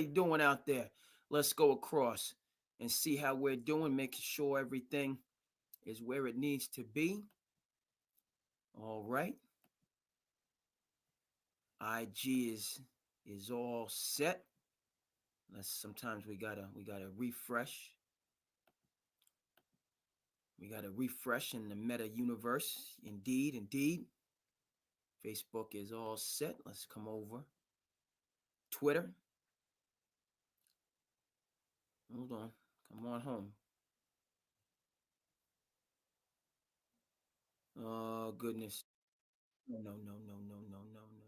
doing out there? Let's go across and see how we're doing, making sure everything is where it needs to be. All right. IG is all set. Let's sometimes we gotta refresh. We gotta refresh in the meta universe. Indeed, indeed. Facebook is all set. Let's come over. Twitter. Hold on. Come on home. Oh goodness. No, no, no, no, no, no, no, no.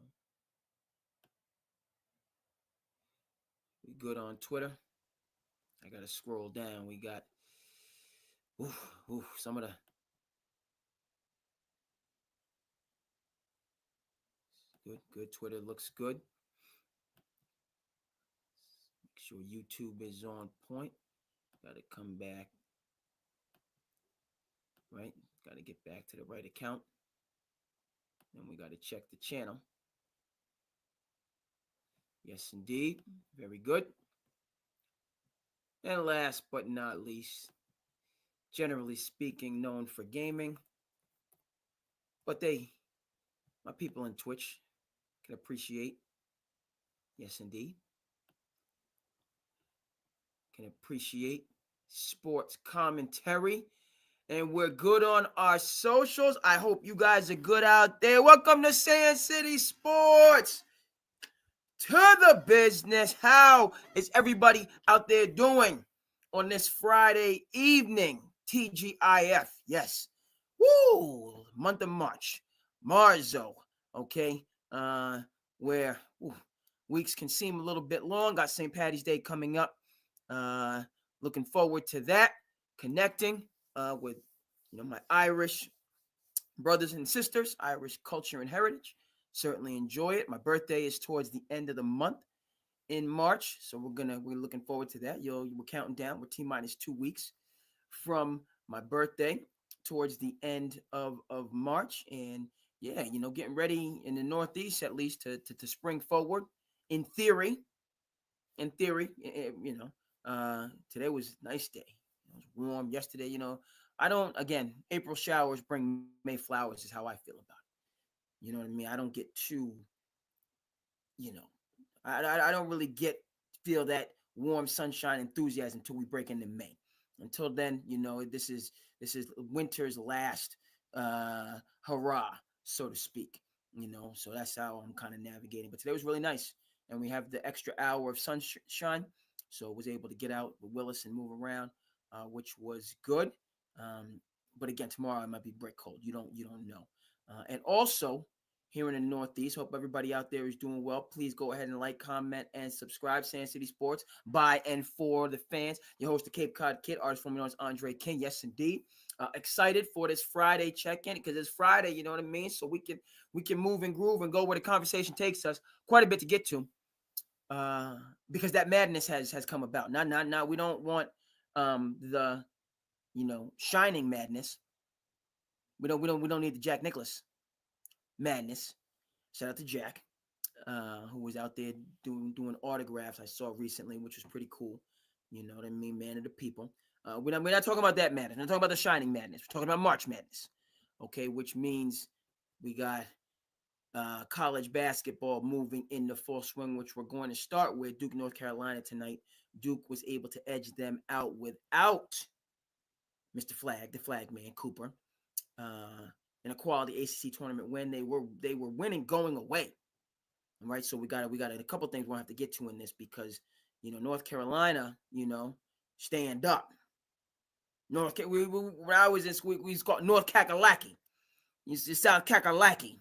We good on Twitter. I gotta scroll down. We got some of the good. Twitter looks good. Make sure YouTube is on point. Gotta come back. Right? Gotta get back to the right account. Then we gotta check the channel. Yes, indeed. Very good. And last but not least, generally speaking, known for gaming, but my people in Twitch, can appreciate. Yes, indeed. Can appreciate sports commentary. And we're good on our socials. I hope you guys are good out there. Welcome to Sand City Sports. To the business. How is everybody out there doing on this Friday evening? TGIF. Yes. Woo! Month of March. Marzo. Okay. Where weeks can seem a little bit long. Got St. Patty's Day coming up. Looking forward to that. Connecting with my Irish brothers and sisters, Irish culture and heritage. Certainly enjoy it. My birthday is towards the end of the month in March, so we're looking forward to that. We're counting down. We're T-minus 2 weeks from my birthday towards the end of March, and yeah, getting ready in the Northeast at least to spring forward. In theory, today was a nice day. It was warm yesterday. I don't. Again, April showers bring May flowers is how I feel about it. You know what I mean? I don't get too. You know, I don't really feel that warm sunshine enthusiasm until we break into May. Until then, this is winter's last hurrah, so to speak. So that's how I'm kind of navigating. But today was really nice, and we have the extra hour of sunshine, so I was able to get out with Willis and move around, which was good. But again, tomorrow it might be brick cold. You don't know. And also here in the Northeast, hope everybody out there is doing well. Please go ahead and like, comment, and subscribe. Sand City Sports by and for the fans. Your host, the Cape Cod Kid, artist formerly known as Andre King. Yes, indeed. Excited for this Friday check-in because it's Friday. You know what I mean. So we can move and groove and go where the conversation takes us. Quite a bit to get to. Because that madness has come about. Now we don't want the shining madness. We don't need the Jack Nicklaus madness. Shout out to Jack, who was out there doing autographs I saw recently, which was pretty cool. You know what I mean? Man of the people. We're not talking about that madness. We're not talking about the shining madness. We're talking about March Madness. Okay, which means we got college basketball moving in the full swing, which we're going to start with Duke, North Carolina tonight. Duke was able to edge them out without Mr. Flag, the flag man, Cooper, in a quality ACC tournament when they were winning going away. All right, so we got a couple things we'll have to get to in this because North Carolina, stand up. When I was in school, we called North Kakalaki. You sound Kakalaki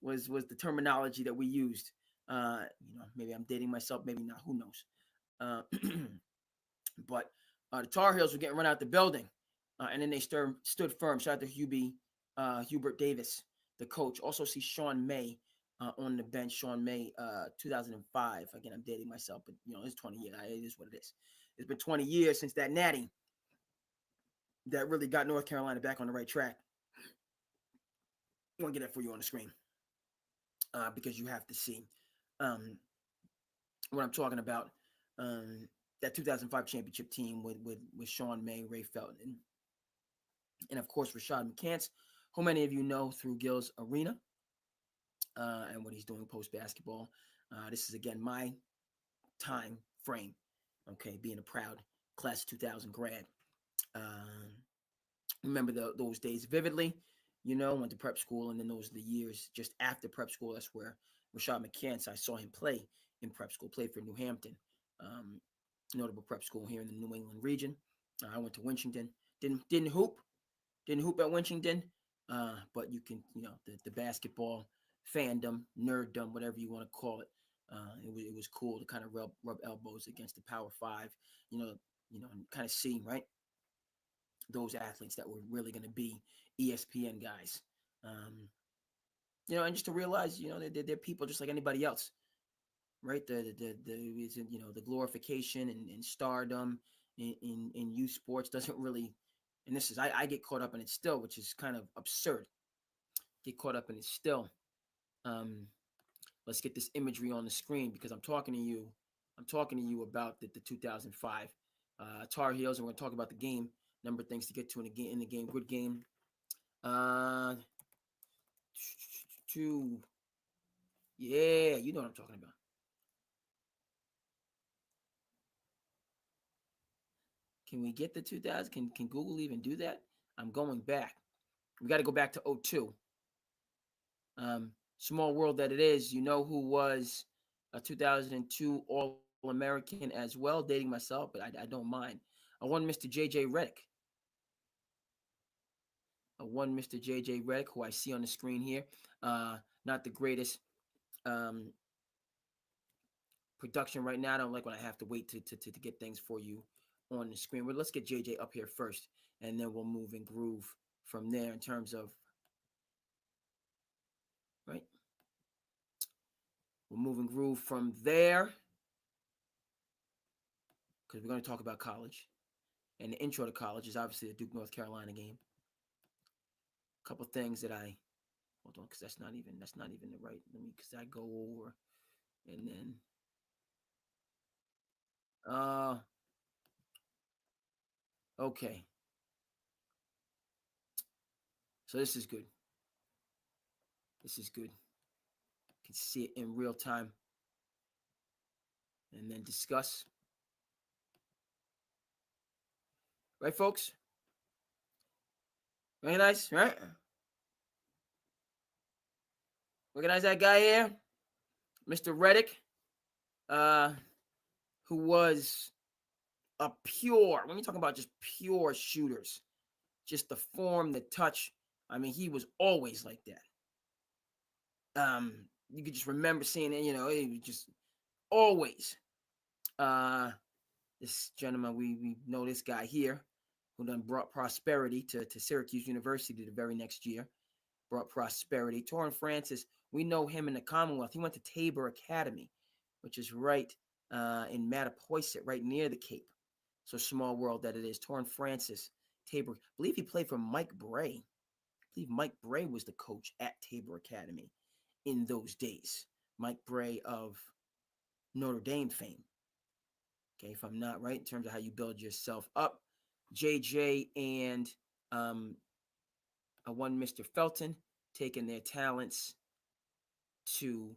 was the terminology that we used. Maybe I'm dating myself, maybe not. Who knows? But the Tar Heels were getting run out the building, and then they stood firm. Shout out to Hubert Davis, the coach. Also see Sean May on the bench. Sean May, 2005. Again, I'm dating myself, but it's 20 years. It is what it is. It's been 20 years since that natty that really got North Carolina back on the right track. I want to get that for you on the screen because you have to see what I'm talking about. that 2005 championship team with Sean May, Ray Felton, and of course Rashad McCants, who many of you know through Gil's Arena and what he's doing post basketball. This is again my time frame. Okay, being a proud class of 2000 grad. Remember those days vividly. Went to prep school, and then those are the years just after prep school. That's where Rashad McCants, I saw him play in prep school, played for New Hampton, notable prep school here in the New England region. I went to Winchington. Didn't hoop at Winchington, but you can, the basketball fandom, nerddom, whatever you want to call it. It was cool to kind of rub elbows against the Power Five, and kind of see, right, those athletes that were really going to be ESPN guys. And just to realize, they're people just like anybody else, right? The glorification and stardom in youth sports doesn't really, and this is, I get caught up in it still, which is kind of absurd. Get caught up in it still. Let's get this imagery on the screen because I'm talking to you about the 2005 Tar Heels, and we're going to talk about the game. Number of things to get to in the game. Good game. Yeah, you know what I'm talking about. Can we get the 2000? Can Google even do that? I'm going back. We got to go back to 02. Small world that it is. You know who was a 2002 All-American as well? Dating myself, but I don't mind. I won Mr. J.J. Redick. Mr. J.J. Redick, who I see on the screen here. Not the greatest production right now. I don't like when I have to wait to get things for you on the screen. But let's get JJ up here first, and then we'll move and groove from there in terms of, right? We'll move and groove from there because we're going to talk about college. And the intro to college is obviously the Duke North Carolina game. A couple things that I hold on because that's not even the right. Let me because I go over and then okay. So this is good. This is good. You can see it in real time and then discuss. Right, folks? Recognize, right? Recognize that guy here? Mr. Redick, who was a pure, when you talk about just pure shooters, just the form, the touch, I mean, he was always like that. You could just remember seeing it, he was just always. This gentleman, we know this guy here, who done brought prosperity to Syracuse University the very next year. Brought prosperity. Torrin Francis, we know him in the Commonwealth. He went to Tabor Academy, which is right in Mattapoisett, right near the Cape. So small world that it is. Torrin Francis, Tabor. I believe he played for Mike Bray. I believe Mike Bray was the coach at Tabor Academy in those days. Mike Bray of Notre Dame fame. Okay, if I'm not right, in terms of how you build yourself up. JJ and one Mr. Felton taking their talents to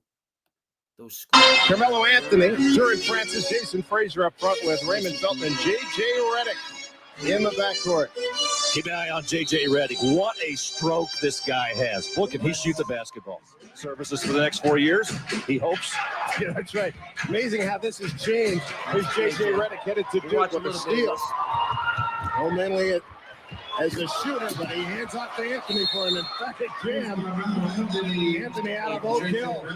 those schools. Carmelo Anthony, Torrin Francis, Jason Frazier up front with Raymond Felton and J.J. Redick in the backcourt. Keep an eye on J.J. Redick. What a stroke this guy has. Boy, can he shoot the basketball. Services for the next 4 years, he hopes. Yeah, that's right. Amazing how this has changed. Here's J.J. Redick headed to Duke with a steal. Oh, mainly as a shooter, but he hands off to Anthony for an emphatic jam. Anthony out of Oak Hill.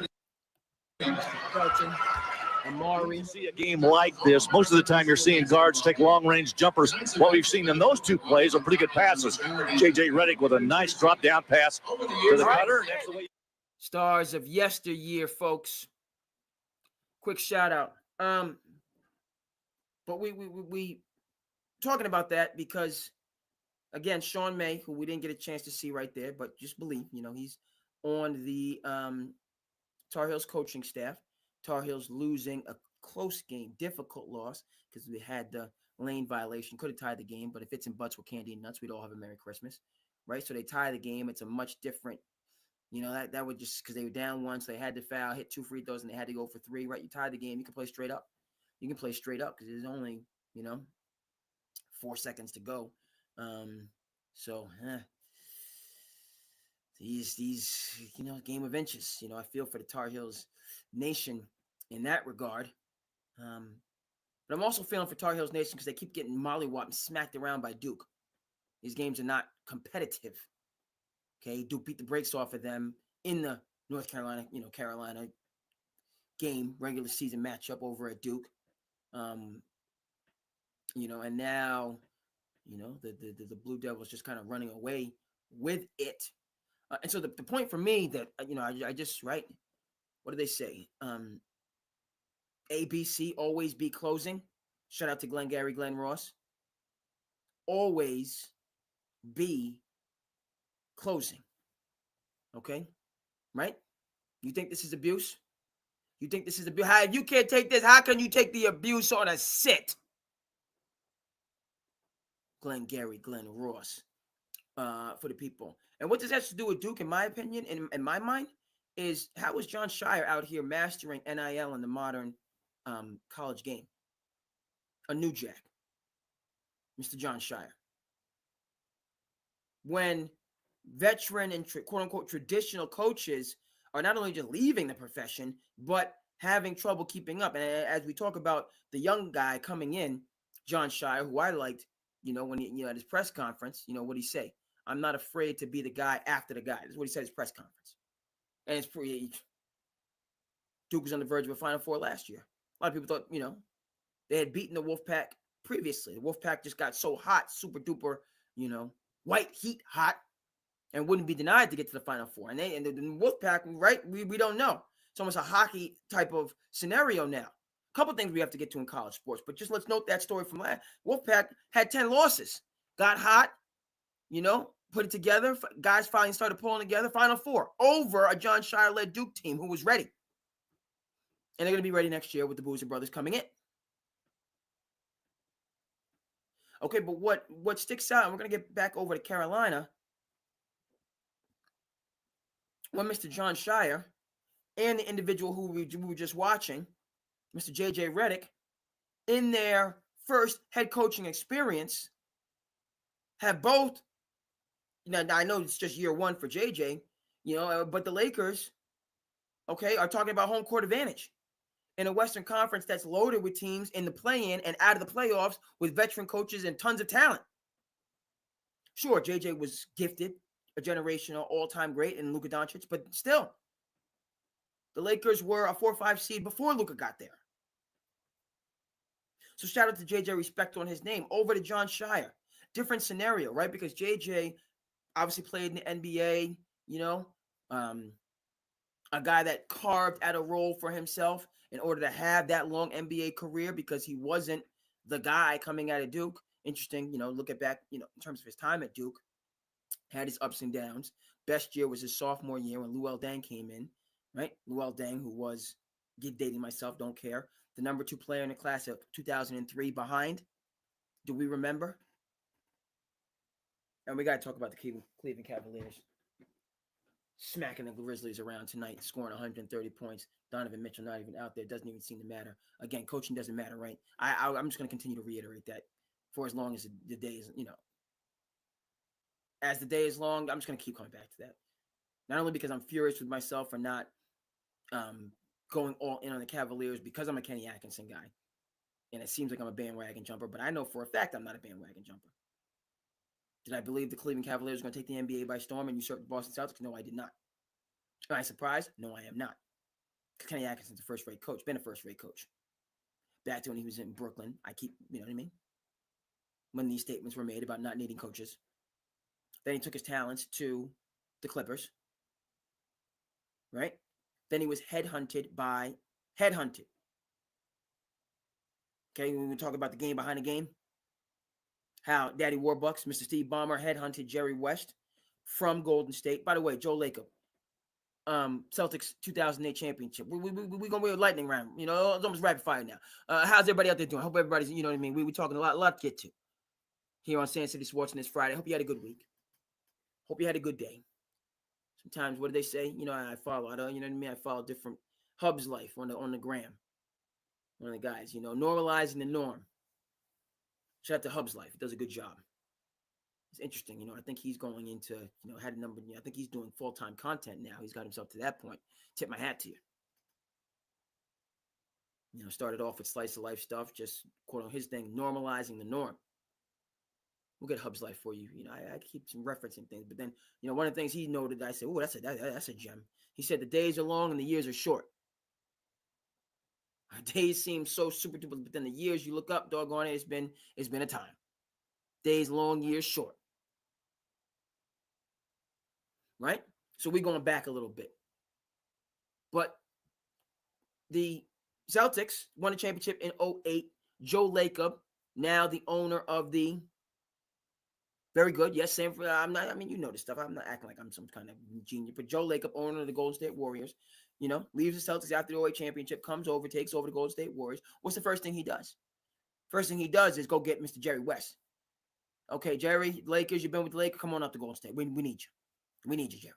Felton, Amari. See a game like this, most of the time you're seeing guards take long-range jumpers. What we've seen in those two plays are pretty good passes. J.J. Redick with a nice drop-down pass to the cutter. Stars of yesteryear, folks. Quick shout-out. But we talking about that because, again, Sean May, who we didn't get a chance to see right there, but just believe, he's on the Tar Heels coaching staff. Tar Heels losing a close game, difficult loss because we had the lane violation. Could have tied the game, but if it's in butts with candy and nuts, we'd all have a Merry Christmas, right? So they tie the game. It's a much different, that would just because they were down one, so they had to foul, hit 2 free throws, and they had to go for 3, right? You tie the game, you can play straight up. You can play straight up because there's only, 4 seconds to go. So these game of inches. I feel for the Tar Heels nation in that regard. But I'm also feeling for Tar Heels nation because they keep getting mollywopped and smacked around by Duke. These games are not competitive. Okay, Duke beat the brakes off of them in the North Carolina, Carolina game, regular season matchup over at Duke. And now, the Blue Devils just kind of running away with it. And so the point for me that, I just, right, what do they say? ABC, always be closing. Shout out to Glenn Ross. Always be closing. Okay? Right? You think this is abuse? You think this is abuse? If you can't take this, how can you take the abuse on a sit? Glenn Ross. For the people. And what this has to do with Duke, in my opinion, in my mind, is how is John Shire out here mastering NIL in the modern college game? A new jack, Mr. John Shire. When veteran and quote-unquote traditional coaches are not only just leaving the profession, but having trouble keeping up. And as we talk about the young guy coming in, John Shire, who I liked, when he, at his press conference, what he say? I'm not afraid to be the guy after the guy. That's what he said at his press conference. And it's pretty. Duke was on the verge of a Final Four last year. A lot of people thought, they had beaten the Wolfpack previously. The Wolfpack just got so hot, super duper, white heat hot, and wouldn't be denied to get to the Final Four. And the Wolfpack, right? We don't know. It's almost a hockey type of scenario now. A couple things we have to get to in college sports, but just let's note that story from last. Wolfpack had 10 losses, got hot, put it together. Guys finally started pulling together. Final Four over a John Shire-led Duke team who was ready. And they're going to be ready next year with the Boozer brothers coming in. Okay, but what sticks out, and we're going to get back over to Carolina, when Mr. John Shire and the individual who we were just watching, Mr. J.J. Redick, in their first head coaching experience, have both. Now, I know it's just year one for JJ, but the Lakers, okay, are talking about home court advantage in a Western Conference that's loaded with teams in the play-in and out of the playoffs with veteran coaches and tons of talent. Sure, JJ was gifted, a generational all-time great in Luka Doncic, but still, the Lakers were a 4-5 seed before Luka got there. So shout out to JJ, respect on his name. Over to John Shire. Different scenario, right? Because JJ obviously played in the NBA, a guy that carved out a role for himself in order to have that long NBA career because he wasn't the guy coming out of Duke. Interesting, look at back, in terms of his time at Duke, had his ups and downs. Best year was his sophomore year when Luol Deng came in, right? Luol Deng, who was, dating myself, don't care, the number 2 player in the class of 2003 behind. Do we remember? And we got to talk about the Cleveland Cavaliers smacking the Grizzlies around tonight, scoring 130 points. Donovan Mitchell not even out there. Doesn't even seem to matter. Again, coaching doesn't matter, right? I'm just going to continue to reiterate that for as long as the day is, as the day is long, I'm just going to keep coming back to that. Not only because I'm furious with myself for not going all in on the Cavaliers because I'm a Kenny Atkinson guy. And it seems like I'm a bandwagon jumper, but I know for a fact I'm not a bandwagon jumper. Did I believe the Cleveland Cavaliers were going to take the NBA by storm and usurp the Boston Celtics? No, I did not. Am I surprised? No, I am not. Kenny Atkinson's a first-rate coach, been a first-rate coach. Back to when he was in Brooklyn, when these statements were made about not needing coaches. Then he took his talents to the Clippers, right? Then he was headhunted. Okay, when we talk about the game behind the game, how Daddy Warbucks, Mr. Steve Ballmer, headhunted Jerry West from Golden State. By the way, Joe Lacob, Celtics 2008 championship. We're gonna win a lightning round. You know, it's almost rapid fire now. How's everybody out there doing? I hope everybody's, you know what I mean. We're talking a lot to get to here on Sand City Sports on this Friday. Hope you had a good week. Hope you had a good day. Sometimes, what do they say? You know, I follow. You know what I mean. I follow different Hubs life on the gram. One of the guys, you know, normalizing the norm. Shout out to Hubs life. He does a good job. It's interesting, you know. I think he's going into, you know, had a number. I think he's doing full-time content now. He's got himself to that point. Tip my hat to you. You know, started off with slice of life stuff, just quote on his thing, normalizing the norm. We'll get Hub's life for you. You know, I keep some referencing things, but then, you know, one of the things he noted, I said, "Oh, that's a gem." He said the days are long and the years are short. Our days seem so super duper, but then the years you look up, doggone it, it's been a time. Days long, years short. Right? So we're going back a little bit. But the Celtics won a championship in 2008. Joe Lacob, now the owner of the very good. Yes, same for you know this stuff. I'm not acting like I'm some kind of genius. But Joe Lacob, owner of the Golden State Warriors, you know, leaves the Celtics after the 2008 championship, comes over, takes over the Golden State Warriors. What's the first thing he does? First thing he does is go get Mr. Jerry West. Okay, Jerry, Lakers, you've been with the Lakers. Come on up to Golden State. We need you. We need you, Jerry.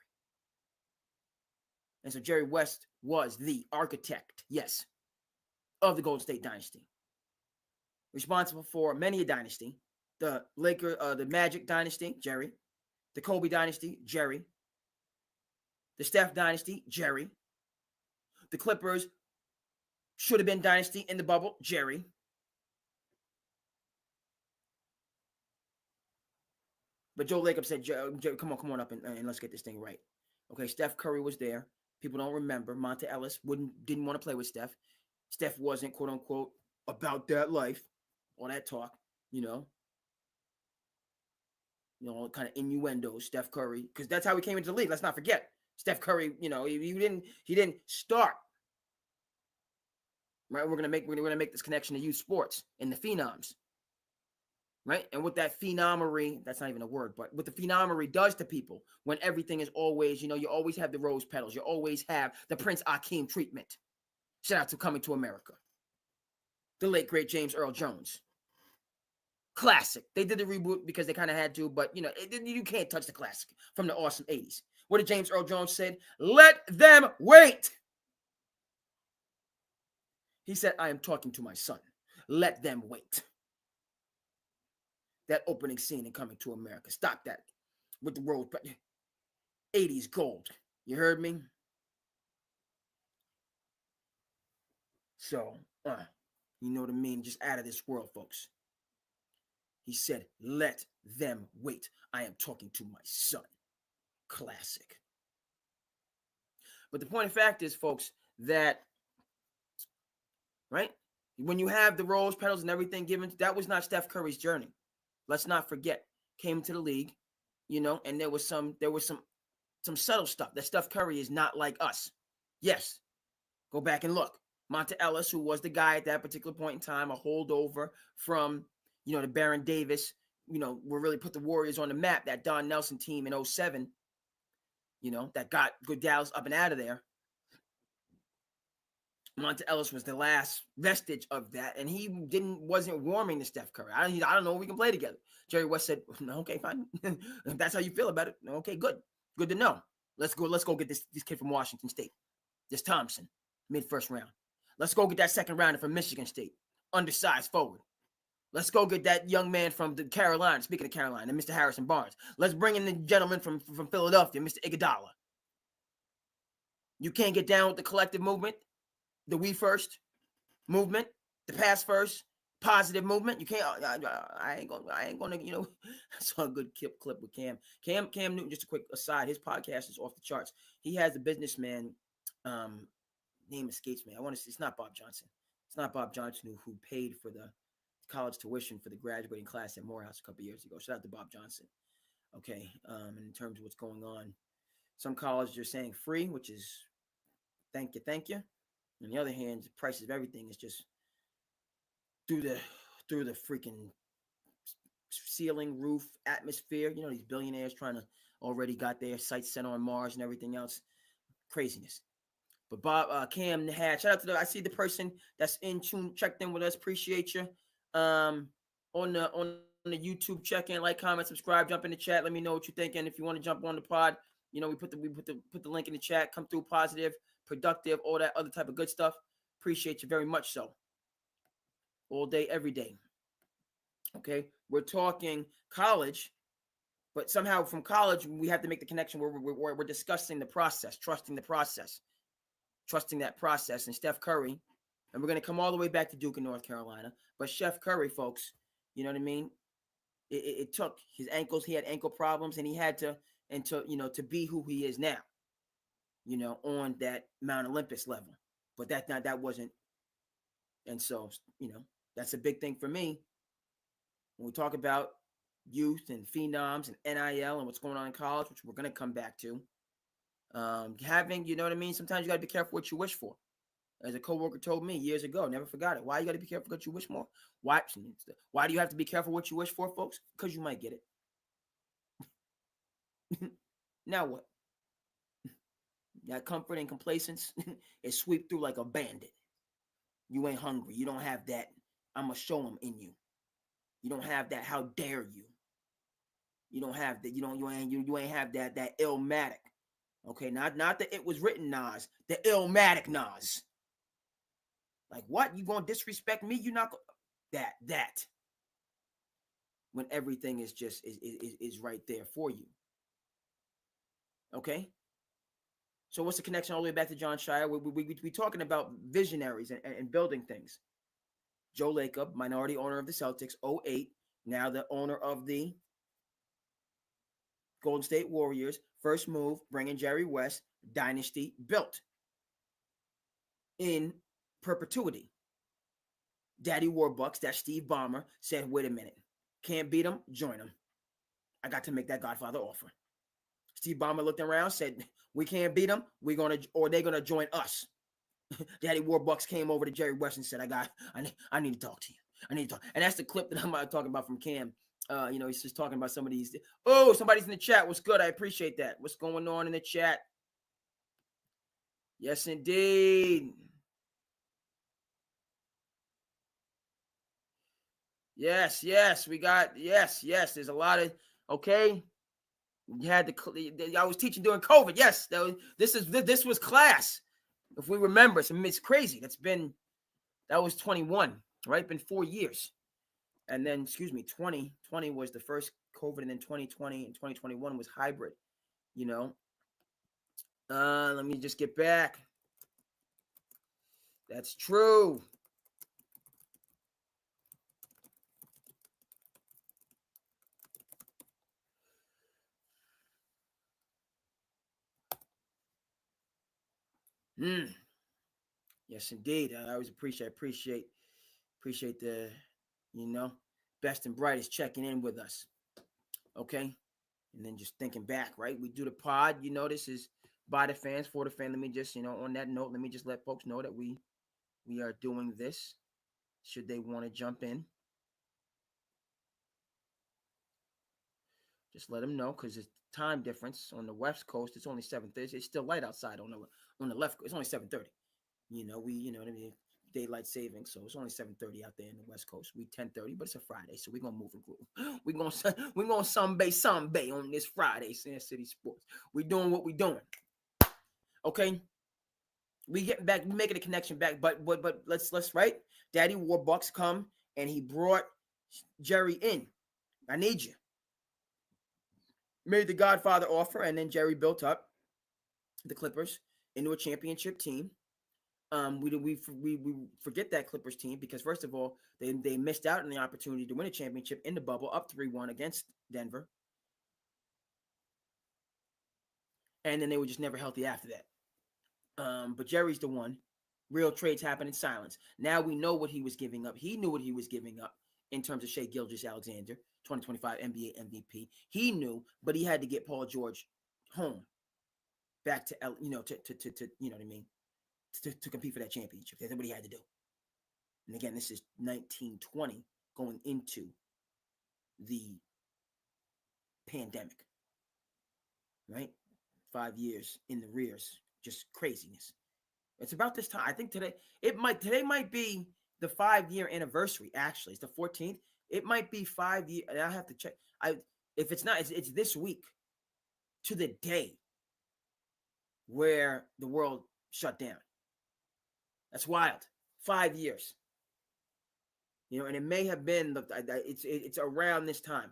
And so Jerry West was the architect, yes, of the Golden State dynasty. Responsible for many a dynasty. The the Magic dynasty, Jerry. The Kobe dynasty, Jerry. The Steph dynasty, Jerry. The Clippers should have been dynasty in the bubble, Jerry. But Joe Lacob said, Jerry, come on up and let's get this thing right. Okay, Steph Curry was there. People don't remember. Monta Ellis didn't want to play with Steph. Steph wasn't, quote unquote, about that life, all that talk, you know. You know, kind of innuendo, Steph Curry, because that's how he came into the league. Let's not forget. Steph Curry, you know, he didn't start. Right? We're gonna make this connection to youth sports and the phenoms. Right? And what that phenomery, that's not even a word, but what the phenomery does to people when everything is always, you know, you always have the rose petals. You always have the Prince Akeem treatment. Shout out to Coming to America. The late, great James Earl Jones. Classic. They did the reboot because they kind of had to, but, you know, you can't touch the classic from the awesome 80s. What did James Earl Jones say? Let them wait. He said, I am talking to my son. Let them wait. That opening scene in Coming to America. Stop that with the rose. 80s gold. You heard me? So, you know what I mean? Just out of this world, folks. He said, let them wait. I am talking to my son. Classic. But the point of fact is, folks, that, right? When you have the rose petals and everything given, that was not Steph Curry's journey. Let's not forget. Came to the league, you know, and there was some subtle stuff that Steph Curry is not like us. Yes. Go back and look. Monta Ellis, who was the guy at that particular point in time, a holdover from, you know, the Baron Davis, you know, who really put the Warriors on the map, that Don Nelson team in 2007, you know, that got good Dallas up and out of there. Monta Ellis was the last vestige of that, and he wasn't warming to Steph Curry. I don't know if we can play together. Jerry West said, okay, fine. If that's how you feel about it, okay, good to know. Let's go get this kid from Washington State, this Thompson, mid-first round. Let's go get that second rounder from Michigan State, undersized forward. Let's go get that young man from the Carolina, speaking of Carolina, Mr. Harrison Barnes. Let's bring in the gentleman from Philadelphia, Mr. Iguodala. You can't get down with the collective movement, the we first movement, the pass first, positive movement. You can't. I ain't gonna. You know, I saw a good clip with Cam Newton. Just a quick aside. His podcast is off the charts. He has a businessman. Name escapes me. It's not Bob Johnson. It's not Bob Johnson who paid for the college tuition for the graduating class at Morehouse a couple years ago. Shout out to Bob Johnson. Okay. In terms of what's going on, some colleges are saying free, which is thank you. On the other hand, the prices of everything is just through the freaking ceiling, roof, atmosphere. You know, these billionaires trying to already got their sights set on Mars and everything else. Craziness. But Bob, Cam, Nahad, shout out to I see the person that's in tune, checked in with us. Appreciate you. On the YouTube, check in, like, comment, subscribe, jump in the chat. Let me know what you're thinking. If you want to jump on the pod, we put the link in the chat. Come through, positive, productive, all that other type of good stuff. Appreciate you very much. So, all day, every day. Okay, we're talking college, but somehow from college we have to make the connection where we're discussing the process, trusting the process, trusting that process. And Steph Curry, and we're going to come all the way back to Duke in North Carolina. But Steph Curry, folks, you know what I mean? It took his ankles. He had ankle problems, and he had to to be who he is now, on that Mount Olympus level. But that wasn't. And so, that's a big thing for me when we talk about youth and phenoms and NIL and what's going on in college, which we're going to come back to. Having, you know what I mean? Sometimes you got to be careful what you wish for. As a coworker told me years ago, never forgot it. Why you got to be careful what you wish more? Why do you have to be careful what you wish for, folks? Because you might get it. Now what? That comfort and complacence is sweep through like a bandit. You ain't hungry. You don't have that. I'm going to show them in you. You don't have that. How dare you? You don't have that. You ain't have that illmatic. Okay, not that it was written Nas, the illmatic Nas. Like, what? You gonna disrespect me? You not that when everything is just is right there for you. Okay. So what's the connection all the way back to John Shire? We talking about visionaries and building things. Joe Lacob, minority owner of the Celtics, 08, now the owner of the Golden State Warriors. First move, bringing Jerry West, dynasty built in perpetuity. Daddy Warbucks, that Steve Ballmer, said, wait a minute. Can't beat him? Join him. I got to make that Godfather offer. Steve Ballmer looked around, said, we can't beat him. They're going to join us. Daddy Warbucks came over to Jerry West and said, I need to talk to you. I need to talk. And that's the clip that I'm talking about from Cam. He's just talking about some of these. Oh, somebody's in the chat. What's good? I appreciate that. What's going on in the chat? Yes, indeed. Yes. We got, yes. There's a lot of, okay. You had I was teaching during COVID. Yes. This was class. If we remember, it's crazy. That was 21, right? Been 4 years. And then, 2020 was the first COVID, and then 2020 and 2021 was hybrid, Let me just get back. That's true. Yes, indeed. I always appreciate the, best and brightest checking in with us. Okay. And then just thinking back, right? We do the pod, this is by the fans, for the fan. Let me just, on that note, let me just let folks know that we are doing this should they want to jump in. Just let them know, because it's time difference on the West Coast. It's only 7:30. It's still light outside on the left. It's only 7:30. What I mean? Daylight savings, so it's only 7:30 out there in the West Coast. We 10:30, but it's a Friday, so we're gonna move and groove. We're gonna Sunday on this Friday, Sand City Sports. We're doing what we're doing. Okay. We get back, we making a connection back, but let's right. Daddy Warbucks come and he brought Jerry in. I need you. Made the Godfather offer, and then Jerry built up the Clippers into a championship team. We forget that Clippers team because, first of all, they missed out on the opportunity to win a championship in the bubble, up 3-1 against Denver, and then they were just never healthy after that. But Jerry's the one. Real trades happen in silence. Now we know what he was giving up. He knew what he was giving up in terms of Shai Gilgeous-Alexander, 2025 NBA MVP. He knew, but he had to get Paul George home, back to to you know what I mean, to compete for that championship. That's what he had to do. And again, this is 1920 going into the pandemic, right? 5 years in the rears Just craziness. It's about this time. I think today might be the 5-year anniversary. Actually, it's the 14th. It might be 5 years. I have to check. If it's not, it's this week to the day where the world shut down. That's wild. 5 years. And it may have been it's around this time.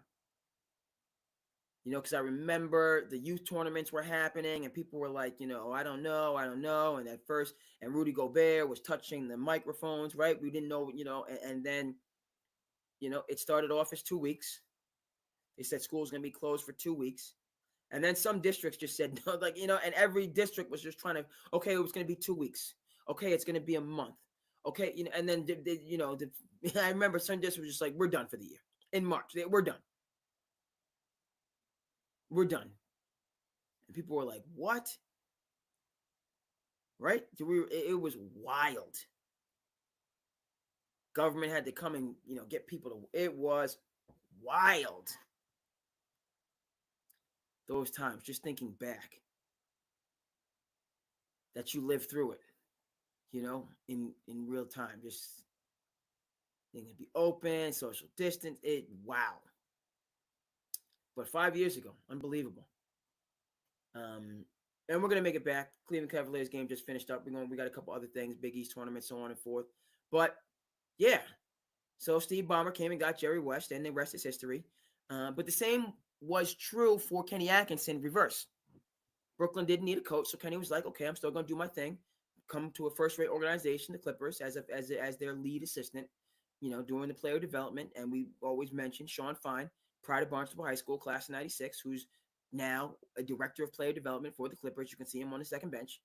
Because I remember the youth tournaments were happening and people were like, I don't know. And at first, and Rudy Gobert was touching the microphones, right? We didn't know, and then, it started off as 2 weeks. They said school's going to be closed for 2 weeks. And then some districts just said, no, and every district was just trying to, okay, it was going to be 2 weeks. Okay, it's going to be a month. Okay, and then, I remember some districts were just like, we're done for the year. In March, we're done. We're done. And people were like, what? Right? It was wild. Government had to come and, get people to, it was wild. Those times, just thinking back that you lived through it, in real time, just things would be open, social distance, wow. But 5 years ago, unbelievable. And we're gonna make it back. Cleveland Cavaliers game just finished up. We got a couple other things, Big East tournament, so on and forth. But yeah, so Steve Ballmer came and got Jerry West, and the rest is history. But the same was true for Kenny Atkinson. Reverse. Brooklyn didn't need a coach, so Kenny was like, "Okay, I'm still gonna do my thing. Come to a first-rate organization, the Clippers, as their lead assistant, doing the player development." And we always mention Sean Fine, prior to Barnstable High School, class of '96, who's now a director of player development for the Clippers. You can see him on the second bench.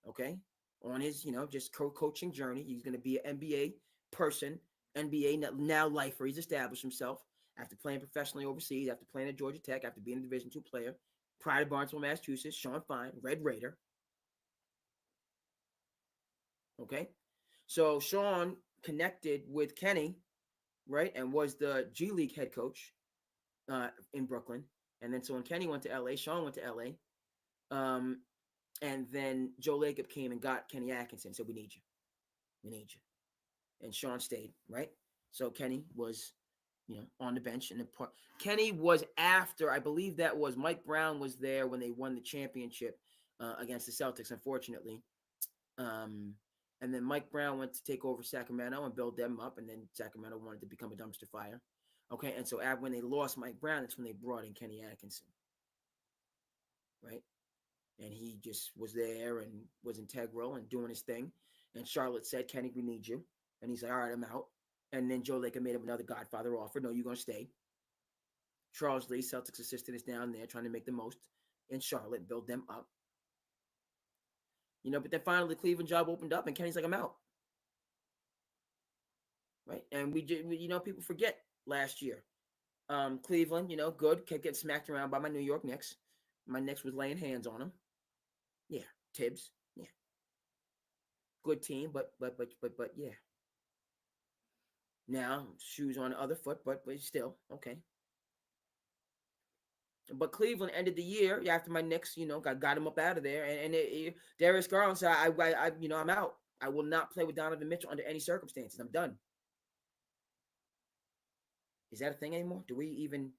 Okay, on his just coaching journey, he's going to be an NBA person, NBA now lifer. He's established himself after playing professionally overseas, after playing at Georgia Tech, after being a Division II player. Prior to Barnstable, Massachusetts, Sean Fine, Red Raider. Okay, so Sean connected with Kenny, right, and was the G League head coach in Brooklyn. And then so when Kenny went to LA, Sean went to LA. And then Joe Lacob came and got Kenny Atkinson. So we need you. We need you. And Sean stayed, right? So Kenny was, on the bench. And Kenny was after, I believe that was Mike Brown was there when they won the championship against the Celtics, unfortunately. And then Mike Brown went to take over Sacramento and build them up. And then Sacramento wanted to become a dumpster fire. Okay, and so when they lost Mike Brown, that's when they brought in Kenny Atkinson, right? And he just was there and was integral and doing his thing. And Charlotte said, "Kenny, we need you." And he's like, "All right, I'm out." And then Joe Lacob made him another Godfather offer. "No, you're going to stay." Charles Lee, Celtics assistant, is down there trying to make the most in Charlotte, build them up. But then finally the Cleveland job opened up and Kenny's like, "I'm out." Right? And people forget last year. Cleveland, good, kept getting smacked around by my New York Knicks. My Knicks was laying hands on them. Yeah, Tibbs. Yeah, good team, but yeah. Now shoes on the other foot, but still okay. But Cleveland ended the year after my Knicks, got him up out of there, and Darius Garland said, I'm out. I will not play with Donovan Mitchell under any circumstances. I'm done. Is that a thing anymore? Do we even?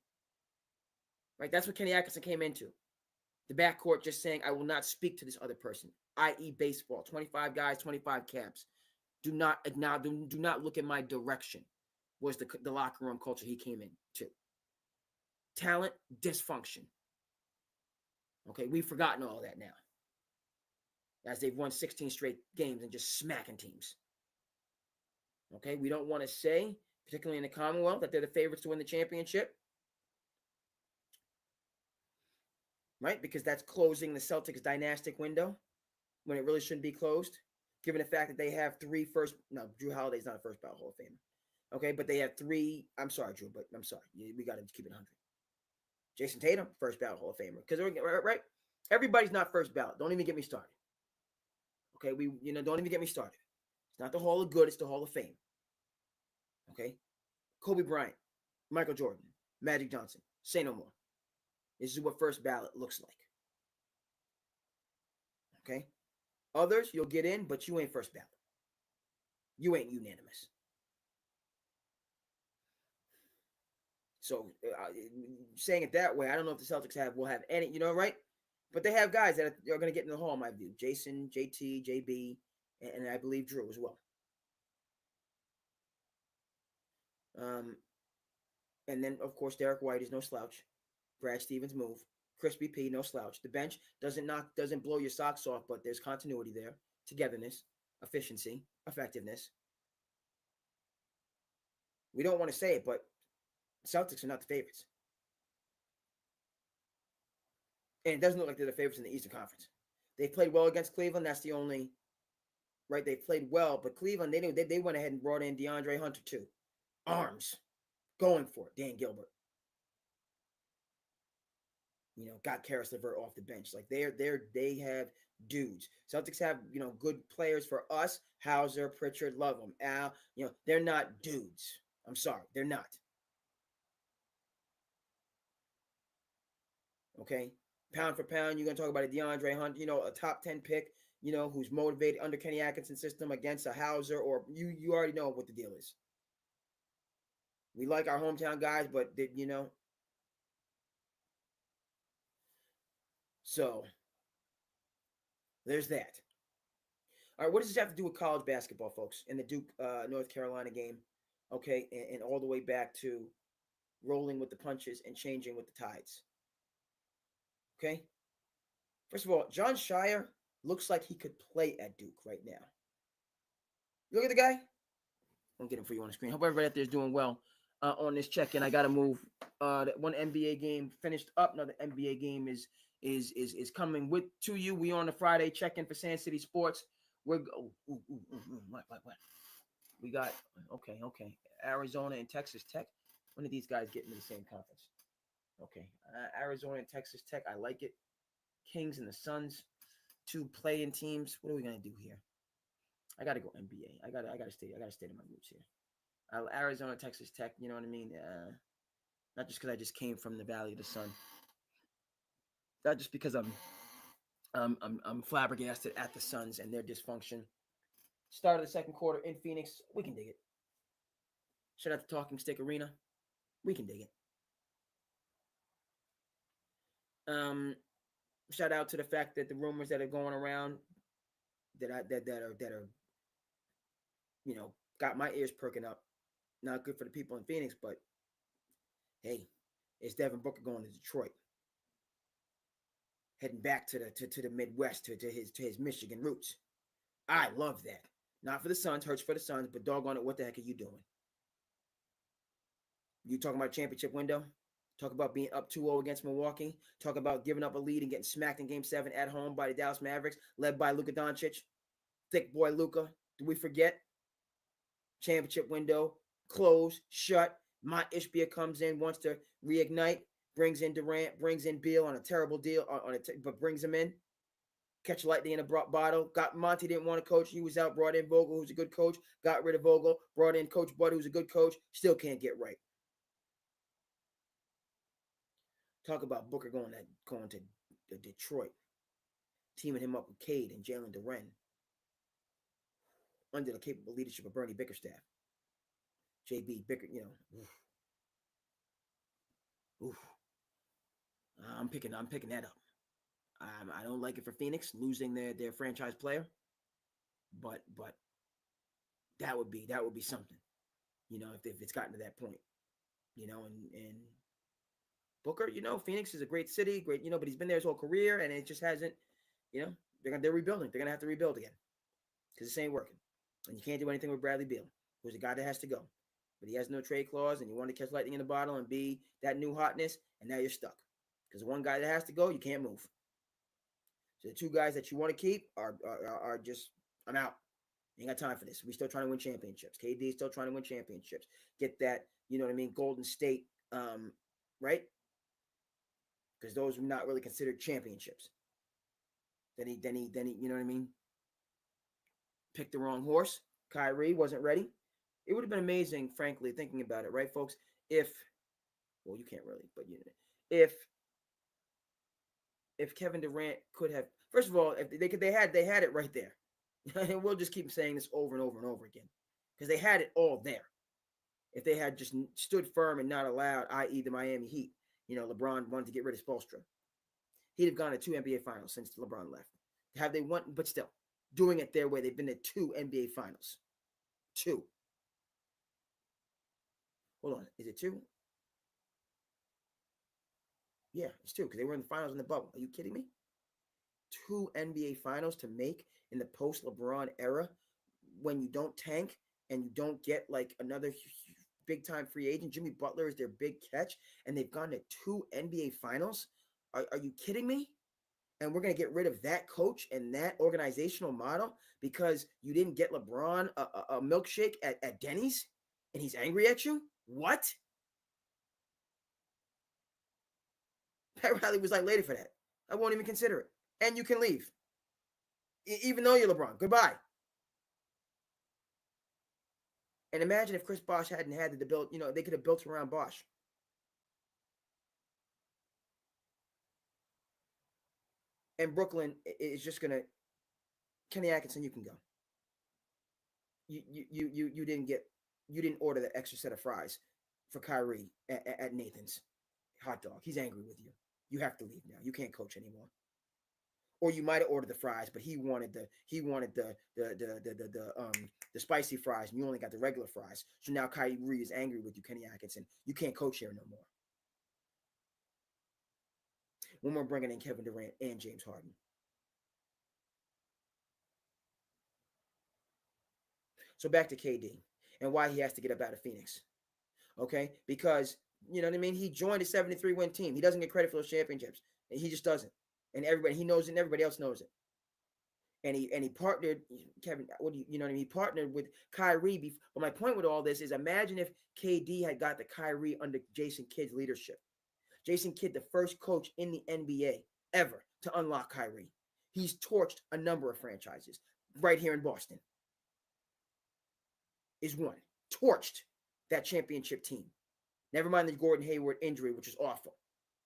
Right, that's what Kenny Atkinson came into. The backcourt just saying, "I will not speak to this other person," i.e. baseball. 25 guys, 25 caps. Do not look in my direction was the locker room culture he came into. Talent, dysfunction. Okay, we've forgotten all that now. As they've won 16 straight games and just smacking teams. Okay, we don't want to say, particularly in the Commonwealth, that they're the favorites to win the championship. Right? Because that's closing the Celtics dynastic window when it really shouldn't be closed, given the fact that they have Drew Holiday's not a first ballot Hall of Famer. Okay, but they have three. I'm sorry, Drew, but I'm sorry. We got to keep it 100. Jason Tatum, first ballot Hall of Famer. Because, right? Everybody's not first ballot. Don't even get me started. Okay, don't even get me started. It's not the Hall of Good, it's the Hall of Fame. Okay? Kobe Bryant, Michael Jordan, Magic Johnson, say no more. This is what first ballot looks like. Okay? Others, you'll get in, but you ain't first ballot. You ain't unanimous. So saying it that way, I don't know if the Celtics will have any, right? But they have guys that are going to get in the hall, in my view. Jason, JT, JB, and I believe Drew as well. And then, of course, Derek White is no slouch. Brad Stevens move. Crispy P, no slouch. The bench doesn't blow your socks off, but there's continuity there, togetherness, efficiency, effectiveness. We don't want to say it, but Celtics are not the favorites. And it doesn't look like they're the favorites in the Eastern Conference. They played well against Cleveland. That's the only, right? They played well, but Cleveland, they went ahead and brought in DeAndre Hunter too. Arms, going for it. Dan Gilbert. Got Karis LeVert off the bench. Like they have dudes. Celtics have, good players for us. Hauser, Pritchard, love them. Al, they're not dudes. I'm sorry, they're not. Okay? Pound for pound, you're going to talk about a DeAndre Hunt, a top 10 pick, who's motivated under Kenny Atkinson's system against a Hauser, or you already know what the deal is. We like our hometown guys, but, so there's that. All right, what does this have to do with college basketball, folks, in the Duke, North Carolina game, okay, and all the way back to rolling with the punches and changing with the tides? Okay? First of all, John Shire looks like he could play at Duke right now. Look at the guy. I'll get him for you on the screen. Hope everybody out there is doing well on this check-in. I got to move. That one NBA game finished up. Another NBA game is coming to you. We on the Friday check-in for Sand City Sports. We're what? We got okay. Arizona and Texas Tech. When did these guys get into the same conference? Okay, Arizona and Texas Tech. I like it. Kings and the Suns, two play-in teams. What are we gonna do here? I gotta go NBA. I gotta stay to my roots here. Arizona, Texas Tech. You know what I mean? Not just because I just came from the Valley of the Sun. Not just because I'm flabbergasted at the Suns and their dysfunction. Start of the second quarter in Phoenix. We can dig it. Shout out to Talking Stick Arena. We can dig it. Shout out to the fact that the rumors that are going around that are got my ears perking up. Not good for the people in Phoenix, but hey, it's Devin Booker going to Detroit, heading back to the Midwest to his Michigan roots. I love that. Not for the Suns, hurts for the Suns, but doggone it, what the heck are you doing? You talking about championship window? Talk about being up 2-0 against Milwaukee. Talk about giving up a lead and getting smacked in Game 7 at home by the Dallas Mavericks, led by Luka Doncic. Thick boy Luka. Do we forget? Championship window, close, shut. Mont Ishbia comes in, wants to reignite, brings in Durant, brings in Beal on a terrible deal, but brings him in. Catch lightning in a bottle. Monty didn't want to coach. He was out, brought in Vogel, who's a good coach. Got rid of Vogel, brought in Coach Bud, who's a good coach. Still can't get right. Talk about Booker going to Detroit, teaming him up with Cade and Jalen Duren under the capable leadership of Bernie Bickerstaff. JB Bicker, oof. I'm picking that up. I don't like it for Phoenix losing their franchise player, but that would be something, if it's gotten to that point, and Booker, Phoenix is a great city, great, but he's been there his whole career, and it just hasn't, they're rebuilding. They're gonna have to rebuild again because this ain't working, and you can't do anything with Bradley Beal, who's a guy that has to go, but he has no trade clause, and you want to catch lightning in the bottle and be that new hotness, and now you're stuck because one guy that has to go, you can't move. So the two guys that you want to keep are just, I'm out. Ain't got time for this. We still trying to win championships. KD is still trying to win championships. Get that, Golden State, right? Because those are not really considered championships. Then he, you know what I mean? Picked the wrong horse. Kyrie wasn't ready. It would have been amazing, frankly, thinking about it, right, folks? If you can't really, but if Kevin Durant could have, First of all, if they had it right there. And we'll just keep saying this over and over and over again because they had it all there. If they had just stood firm and not allowed, i.e., the Miami Heat, LeBron wanted to get rid of Spoelstra, he'd have gone to 2 NBA finals since LeBron left. Have they won? But still, doing it their way, they've been to 2 NBA finals. 2. Hold on, is it 2? Yeah, it's 2 because they were in the finals in the bubble. Are you kidding me? 2 NBA finals to make in the post-LeBron era when you don't tank and you don't get like another big-time free agent. Jimmy Butler is their big catch, and they've gone to 2 NBA finals. Are you kidding me? And we're going to get rid of that coach and that organizational model because you didn't get LeBron a milkshake at Denny's and he's angry at you? What? Pat Riley was like, later for that. I won't even consider it. And you can leave. Even though you're LeBron. Goodbye. And imagine if Chris Bosh hadn't had to build, they could have built around Bosh. And Brooklyn is just going to, Kenny Atkinson, you can go. You didn't order the extra set of fries for Kyrie at Nathan's hot dog. He's angry with you. You have to leave now. You can't coach anymore. Or you might have ordered the fries, but he wanted the spicy fries, and you only got the regular fries. So now Kyrie is angry with you, Kenny Atkinson. You can't coach here no more. When we're bringing in Kevin Durant and James Harden. So back to KD and why he has to get up out of Phoenix. Okay? Because, you know what I mean? He joined a 73-win team. He doesn't get credit for those championships. He just doesn't. And everybody, he knows it and everybody else knows it. And he partnered, Kevin, what do you know what I mean? He partnered with Kyrie. But my point with all this is imagine if KD had got the Kyrie under Jason Kidd's leadership. Jason Kidd, the first coach in the NBA ever to unlock Kyrie. He's torched a number of franchises right here in Boston. Is one. Torched that championship team. Never mind the Gordon Hayward injury, which is awful.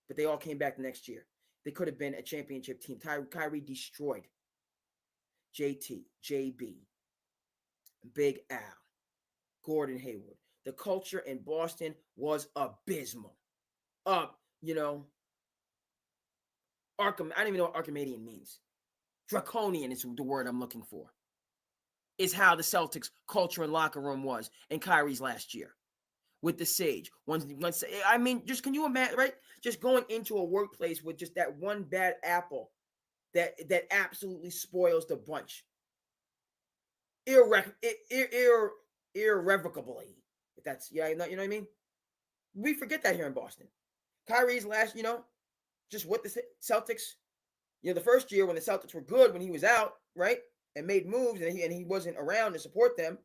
But they all came back the next year. They could have been a championship team. Kyrie destroyed JT, JB, Big Al, Gordon Hayward. The culture in Boston was abysmal. I don't even know what Archimedean means. Draconian is the word I'm looking for. Is how the Celtics culture and locker room was in Kyrie's last year with the Sage. Just can you imagine, right? Just going into a workplace with just that one bad apple that absolutely spoils the bunch. Irrevocably. If that's, you know what I mean? We forget that here in Boston. Kyrie's last, just what the Celtics, the first year when the Celtics were good, when he was out, right? And made moves and he wasn't around to support them,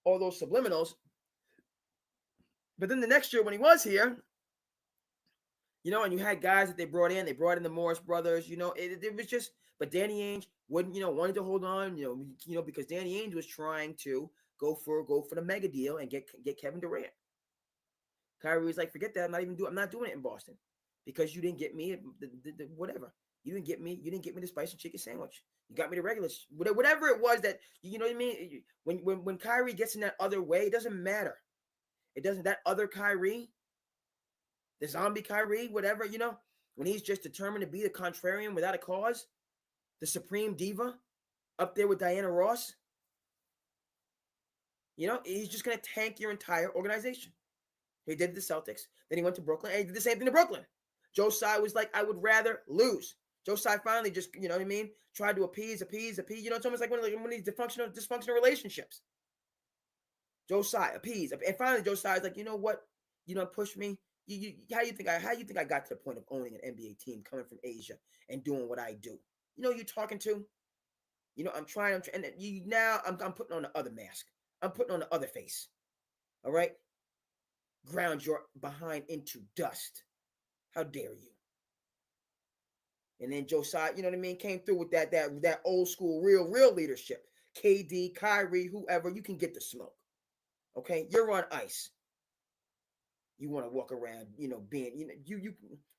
all those subliminals. But then the next year when he was here, and you had guys that they brought in the Morris brothers, it was just, but Danny Ainge wouldn't, wanted to hold on, because Danny Ainge was trying to go for the mega deal and get Kevin Durant. Kyrie was like, forget that. I'm not doing it in Boston because you didn't get me the whatever. You didn't get me the spicy chicken sandwich. You got me the regular, whatever it was that, you know what I mean? When Kyrie gets in that other way, it doesn't matter. It doesn't, that other Kyrie, the zombie Kyrie, whatever, when he's just determined to be the contrarian without a cause, the supreme diva up there with Diana Ross, he's just going to tank your entire organization. He did the Celtics. Then he went to Brooklyn and he did the same thing to Brooklyn. Joe Tsai was like, I would rather lose. Joe Tsai finally just, you know what I mean? Tried to appease. It's almost like one of these dysfunctional relationships. Joe Tsai, appease. And finally Joe Tsai is like, you know what? Push me. How do you think I got to the point of owning an NBA team coming from Asia and doing what I do? You're talking to? I'm trying, and now I'm putting on the other mask. I'm putting on the other face. All right? Ground your behind into dust. How dare you? And then Joe Tsai, you know what I mean, came through with that old school real leadership. KD, Kyrie, whoever, you can get the smoke. Okay? You're on ice. You want to walk around, being,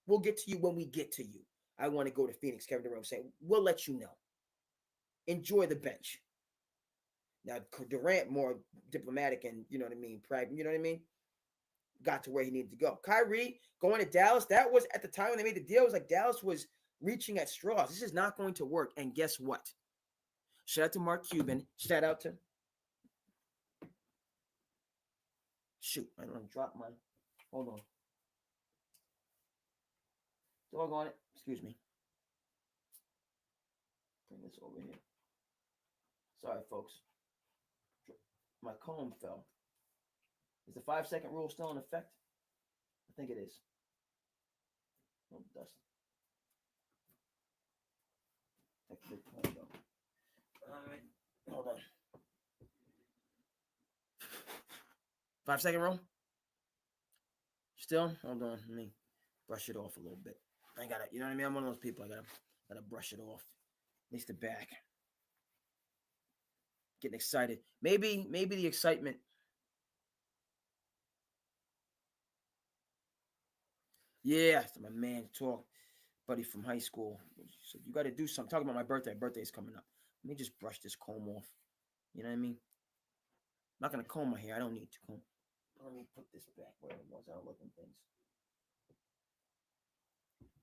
we'll get to you when we get to you. I want to go to Phoenix. Kevin Durant saying, we'll let you know. Enjoy the bench. Now, Durant, more diplomatic and, you know what I mean, pragmatic, you know what I mean? Got to where he needed to go. Kyrie going to Dallas, that was at the time when they made the deal, it was like Dallas was reaching at straws. This is not going to work. And guess what? Shout out to Mark Cuban. Shout out to... Shoot, I don't want to drop my... Hold on. Dog on it. Excuse me. Bring this over here. Sorry, folks. My comb fell. Is the 5-second rule still in effect? I think it is. No dust. All right. Hold on. 5-second rule? Still? Hold on. Let me brush it off a little bit. I gotta, you know what I mean? I'm one of those people. I gotta brush it off. At least the back. Getting excited. Maybe the excitement. Yeah, my man talk, buddy from high school. So you got to do something. Talking about my birthday. My birthday's coming up. Let me just brush this comb off. You know what I mean? I'm not gonna comb my hair. I don't need to comb. Let me put this back where it was. I don't look in things.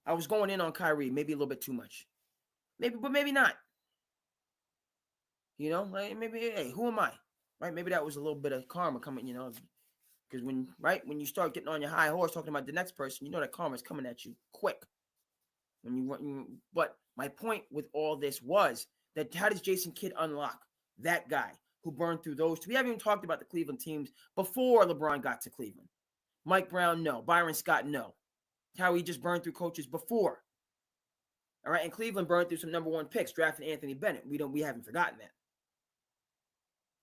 I was going in on Kyrie, maybe a little bit too much. Maybe, but maybe not. You know, like maybe, hey, who am I? Right? Maybe that was a little bit of karma coming, you know. Because when you start getting on your high horse talking about the next person, you know that karma's coming at you quick. But my point with all this was that how does Jason Kidd unlock that guy who burned through those two? We haven't even talked about the Cleveland teams before LeBron got to Cleveland. Mike Brown, no. Byron Scott, no. How he just burned through coaches before. All right, and Cleveland burned through some number one picks, drafting Anthony Bennett. We haven't forgotten that.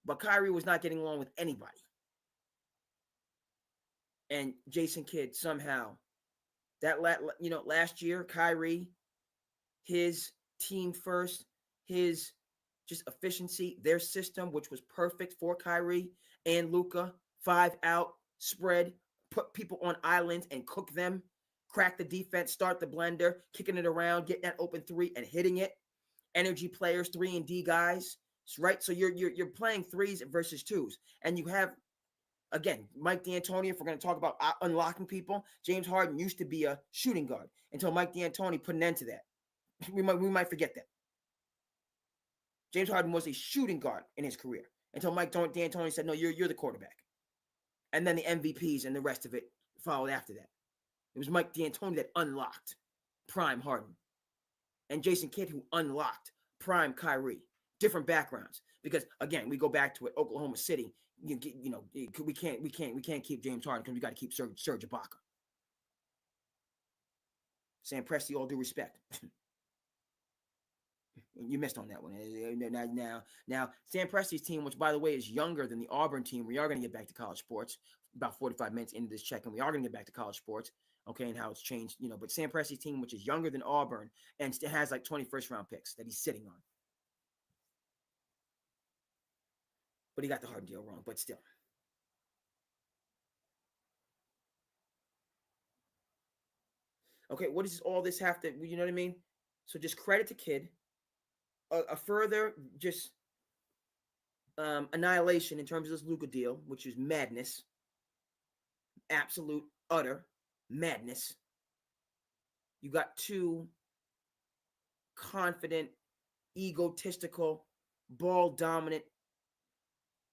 But Kyrie was not getting along with anybody. And Jason Kidd somehow, last year, Kyrie, his team first, his just efficiency, their system, which was perfect for Kyrie and Luka, 5 out, spread, put people on islands and cook them, crack the defense, start the blender, kicking it around, getting that open three and hitting it. Energy players, 3 and D guys, right? So you're playing 3s versus 2s, and you have, again, Mike D'Antoni. If we're going to talk about unlocking people, James Harden used to be a shooting guard until Mike D'Antoni put an end to that. We might forget that. James Harden was a shooting guard in his career until Mike D'Antoni said, "No, you're the quarterback," and then the MVPs and the rest of it followed after that. It was Mike D'Antoni that unlocked prime Harden, and Jason Kidd who unlocked prime Kyrie. Different backgrounds, because again, we go back to it. Oklahoma City, we can't keep James Harden because we got to keep Serge Ibaka. Sam Presti, all due respect. You missed on that one. Now, Sam Presti's team, which by the way is younger than the Auburn team, we are going to get back to college sports about 45 minutes into this check, and we are going to get back to college sports, okay, and how it's changed, But Sam Presti's team, which is younger than Auburn, and still has like 21st round picks that he's sitting on. But he got the Harden deal wrong, but still. Okay, what does all this have to, you know what I mean? So just credit to Kidd. A further just annihilation in terms of this Luka deal, which is madness. Absolute, utter madness. You got 2 confident, egotistical, ball-dominant,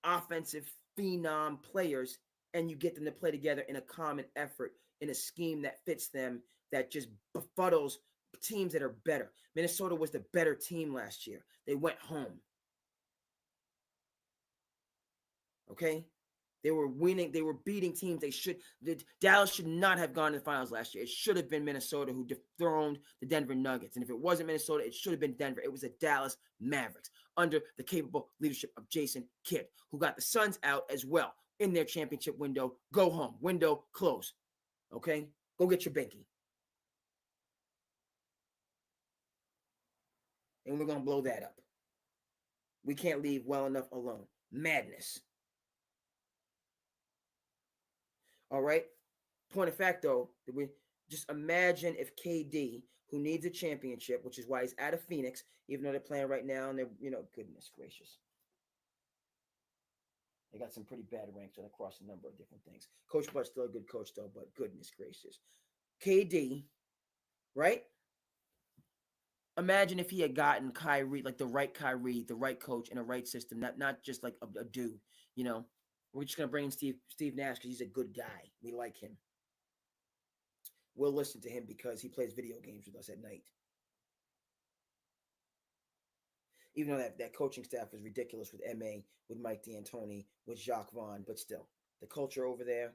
offensive phenom players, and you get them to play together in a common effort, in a scheme that fits them, that just befuddles teams that are better. Minnesota was the better team last year. They went home. Okay? They were winning. They were beating teams. Dallas should not have gone to the finals last year. It should have been Minnesota who dethroned the Denver Nuggets. And if it wasn't Minnesota, it should have been Denver. It was the Dallas Mavericks under the capable leadership of Jason Kidd, who got the Suns out as well in their championship window. Go home. Window close. Okay? Go get your binky. And we're going to blow that up. We can't leave well enough alone. Madness. All right? Point of fact, though, we just imagine if KD who needs a championship, which is why he's out of Phoenix, even though they're playing right now, and they're, goodness gracious. They got some pretty bad ranks across a number of different things. Coach Butt's still a good coach, though, but goodness gracious. KD, right? Imagine if he had gotten Kyrie, like the right Kyrie, the right coach, and a right system, not just like a dude, We're just going to bring in Steve Nash because he's a good guy. We like him. We'll listen to him because he plays video games with us at night. Even though that coaching staff is ridiculous with MA, with Mike D'Antoni, with Jacques Vaughn, but still, the culture over there,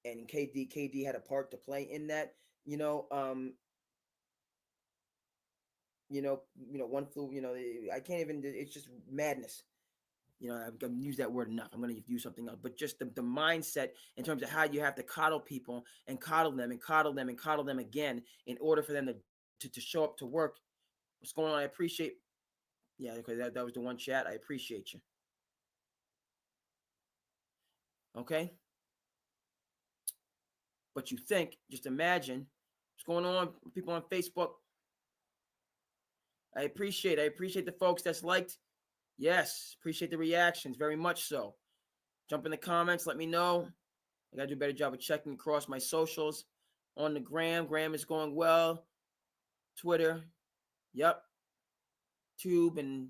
and KD had a part to play in that. One flew. I can't even. It's just madness. I've used that word enough. I'm going to use something else. But just the mindset in terms of how you have to coddle people and coddle them and coddle them and coddle them again in order for them to show up to work. What's going on? I appreciate. Yeah, because that was the one chat. I appreciate you. Okay? But you think, just imagine what's going on with people on Facebook. I appreciate the folks that's liked. Yes, appreciate the reactions, very much so. Jump in the comments, let me know. I gotta do a better job of checking across my socials. On the gram is going well. Twitter, yep. Tube, and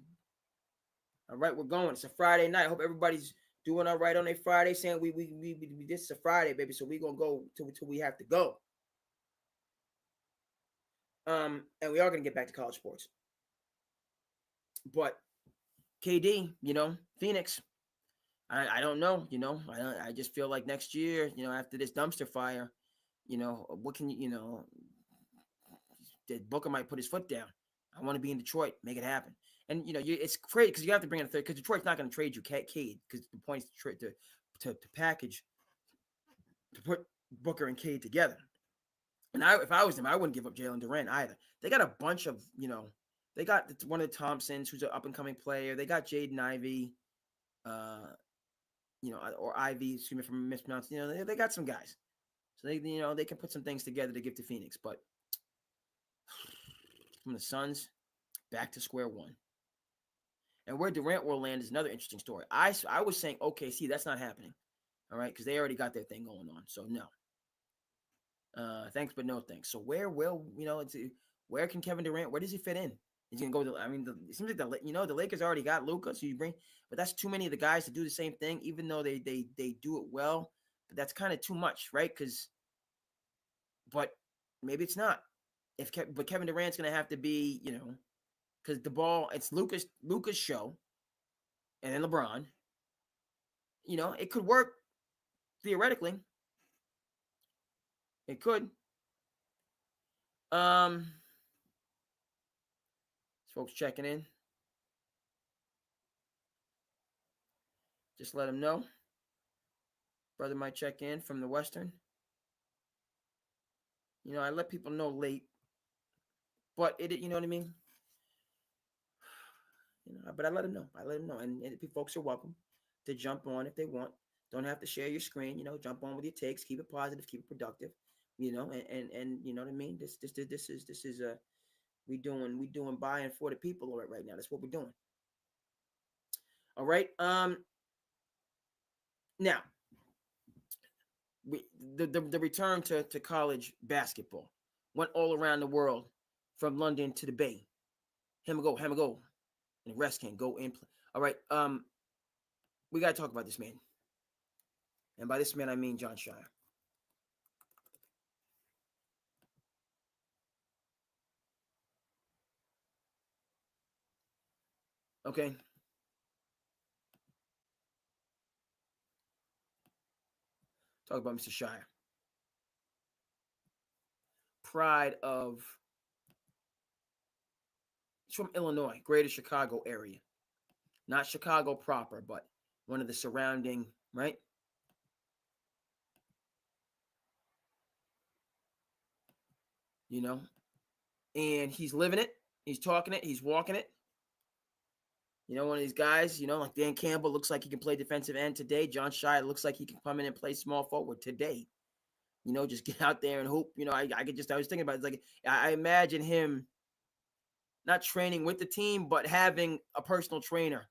all right, we're going. It's a Friday night. I hope everybody's doing all right on a Friday. Saying we this is a Friday, baby. So we gonna go till we have to go. And we are gonna get back to college sports. But KD, Phoenix. I don't know, I just feel like next year, after this dumpster fire, what can Booker might put his foot down. I want to be in Detroit, make it happen. And it's crazy because you have to bring in a third because Detroit's not going to trade you Cade because the point is to package to put Booker and Cade together. And if I was them, I wouldn't give up Jalen Durant either. They got a bunch of they got one of the Thompsons who's an up and coming player. They got Jaden Ivey, or Ivy, excuse me if I'm mispronouncing. They got some guys, so they can put some things together to give to Phoenix. But from the Suns, back to square one. And where Durant will land is another interesting story. I was saying, okay, see, that's not happening. All right, because they already got their thing going on. So no. Thanks, but no thanks. So where can Kevin Durant? Where does he fit in? He's gonna go to. It seems like the Lakers already got Luka, so you bring, but that's too many of the guys to do the same thing, even though they do it well. But that's kind of too much, right? But maybe it's not. But Kevin Durant's gonna have to be, because the ball, it's Luka's show, and then LeBron. It could work theoretically. It could. Folks checking in. Just let them know. Brother might check in from the Western. I let people know late, but you know what I mean? But I let them know. And folks are welcome to jump on if they want. Don't have to share your screen. Jump on with your takes. Keep it positive. Keep it productive. And you know what I mean? This is we doing buying for the people right now. That's what we're doing. All right. Now, the return to college basketball went all around the world, from London to the Bay. Hammer go, and the rest can go and play. All right. We got to talk about this man, and by this man I mean Jon Scheyer. Okay. Talk about Mr. Scheyer. Pride of, he's from Illinois, greater Chicago area. Not Chicago proper, but one of the surrounding, right? And he's living it. He's talking it. He's walking it. One of these guys, like Dan Campbell looks like he can play defensive end today. Jon Scheyer looks like he can come in and play small forward today. just get out there and hoop. I was thinking about it. It's like I imagine him not training with the team, but having a personal trainer,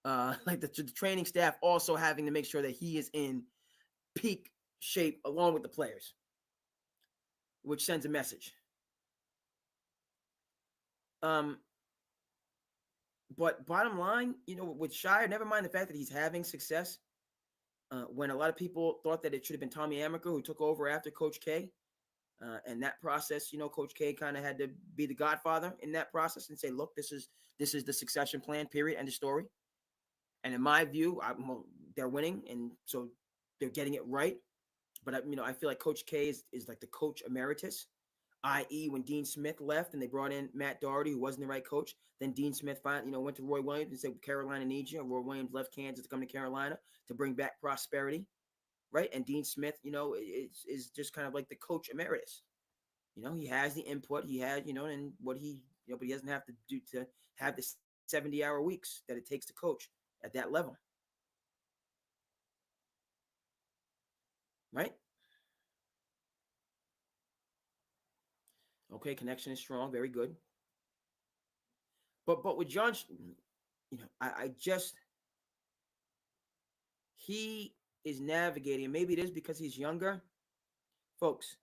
like the training staff also having to make sure that he is in peak shape along with the players, which sends a message. But bottom line, with Shire, never mind the fact that he's having success. When a lot of people thought that it should have been Tommy Amaker who took over after Coach K, and that process, Coach K kind of had to be the godfather in that process and say, look, this is the succession plan, period, end of story. And in my view, they're winning, and so they're getting it right. But I feel like Coach K is like the coach emeritus, i.e., when Dean Smith left and they brought in Matt Doherty, who wasn't the right coach. Then Dean Smith finally, went to Roy Williams and said, Carolina needs you. Roy Williams left Kansas to come to Carolina to bring back prosperity, right? And Dean Smith, is just kind of like the coach emeritus. He has the input. He had, and what he, but he doesn't have to do to have the 70-hour weeks that it takes to coach at that level. Right? Okay, connection is strong. Very good. But with John, I just, he is navigating. Maybe it is because he's younger. Folks,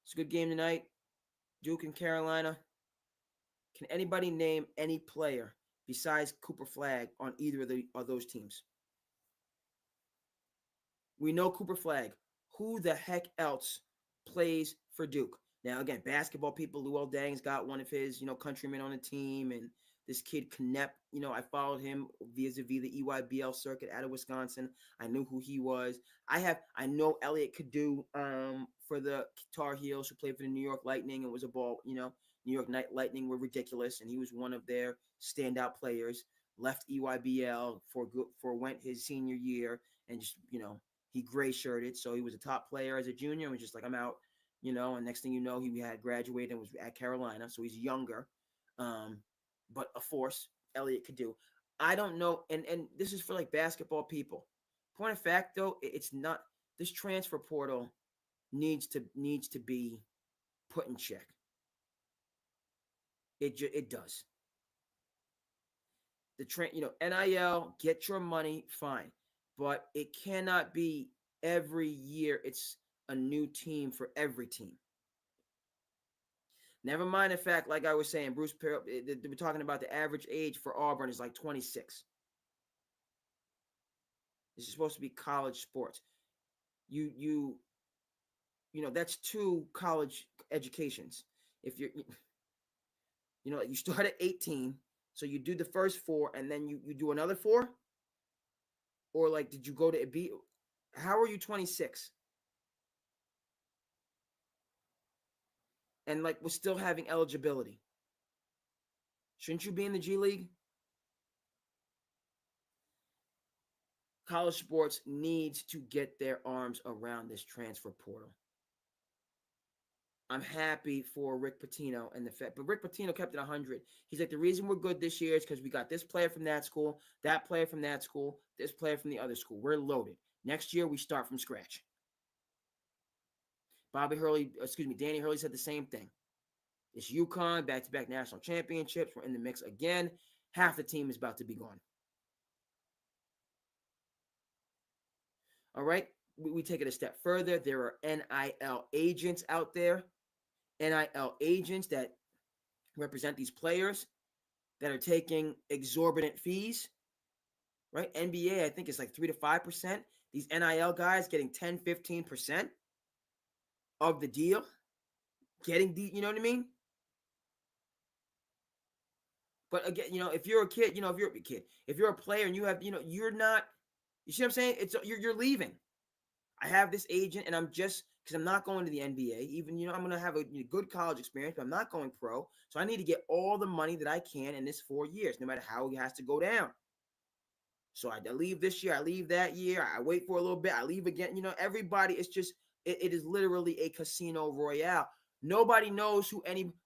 it's a good game tonight. Duke and Carolina. Can anybody name any player besides Cooper Flagg on either of those teams? We know Cooper Flagg. Who the heck else plays for Duke? Now, again, basketball people, Luol Deng's got one of his, countrymen on the team, and this kid Knepp, I followed him vis-a-vis the EYBL circuit out of Wisconsin. I knew who he was. I know Elliot Kadu for the Tar Heels, who played for the New York Lightning and was a ball, New York Lightning were ridiculous, and he was one of their standout players. Left EYBL went his senior year, and just, he gray shirted, so he was a top player as a junior and was just like, I'm out, and next thing you know, he had graduated and was at Carolina, so he's younger, but a force. Elliot could do. I don't know, and this is for like basketball people. Point of fact, though, it's not. This transfer portal needs to be put in check. It does. The NIL, get your money, fine, but it cannot be every year. It's a new team for every team. Never mind the fact, like I was saying, Bruce Perry, we're talking about the average age for Auburn is like 26. This is supposed to be college sports. That's 2 college educations. If you start at 18, so you do the first 4 and then you do another 4? Or like, did you go to B? How are you 26? And like, we're still having eligibility. Shouldn't you be in the G League? College sports needs to get their arms around this transfer portal. I'm happy for Rick Pitino and the fact, but Rick Pitino kept it 100. He's like, the reason we're good this year is because we got this player from that school, that player from that school, this player from the other school. We're loaded. Next year, we start from scratch. Danny Hurley said the same thing. It's UConn, back-to-back national championships. We're in the mix again. Half the team is about to be gone. All right, we take it a step further. There are NIL agents out there. NIL agents that represent these players that are taking exorbitant fees, right? NBA, I think it's like 3 to 5%. These NIL guys getting 10, 15% of the deal, getting the, you know what I mean? But again, if you're a kid, if you're a player and you have, you're not, you see what I'm saying? You're leaving. I have this agent and I'm just, because I'm not going to the NBA, even, I'm going to have a good college experience, but I'm not going pro. So I need to get all the money that I can in this 4 years, no matter how it has to go down. So I leave this year, I leave that year, I wait for a little bit, I leave again. Everybody, it's just, it is literally a casino royale. Nobody knows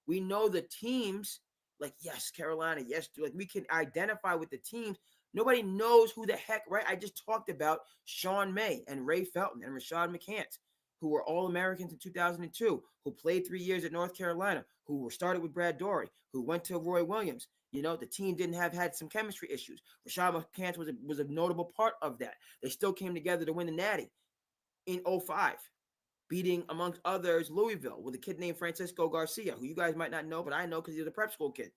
we know the teams, like, yes, Carolina, yes, like we can identify with the teams. Nobody knows who the heck, right? I just talked about Sean May and Ray Felton and Rashad McCants, who were All-Americans in 2002, who played 3 years at North Carolina, who were started with Brad Dory, who went to Roy Williams. The team didn't have had some chemistry issues. Rashad McCants was a notable part of that. They still came together to win the Natty in 05, beating, amongst others, Louisville with a kid named Francisco Garcia, who you guys might not know, but I know because he's a prep school kid.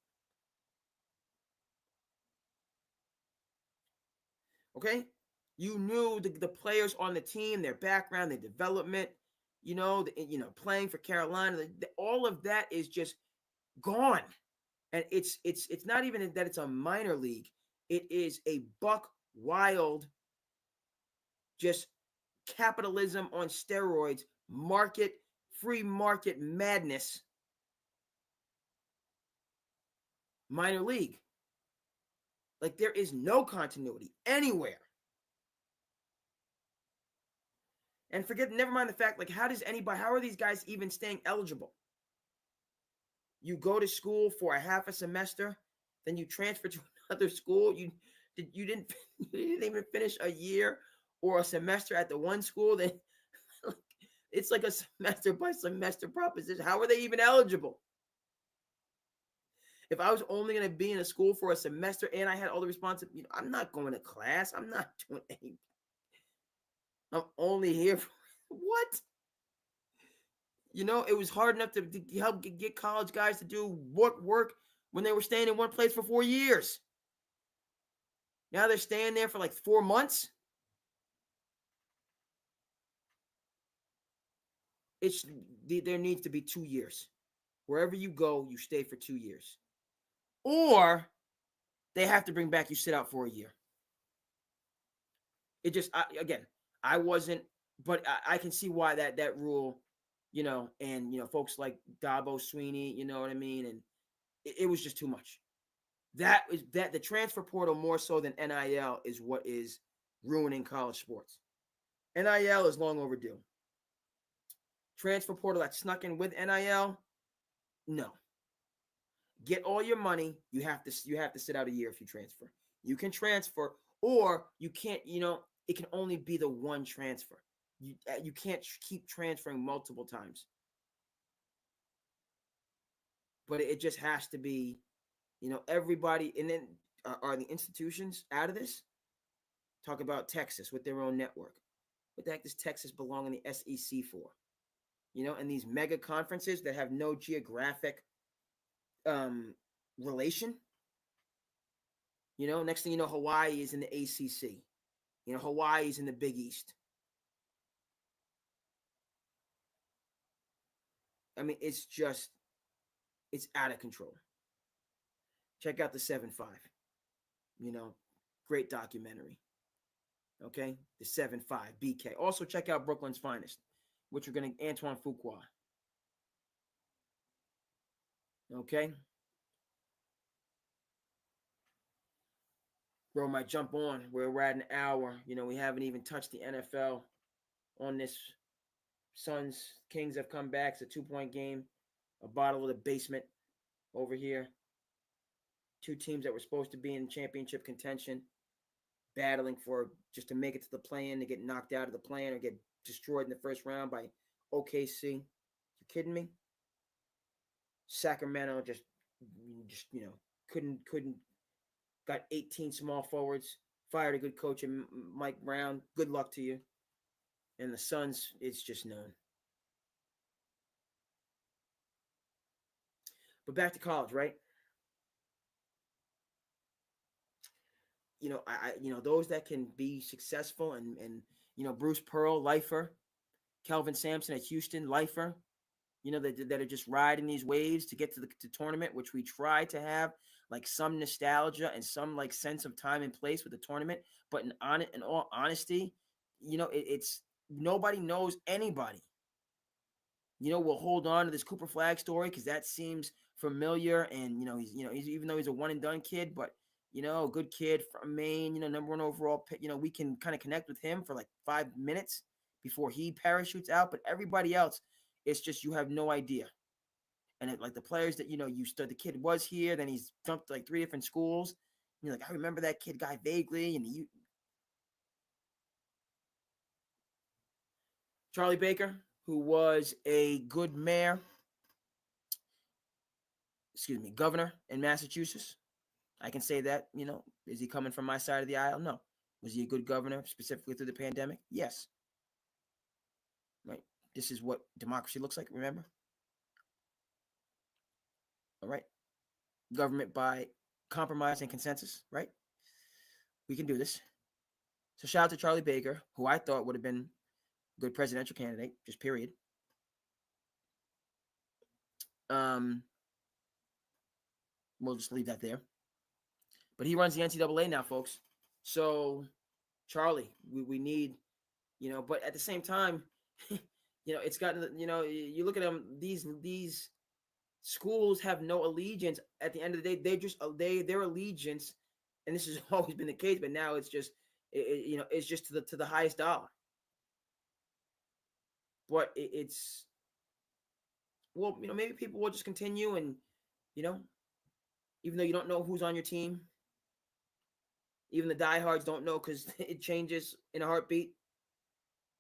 Okay? You knew the players on the team, their background, their development, playing for Carolina. All of that is just gone. And it's not even that it's a minor league. It is a buck wild, just capitalism on steroids, free market madness minor league. Like, there is no continuity anywhere. And never mind the fact, like, how are these guys even staying eligible? You go to school for a half a semester, then you transfer to another school. You didn't even finish a year or a semester at the one school. Then it's like a semester by semester proposition. How are they even eligible? If I was only going to be in a school for a semester and I had all the responsibility, I'm not going to class. I'm not doing anything. I'm only here for what? It was hard enough to help get college guys to do work when they were staying in one place for 4 years. Now they're staying there for like 4 months. There needs to be 2 years. Wherever you go, you stay for 2 years. Or they have to bring back you sit out for a year. It just, I wasn't, but I can see why that rule, and, folks like Dabo Sweeney, you know what I mean? And it was just too much. The transfer portal more so than NIL is what is ruining college sports. NIL is long overdue. Transfer portal that snuck in with NIL, no. Get all your money. You have to sit out a year if you transfer. You can transfer, or you can't. It can only be the one transfer. You can't keep transferring multiple times. But it just has to be, everybody. And then are the institutions out of this? Talk about Texas with their own network. What the heck does Texas belong in the SEC for? And these mega conferences that have no geographic relation. Next thing you know, Hawaii is in the ACC. Hawaii is in the Big East. I mean, it's out of control. Check out the 7-5. Great documentary. Okay, the 7-5 BK. Also check out Brooklyn's Finest, which we're going to Antoine Fuqua. Okay. Bro might jump on. We're at an hour. We haven't even touched the NFL on this. Suns, Kings have come back. It's a 2-point game. A bottle of the basement over here. Two teams that were supposed to be in championship contention, battling for just to make it to the play-in, to get knocked out of the play-in or get destroyed in the first round by OKC. You kidding me? Sacramento just couldn't. Got 18 small forwards. Fired a good coach in Mike Brown. Good luck to you. And the Suns, it's just known. But back to college, right? Those that can be successful and Bruce Pearl, lifer, Kelvin Sampson at Houston, lifer, that are just riding these waves to get to the tournament, which we try to have like some nostalgia and some like sense of time and place with the tournament. But in all honesty, it's nobody knows anybody. We'll hold on to this Cooper Flagg story because that seems familiar, and he's even though he's a one and done kid, but a good kid from Maine, number 1 overall pick. We can kind of connect with him for like 5 minutes before he parachutes out. But everybody else, it's just you have no idea. And like the players that the kid was here, then he's jumped to like 3 different schools. And you're like, I remember that kid guy vaguely, and Charlie Baker, who was a good governor in Massachusetts. I can say that, is he coming from my side of the aisle? No. Was he a good governor specifically through the pandemic? Yes. Right. This is what democracy looks like, remember? All right. Government by compromise and consensus, right? We can do this. So shout out to Charlie Baker, who I thought would have been a good presidential candidate, just period. We'll just leave that there. But he runs the NCAA now, folks. So, Charlie, we need, but at the same time, it's gotten, you look at them, these schools have no allegiance. At the end of the day, their allegiance, and this has always been the case, but now it's just, it's just to the highest dollar. But it's, well, maybe people will just continue and, even though you don't know who's on your team, even the diehards don't know because it changes in a heartbeat.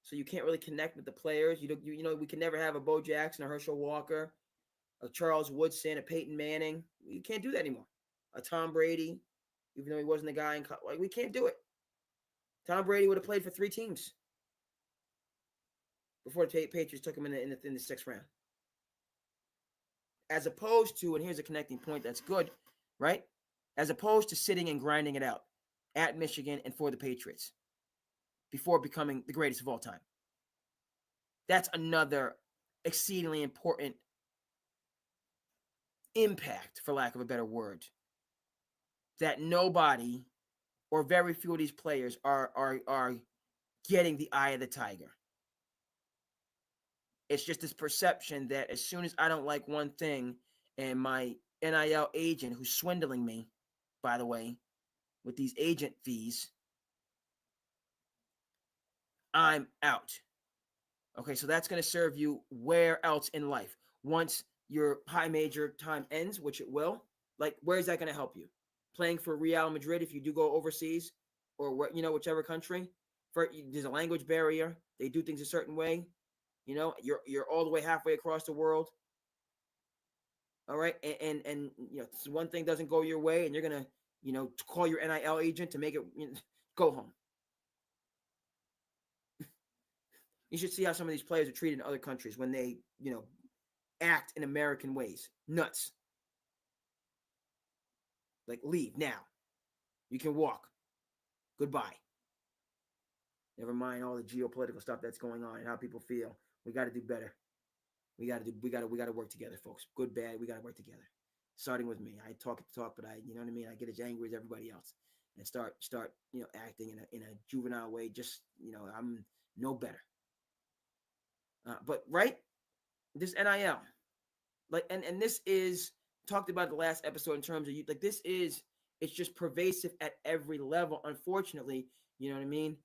So you can't really connect with the players. We can never have a Bo Jackson, a Herschel Walker, a Charles Woodson, a Peyton Manning. You can't do that anymore. A Tom Brady, even though he wasn't the guy in college. We can't do it. Tom Brady would have played for 3 teams before the Patriots took him in the 6th round. As opposed to, and here's a connecting point that's good, right? As opposed to sitting and grinding it out at Michigan and for the Patriots before becoming the greatest of all time. That's another exceedingly important impact, for lack of a better word, that nobody or very few of these players are getting the eye of the tiger. It's just this perception that as soon as I don't like one thing and my NIL agent, who's swindling me, by the way, with these agent fees, I'm out. Okay, so that's going to serve you where else in life? Once your high major time ends, which it will, like, where is that going to help you? Playing for Real Madrid if you do go overseas or, whichever country. There's a language barrier. They do things a certain way. You're all the way halfway across the world. All right, and so one thing doesn't go your way, and you're gonna call your NIL agent to make it go home. You should see how some of these players are treated in other countries when they act in American ways. Nuts. Like, leave now. You can walk. Goodbye. Never mind all the geopolitical stuff that's going on and how people feel. We got to do better. We got to work together, folks. Good, bad, we got to work together. Starting with me. I talk the talk, but I get as angry as everybody else and start acting in a juvenile way. Just, I'm no better. But right, this NIL, like, and this is talked about the last episode in terms of like, it's just pervasive at every level. Unfortunately, you know what I mean?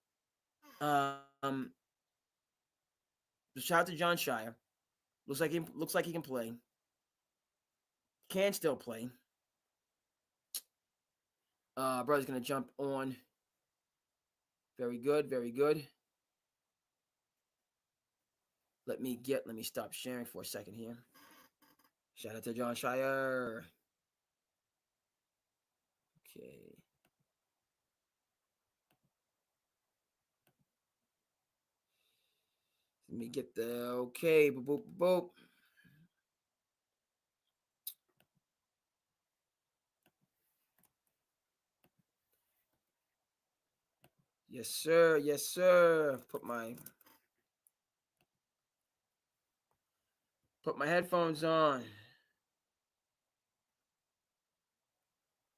Shout out to John Shire. Looks like he can play. Can still play. Brother's gonna jump on. Very good, very good. Let me stop sharing for a second here. Shout out to John Shire. Okay. Let me get the okay. Boop, boop, boop. Yes, sir. Yes, sir. Put my headphones on.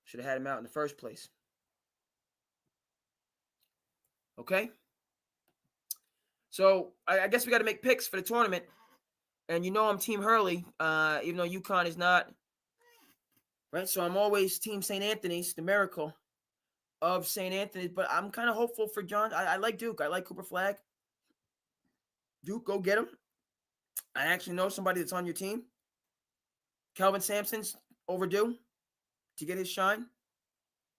Should have had him out in the first place. Okay. So I guess we got to make picks for the tournament. And I'm Team Hurley, even though UConn is not. Right. So I'm always Team St. Anthony's, the miracle of St. Anthony's. But I'm kind of hopeful for John. I like Duke. I like Cooper Flagg. Duke, go get him. I actually know somebody that's on your team. Kelvin Sampson's overdue to get his shine.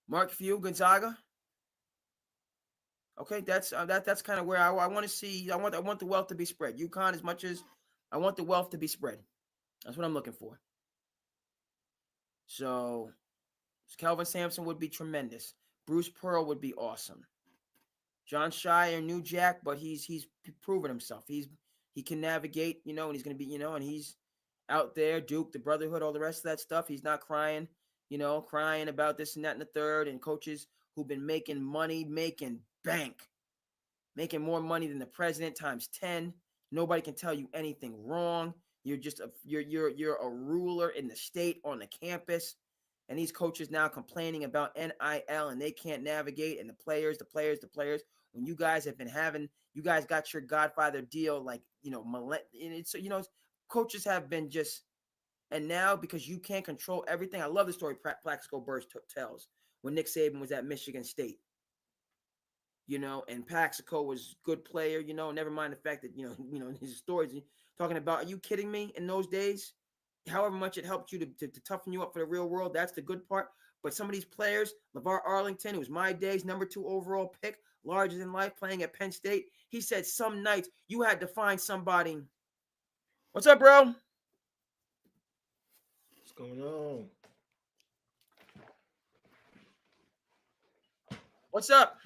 Mark Few, Gonzaga. Okay, that's kind of where I want to see. I want the wealth to be spread. UConn, as much as I want the wealth to be spread. That's what I'm looking for. So Kelvin Sampson would be tremendous. Bruce Pearl would be awesome. John Shire, new Jack, but he's proven himself. He can navigate, and he's gonna be, and he's out there. Duke, the Brotherhood, all the rest of that stuff. He's not crying, crying about this and that and the third. And coaches who've been making money, making bank, making more money than the president times 10. Nobody can tell you anything wrong. You're just you're a ruler in the state on the campus. And these coaches now complaining about NIL and they can't navigate, and the players. When you guys have been you guys got your Godfather deal, like, it's, coaches have been just, and now because you can't control everything. I love the story Plaxico Burress tells when Nick Saban was at Michigan State. And Plaxico was a good player, never mind the fact that, his stories talking about, are you kidding me? In those days, however much it helped you to toughen you up for the real world, that's the good part. But some of these players, LeVar Arlington, who was my day's number 2 overall pick, larger than life, playing at Penn State, he said some nights you had to find somebody. What's up, bro? What's going on? What's up?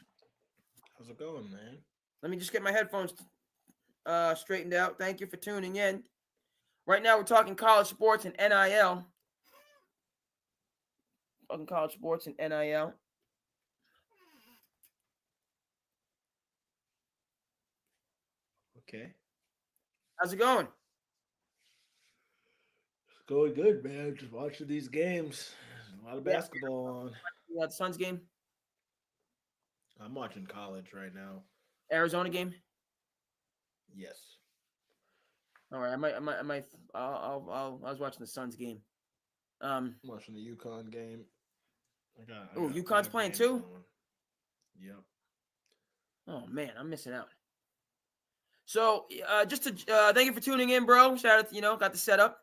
How's it going, man? Let me just get my headphones straightened out. Thank you for tuning in. Right now, we're talking college sports and NIL. Talking college sports and NIL. Okay. How's it going? It's going good, man. Just watching these games. There's a lot of basketball on. You got the Suns game? I'm watching college right now. Arizona game? Yes. All right, I was watching the Suns game. I'm watching the UConn game. UConn's playing too? Yep. Oh, man, I'm missing out. So, just to thank you for tuning in, bro. Shout out, got the setup.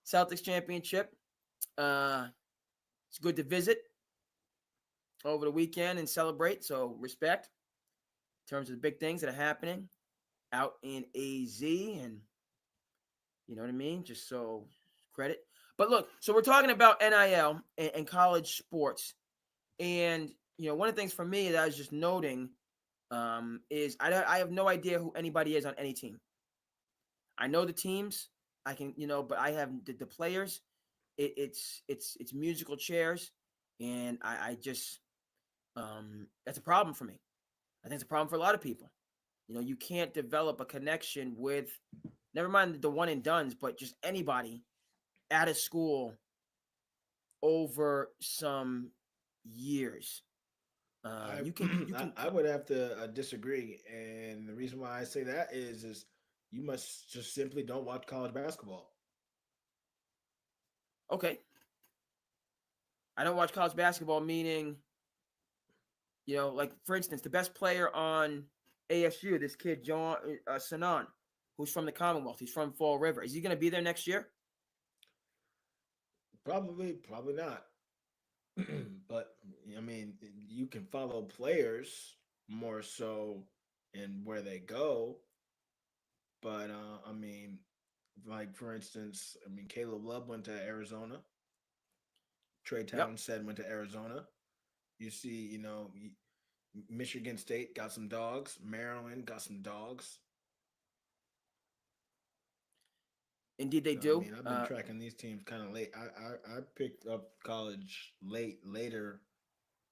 Celtics championship. It's good to visit over the weekend and celebrate. So, respect in terms of the big things that are happening out in AZ, and you know what I mean? Just so credit. But look, so we're talking about NIL and college sports. And, one of the things for me that I was just noting is I have no idea who anybody is on any team. I know the teams. I can, but I have the players. It's musical chairs. And I just, that's a problem for me. I think it's a problem for a lot of people. You can't develop a connection with, never mind the one and dones, but just anybody at a school over some years. I would have to disagree, and the reason why I say that is you must just simply don't watch college basketball. Okay. I don't watch college basketball, meaning, like, for instance, the best player on ASU, this kid, John Sanan, who's from the Commonwealth. He's from Fall River. Is he going to be there next year? Probably not. But, I mean, you can follow players more so in where they go. But, I mean, like, for instance, Caleb Love went to Arizona. Trey Townsend went to Arizona. You see, Michigan State got some dogs. Maryland got some dogs. Indeed, they do. I've been tracking these teams kind of late. I picked up college later,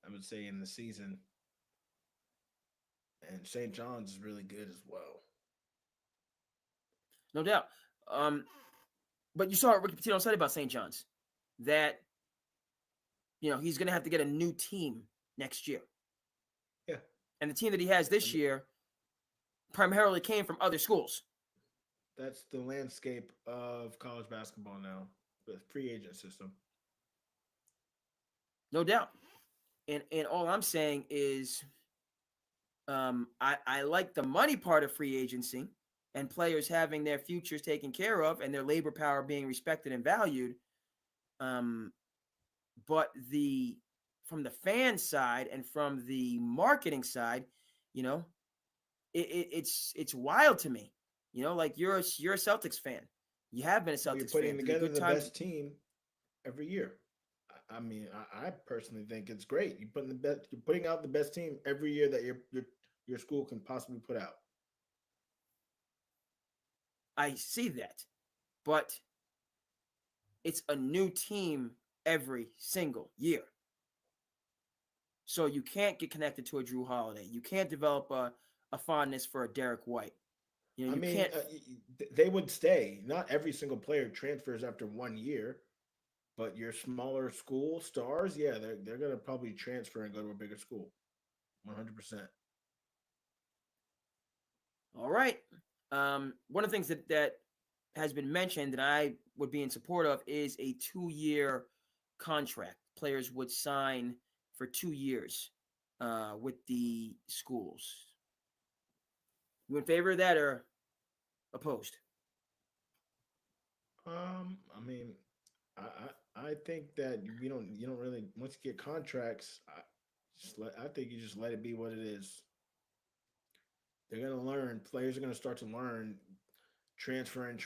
I would say, in the season. And St. John's is really good as well. No doubt. But you saw what Ricky Pitino said about St. John's, that, he's going to have to get a new team next year. Yeah. And the team that he has this year primarily came from other schools. That's the landscape of college basketball now, the free agent system. No doubt. And all I'm saying is I like the money part of free agency and players having their futures taken care of and their labor power being respected and valued. But from the fan side and from the marketing side, You know, it's wild to me. You know, like you're a Celtics fan. You have been a Well, you're Celtics putting fan through the together good the times. best team every year. I mean, I personally think it's great. You're putting out the best team every year that your school can possibly put out. I see that, but it's a new team every single year. So you can't get connected to a Drew Holiday. You can't develop a fondness for a Derek White. You know, I you mean, can't. they would stay. Not every single player transfers after 1 year, but your smaller school stars, yeah, they're gonna probably transfer and go to a bigger school. 100%. All right. One of the things that has been mentioned that I would be in support of is a 2-year contract. Players would sign for 2 years with the schools. You in favor of that or opposed? I mean, I think that you don't really once you get contracts, I think you just let it be what it is. They're gonna learn. Players are gonna start to learn transferring.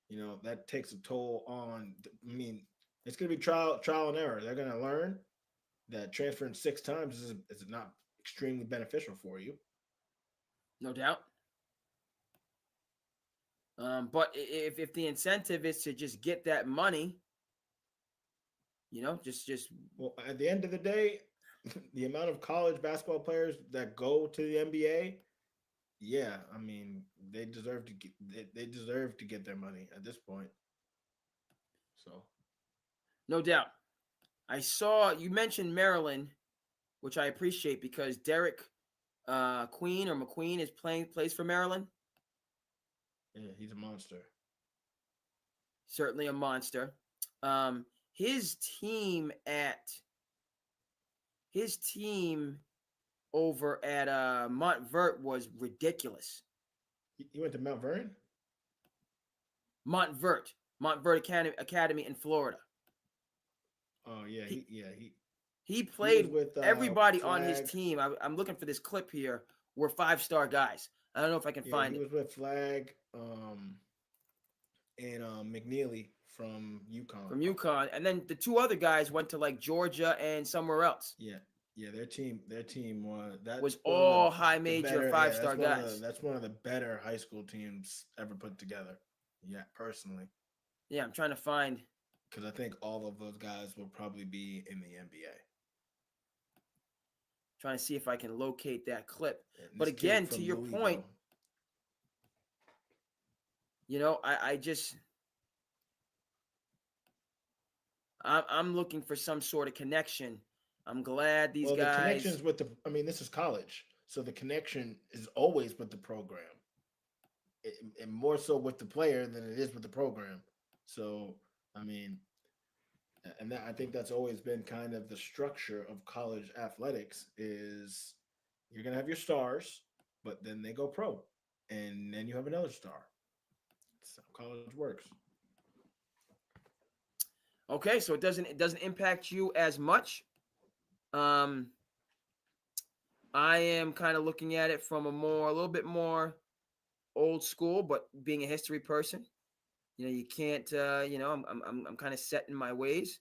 You know that takes a toll on. I mean, it's gonna be trial and error. They're gonna learn that transferring 6 times is not extremely beneficial for you. No doubt. But if the incentive is to just get that money, you know, just Well, at the end of the day, the amount of college basketball players that go to the NBA, yeah, I mean, they deserve to get their money at this point. So, no doubt. I saw you mentioned Maryland, which I appreciate because Derek Queen or McQueen is plays for Maryland. yeah, he's a monster. Certainly a monster. Um, his team at his team over at Montvert was ridiculous. He went to Mount Vernon? Montvert Academy in Florida. Oh yeah, He he he he was played with everybody on his Flag. team. I'm looking for this clip here. Were 5-star guys. I don't know if I can Yeah, find he it. was with Flag and McNeely from UConn. From UConn, and then the two other guys went to like Georgia and somewhere else. Yeah. Yeah, their team was Was that's one of all high the major better, yeah, 5-star guys. that's one of the better high school teams ever put together. Yeah, personally. Yeah, I'm trying to find. Because I think all of those guys will probably be in the NBA. Trying to see if I can locate that clip. And But this kid again, to from your Louisville. point, you know, I just I'm looking for some sort of connection. I'm glad these Well, the guys. connections with the, I mean, this is college. So the connection is always with the program. And more so with the player than it is with the program. So, I mean, and I think that's always been kind of the structure of college athletics is you're going to have your stars, but then they go pro. And then you have another star. That's how college works. Okay, so it doesn't impact you as much. Um, I am kind of looking at it from a little bit more old school, but being a history person, you know, you can't. You know, I'm kind of set in my ways.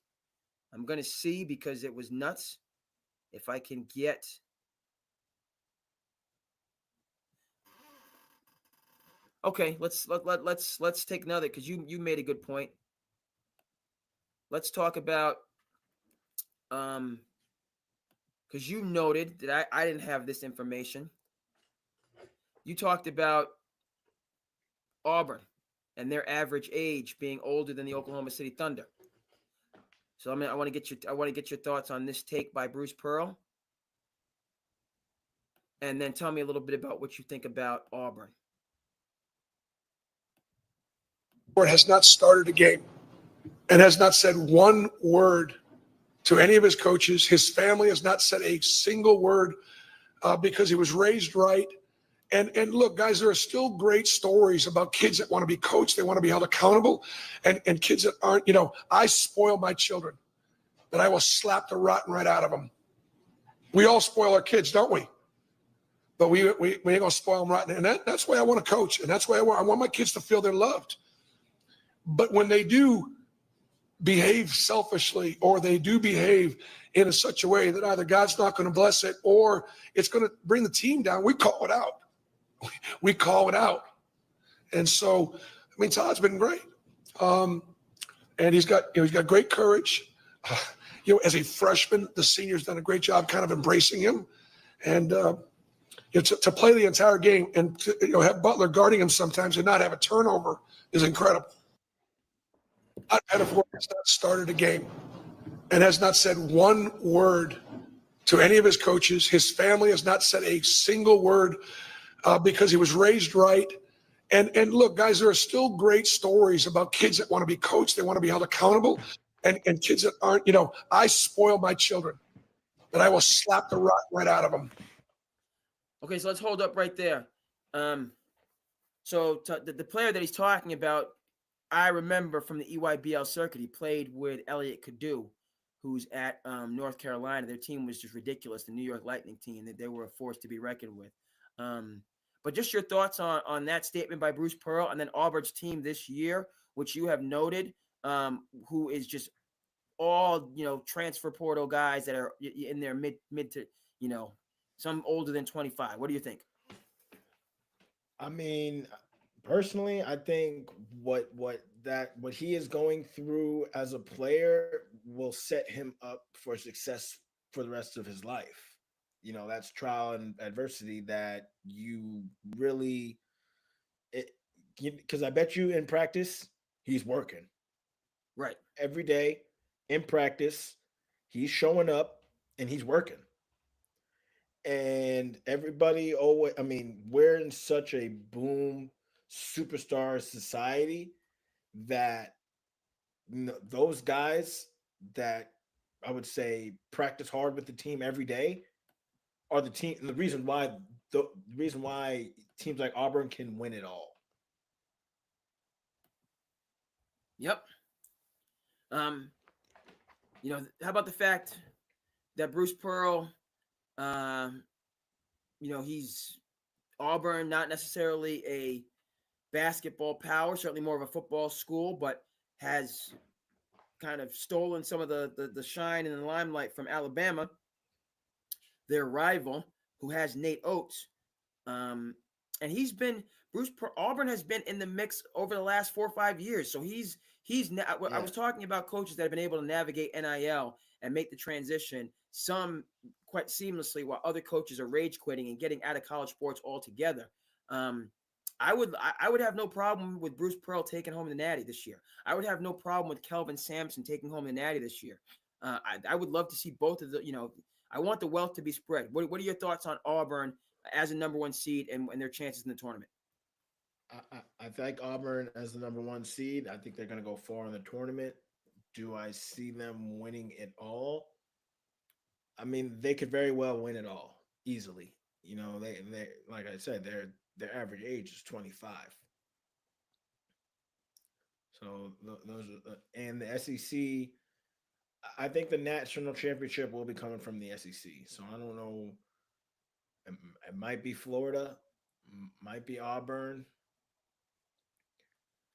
I'm gonna see because it was nuts. If I can get. Okay, let's take another because you made a good point. Let's talk about because you noted that I didn't have this information. You talked about Auburn and their average age being older than the Oklahoma City Thunder. So I want to get your thoughts on this take by Bruce Pearl, and then tell me a little bit about what you think about Auburn. Has not started a game and has not said one word to any of his coaches. His family has not said a single word because he was raised right. And look, guys, there are still great stories about kids that want to be coached. They want to be held accountable, and kids that aren't. You know, I spoil my children, but I will slap the rotten right out of them We all spoil our kids, don't we? But we ain't gonna spoil them right now. And that's why I want to coach, and that's why I want my kids to feel they're loved. But when they do behave selfishly, or they do behave in such a way that either God's not going to bless it or it's going to bring the team down, we call it out. We call it out. And so, I mean, Todd's been great. And he's got great courage. As a freshman, the senior's done a great job kind of embracing him. And to play the entire game and to have Butler guarding him sometimes and not have a turnover is incredible. Pettiford has not started a game and has not said one word to any of his coaches. His family has not said a single word because he was raised right. And look, guys, there are still great stories about kids that want to be coached. They want to be held accountable. And kids that aren't, I spoil my children, but I will slap the rock right out of them. Okay, so let's hold up right there. So the player that he's talking about, I remember from the EYBL circuit, he played with Elliot Cadu, who's at North Carolina. Their team was just ridiculous, the New York Lightning team, that they were a force to be reckoned with. But just your thoughts on that statement by Bruce Pearl, and then Auburn's team this year, which you have noted, who is just all, transfer portal guys that are in their mid to, some older than 25. What do you think? I mean, personally, I think what he is going through as a player will set him up for success for the rest of his life. That's trial and adversity that you really, because I bet you in practice, he's working. Right. Every day in practice, he's showing up and he's working. And everybody always, we're in such a boom superstar society that those guys that I would say practice hard with the team every day are the team. The reason why teams like Auburn can win it all. Yep. How about the fact that Bruce Pearl, he's Auburn, not necessarily a basketball power, certainly more of a football school, but has kind of stolen some of the shine and the limelight from Alabama, their rival, who has Nate Oates. And Auburn has been in the mix over the last 4 or 5 years. So I was talking about coaches that have been able to navigate NIL and make the transition, some quite seamlessly, while other coaches are rage quitting and getting out of college sports altogether. I would have no problem with Bruce Pearl taking home the Natty this year. I would have no problem with Kelvin Sampson taking home the Natty this year. I would love to see both of the, I want the wealth to be spread. What are your thoughts on Auburn as a number one seed and their chances in the tournament? I think Auburn as the number one seed. I think they're going to go far in the tournament. Do I see them winning it all? They could very well win it all easily. They like I said, their average age is 25. So those are, and the SEC. I think the national championship will be coming from the SEC. So I don't know. It might be Florida, might be Auburn,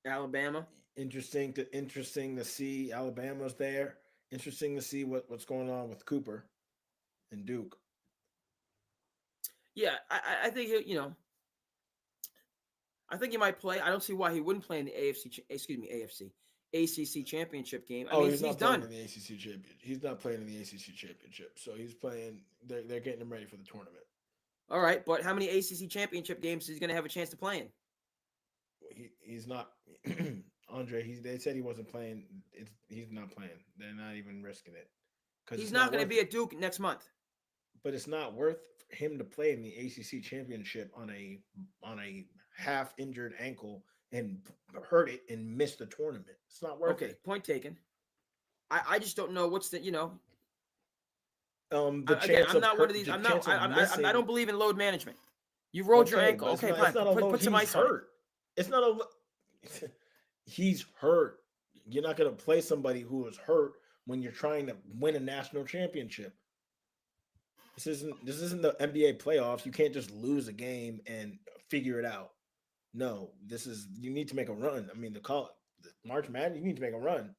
Alabama. Interesting to see Alabama's there. Interesting to see what's going on with Cooper and Duke. Yeah, I think I think he might play. I don't see why he wouldn't play in the ACC championship game. He's not playing in the ACC championship. He's not playing in the ACC championship. So he's playing. They're getting him ready for the tournament. All right, but how many ACC championship games is he going to have a chance to play in? He's not. Andre, they said he wasn't playing. He's not playing. They're not even risking it. He's not going to be at Duke next month. But it's not worth him to play in the ACC championship on a half injured ankle and hurt it and miss the tournament. It's not worth it. Okay, point taken. I just don't know what's the the chance I'm not one of these. I don't believe in load management. You rolled your ankle. Okay, fine. Put some ice on it. It's not a. He's hurt. You're not going to play somebody who is hurt when you're trying to win a national championship. This isn't the NBA playoffs. You can't just lose a game and figure it out. No, you need to make a run. I mean, the March Madness, you need to make a run.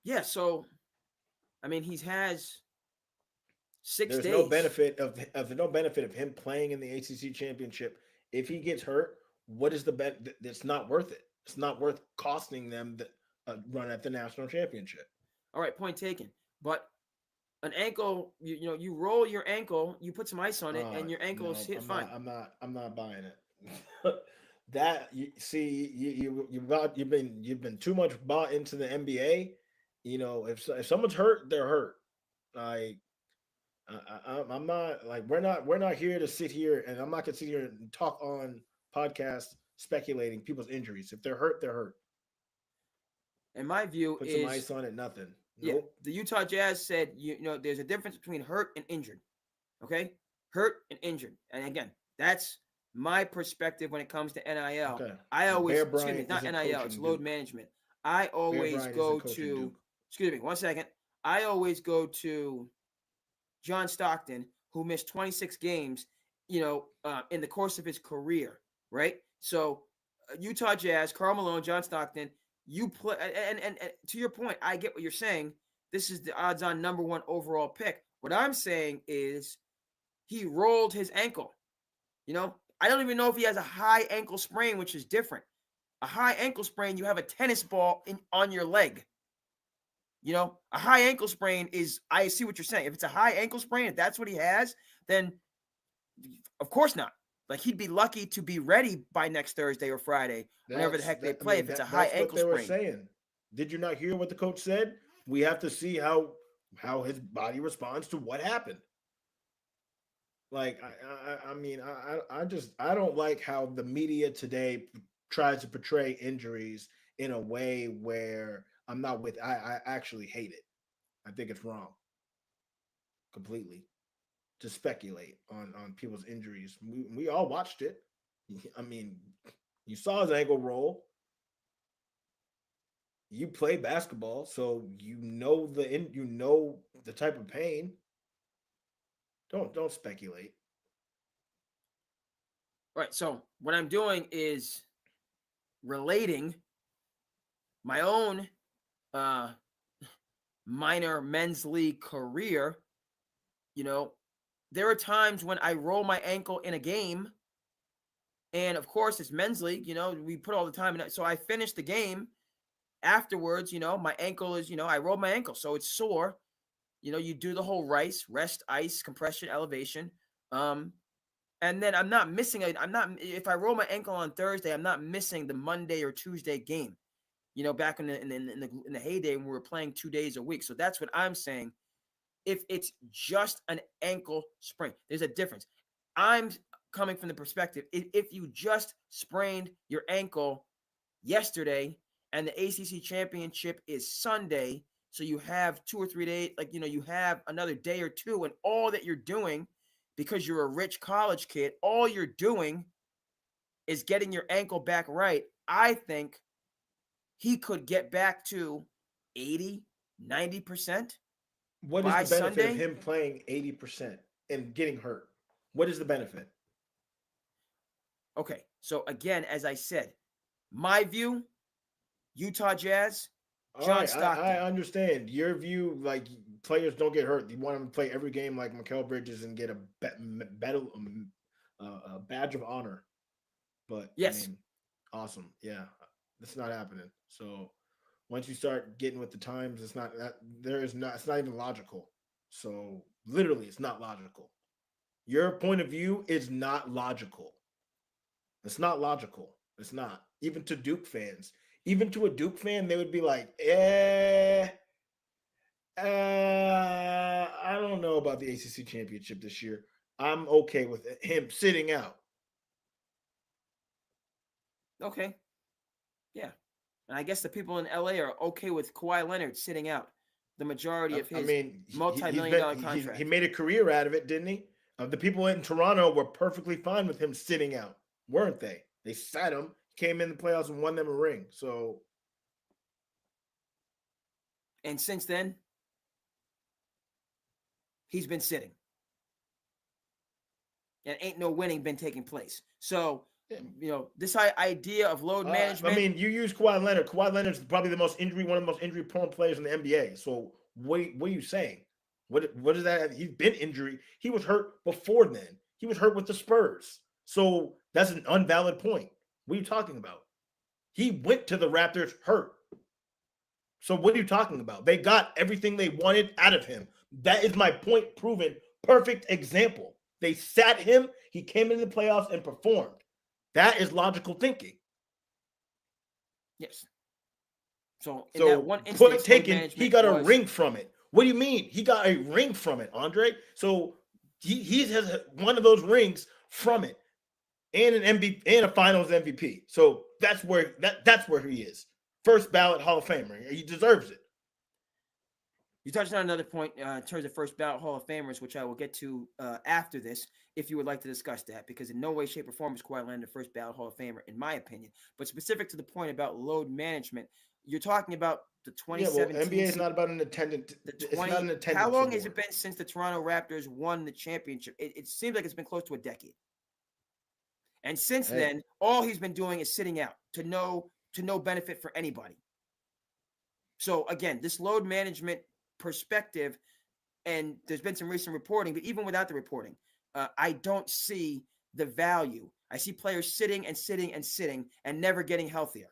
Yeah, so I mean, he has 6 There's no days. benefit of him playing in the ACC championship. If he gets hurt, what is the bet? It's not worth it. It's not worth costing them the run at the national championship. All right, point taken. But an ankle, you roll your ankle, you put some ice on it, and your ankle is hit fine. I'm not buying it. That you see, you've been too much bought into the NBA. If someone's hurt, they're hurt. Like I'm not like we're not here to sit here, and I'm not gonna sit here and talk on podcasts speculating people's injuries. If they're hurt, they're hurt. And my view Put is some ice on it, nothing. Yeah, Nope. the Utah Jazz said there's a difference between hurt and injured. Okay, hurt and injured, and again, that's my perspective when it comes to NIL. Okay. I always Bear Bryant it's not isn't NIL, it's coaching load Duke. management. I always Bryant go isn't coaching to Duke. excuse me, 1 second. I always go to John Stockton, who missed 26 games, in the course of his career, right? So Utah Jazz, Karl Malone, John Stockton, you play, and to your point, I get what you're saying. This is the odds-on number 1 overall pick. What I'm saying is he rolled his ankle. I don't even know if he has a high ankle sprain, which is different. A high ankle sprain, you have a tennis ball on your leg. A high ankle sprain is, I see what you're saying. If it's a high ankle sprain, if that's what he has, then of course not. Like, he'd be lucky to be ready by next Thursday or Friday, whenever the heck they play, if it's a high ankle sprain. That's what they were saying. Did you not hear what the coach said? We have to see how his body responds to what happened. Like, I don't like how the media today tries to portray injuries in a way where I'm not with. I actually hate it. I think it's wrong. Completely. To speculate on people's injuries. We all watched it. I mean, you saw his ankle roll. You play basketball, so you know the type of pain. Don't speculate. Right. So what I'm doing is relating my own minor men's league career. There are times when I roll my ankle in a game, and of course it's men's league. We put all the time in it. So I finish the game. Afterwards, my ankle is, I rolled my ankle, so it's sore. You do the whole rest, ice, compression, elevation. And then I'm not missing if I roll my ankle on Thursday, I'm not missing the Monday or Tuesday game. Back in the heyday when we were playing 2 days a week. So that's what I'm saying. If it's just an ankle sprain, there's a difference. I'm coming from the perspective, if you just sprained your ankle yesterday and the ACC championship is Sunday, so you have 2 or 3 days, you have another day or two, and all that you're doing, because you're a rich college kid, all you're doing is getting your ankle back right. I think he could get back to 80, 90%. What is the benefit of him playing 80% and getting hurt? What is the benefit? Okay, so again, as I said, my view, Utah Jazz, John Stockton. I understand your view. Like, players don't get hurt. You want them to play every game like Mikal Bridges and get a badge of honor. But yes, I mean, awesome. Yeah, that's not happening. So once you start getting with the times, it's not even logical. So literally, it's not logical. Your point of view is not logical. It's not logical. It's not. Even to Duke fans. Even to a Duke fan, they would be like, I don't know about the ACC championship this year. I'm okay with him sitting out. Okay. Yeah. And I guess the people in LA are okay with Kawhi Leonard sitting out the majority of his multi-million-dollar contract. He made a career out of it, didn't he? The people in Toronto were perfectly fine with him sitting out, weren't they? They sat him, came in the playoffs, and won them a ring. So, and since then, he's been sitting. And ain't no winning been taking place. So, this idea of load management. I mean, you use Kawhi Leonard. Kawhi Leonard's probably one of the most injury-prone players in the NBA. So what are you saying? What is that? He's been injured. He was hurt before then. He was hurt with the Spurs. So that's an invalid point. What are you talking about? He went to the Raptors hurt. So what are you talking about? They got everything they wanted out of him. That is my point proven. Perfect example. They sat him. He came into the playoffs and performed. That is logical thinking. Yes. So in that one instance, point taken, he got a ring from it. What do you mean? He got a ring from it, Andre. So he has one of those rings from it, and an MVP and a Finals MVP. So that's where he is. First ballot Hall of Famer. He deserves it. You touched on another point in terms of first ballot Hall of Famers, which I will get to after this, if you would like to discuss that, because in no way, shape, or form is Kawhi Leonard the first ballot Hall of Famer, in my opinion. But specific to the point about load management, you're talking about the 2017. Yeah, well, NBA is not about an attendant. It's not an attendant. How long has it been since the Toronto Raptors won the championship? It seems like it's been close to a decade. And since then, all he's been doing is sitting out to no benefit for anybody. So again, this load management perspective, and there's been some recent reporting, but even without the reporting, I don't see the value. I see players sitting and sitting and sitting and never getting healthier.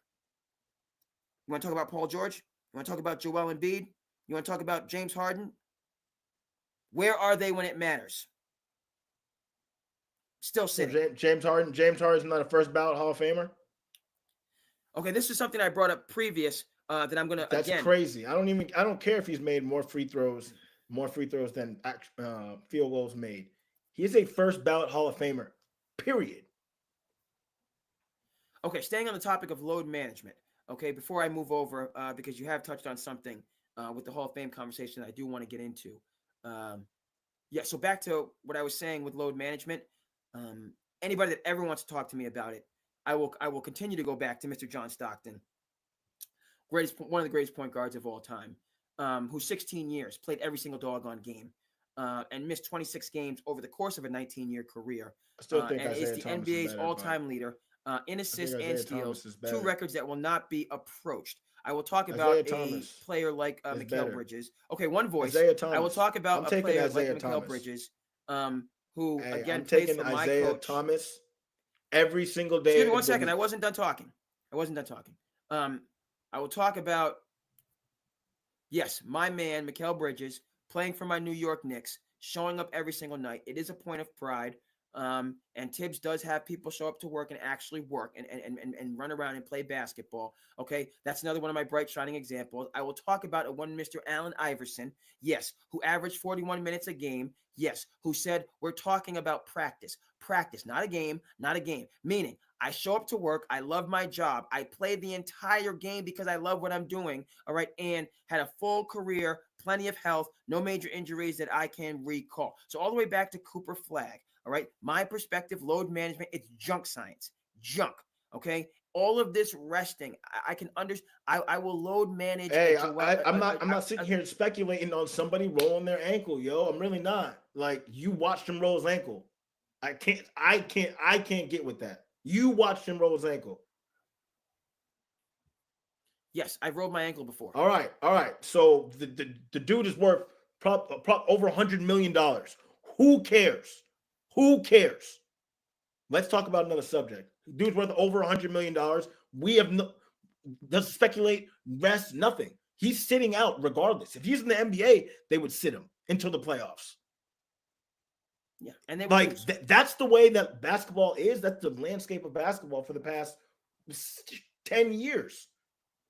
You want to talk about Paul George? You want to talk about Joel Embiid? You want to talk about James Harden? Where are they when it matters? Still sitting. So James Harden is not a first ballot Hall of Famer? Okay, this is something I brought up previous that I'm going to, That's crazy. I don't care if he's made more free throws than field goals made. He is a first ballot Hall of Famer, period. Okay, staying on the topic of load management, okay, before I move over, because you have touched on something with the Hall of Fame conversation that I do want to get into. So back to what I was saying with load management. Anybody that ever wants to talk to me about it, I will continue to go back to Mr. John Stockton, one of the greatest point guards of all time, who 16 years played every single doggone game and missed 26 games over the course of a 19-year career. I still think and is the Thomas NBA's all-time leader in assists and steals, two records that will not be approached. I will talk about a player like Mikal Bridges. Okay, one voice. I will talk about a player like Mikal Bridges, who again plays for my coach. Thomas every single day. Excuse me 1 second. I wasn't done talking. I will talk about, yes, my man, Mikal Bridges, playing for my New York Knicks, showing up every single night. It is a point of pride. And Tibbs does have people show up to work and actually work and run around and play basketball. Okay, that's another one of my bright shining examples. I will talk about one Mr. Allen Iverson, yes, who averaged 41 minutes a game, yes, who said we're talking about practice, not a game, meaning I show up to work, I love my job, I play the entire game because I love what I'm doing, all right, and had a full career, plenty of health, no major injuries that I can recall. So all the way back to Cooper Flagg. All right. My perspective, load management, it's junk science. Junk. Okay. All of this resting, I can understand. I will load manage. Hey, I'm not sitting here speculating on somebody rolling their ankle, yo. I'm really not. Like, you watched him roll his ankle. I can't get with that. You watched him roll his ankle. Yes, I've rolled my ankle before. All right. So the dude is worth over $100 million. Who cares? Let's talk about another subject. Dude's worth over $100 million. We have doesn't speculate, rest, nothing. He's sitting out regardless. If he's in the NBA, they would sit him until the playoffs. Yeah, and they like that's the way that basketball is. That's the landscape of basketball for the past 10 years.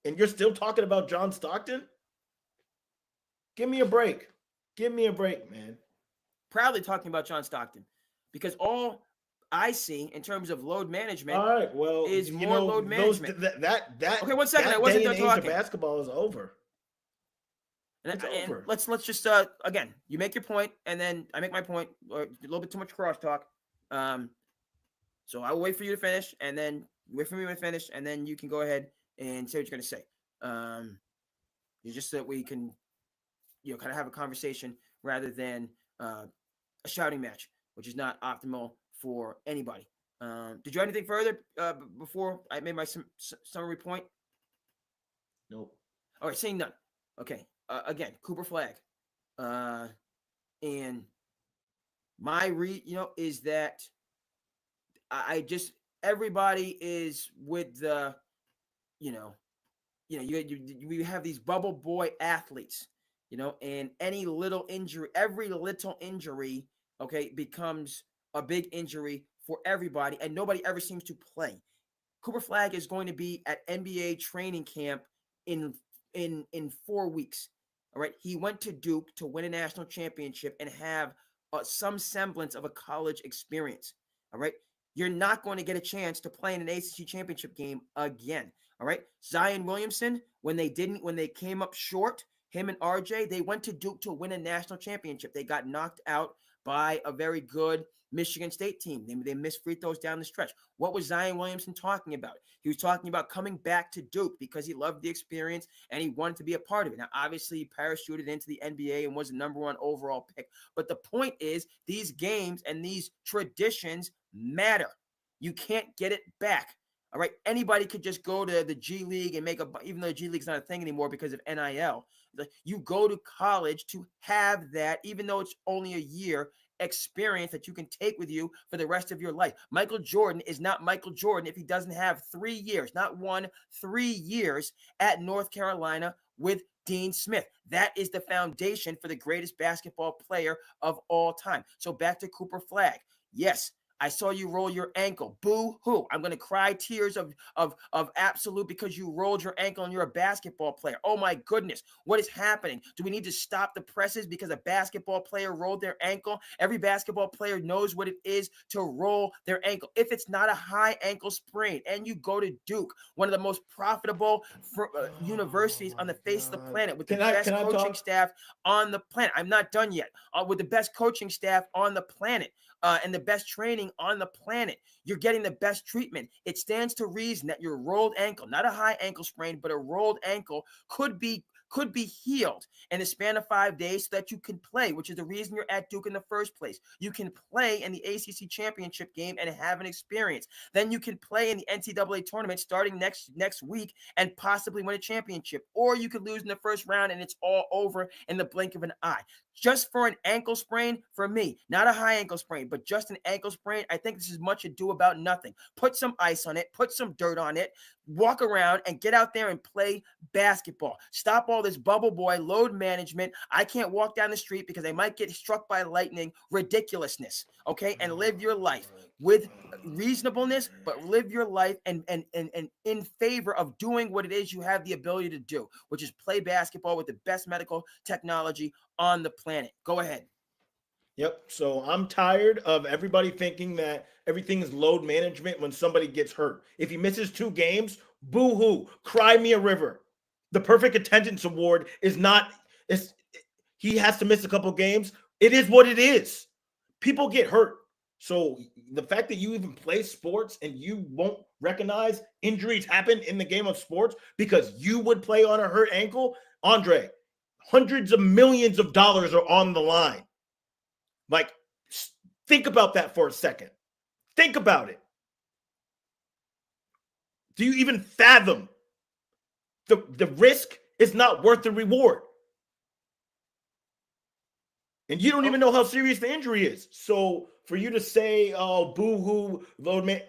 And you're still talking about John Stockton? Give me a break. Man. Proudly talking about John Stockton. Because all I see in terms of load management is more load management. Okay, 1 second. I wasn't done talking. Basketball is over. And let's just again, you make your point, and then I make my point. Or a little bit too much crosstalk. So I will wait for you to finish, and then wait for me to finish, and then you can go ahead and say what you're going to say. Just so that we can, kind of have a conversation rather than a shouting match, which is not optimal for anybody. Did you have anything further before I made my summary point? Nope. All right, saying none. Okay. Again, Cooper Flag. And my read, is that I just everybody is with the, you have these bubble boy athletes, and any little injury, every little injury, okay, becomes a big injury for everybody, and nobody ever seems to play. Cooper Flag is going to be at NBA training camp in 4 weeks. All right, he went to Duke to win a national championship and have some semblance of a college experience. All right, you're not going to get a chance to play in an ACC championship game again. All right, Zion Williamson, when they came up short, him and RJ, they went to Duke to win a national championship. They got knocked out by a very good Michigan State team. They missed free throws down the stretch. What was Zion Williamson talking about? He was talking about coming back to Duke because he loved the experience and he wanted to be a part of it. Now, obviously, he parachuted into the NBA and was the number 1 overall pick. But the point is, these games and these traditions matter. You can't get it back. All right. Anybody could just go to the G League and even though the G League's not a thing anymore because of NIL, you go to college to have that, even though it's only a year, experience that you can take with you for the rest of your life. Michael Jordan is not Michael Jordan if he doesn't have 3 years, not 1, 3 years at North Carolina with Dean Smith. That is the foundation for the greatest basketball player of all time. So back to Cooper Flag. Yes, I saw you roll your ankle. Boo-hoo. I'm going to cry tears of absolute because you rolled your ankle and you're a basketball player. Oh, my goodness. What is happening? Do we need to stop the presses because a basketball player rolled their ankle? Every basketball player knows what it is to roll their ankle. If it's not a high ankle sprain and you go to Duke, one of the most profitable universities on the face of the planet with the best coaching staff on the planet. I'm not done yet. With the best coaching staff on the planet. And the best training on the planet. You're getting the best treatment. It stands to reason that your rolled ankle, not a high ankle sprain, but a rolled ankle could be healed in the span of 5 days so that you can play, which is the reason you're at Duke in the first place. You can play in the ACC championship game and have an experience. Then you can play in the NCAA tournament starting next week and possibly win a championship. Or you could lose in the first round and it's all over in the blink of an eye. Just for an ankle sprain, for me, not a high ankle sprain, but just an ankle sprain, I think this is much ado about nothing. Put some ice on it, put some dirt on it, walk around and get out there and play basketball. Stop all this bubble boy load management. I can't walk down the street because I might get struck by lightning ridiculousness, okay? And live your life with reasonableness, but live your life and in favor of doing what it is you have the ability to do, which is play basketball with the best medical technology on the planet. Go ahead. Yep. So I'm tired of everybody thinking that everything is load management when somebody gets hurt. If he misses 2 games, boo-hoo, cry me a river. The perfect attendance award is not, he has to miss a couple games. It is what it is. People get hurt. So the fact that you even play sports and you won't recognize injuries happen in the game of sports because you would play on a hurt ankle, Andre, hundreds of millions of dollars are on the line. Like, think about that for a second. Think about it. Do you even fathom the risk is not worth the reward? And you don't even know how serious the injury is. So for you to say, oh, boo-hoo, load man,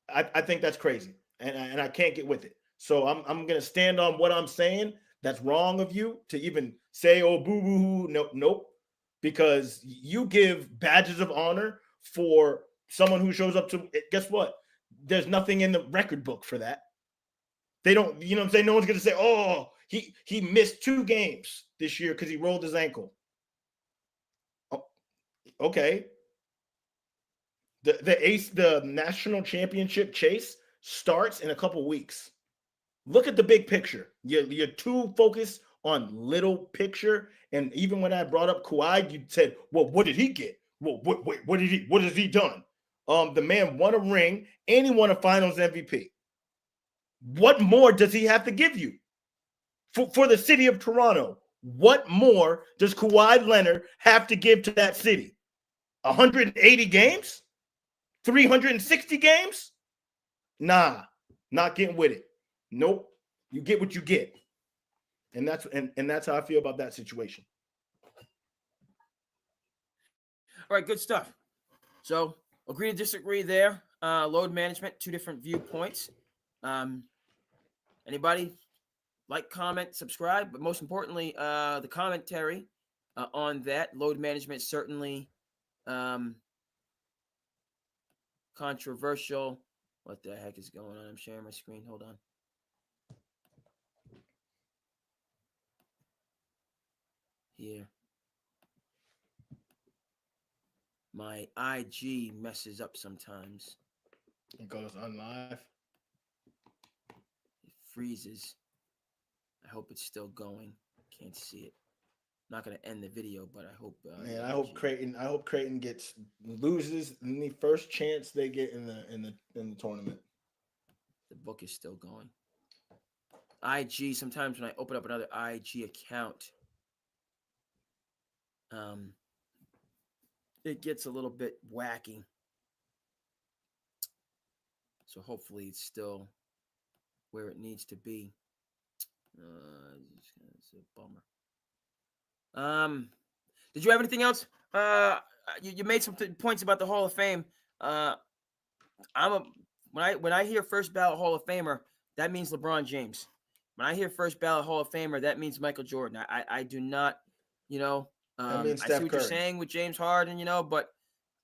I think that's crazy. And I can't get with it. So I'm going to stand on what I'm saying. That's wrong of you to even say, oh, boo-hoo, nope. Because you give badges of honor for someone who shows up to, guess what? There's nothing in the record book for that. They don't, you know what I'm saying? No one's going to say, oh, he missed 2 games this year because he rolled his ankle. Oh, okay. The national championship chase starts in a couple weeks. Look at the big picture. You're too focused on little picture. And even when I brought up Kawhi, you said, well, what did he get? Well, what has he done? The man won a ring and he won a finals MVP. What more does he have to give you? For the city of Toronto, What more does Kawhi Leonard have to give to that city? 180 games? 360 games? Nah, not getting with it. Nope. You get what you get. And that's how I feel about that situation. All right, good stuff. So, agree to disagree there. Load management, two different viewpoints. Anybody like, comment, subscribe, but most importantly, the commentary on that. Load management certainly controversial. What the heck is going on? I'm sharing my screen. Hold on. Here. My IG messes up sometimes. It goes on live. It freezes. I hope it's still going. Can't see it. I'm not gonna end the video, but I hope. Man, I hope Creighton loses in the first chance they get in the tournament. The book is still going. IG. Sometimes when I open up another IG account, it gets a little bit wacky. So hopefully it's still where it needs to be. It's a bummer. Did you have anything else? You made some points about the Hall of Fame. When I hear first ballot Hall of Famer, that means LeBron James. When I hear first ballot Hall of Famer, that means Michael Jordan. I do not, I mean, I see what you're saying with James Harden, but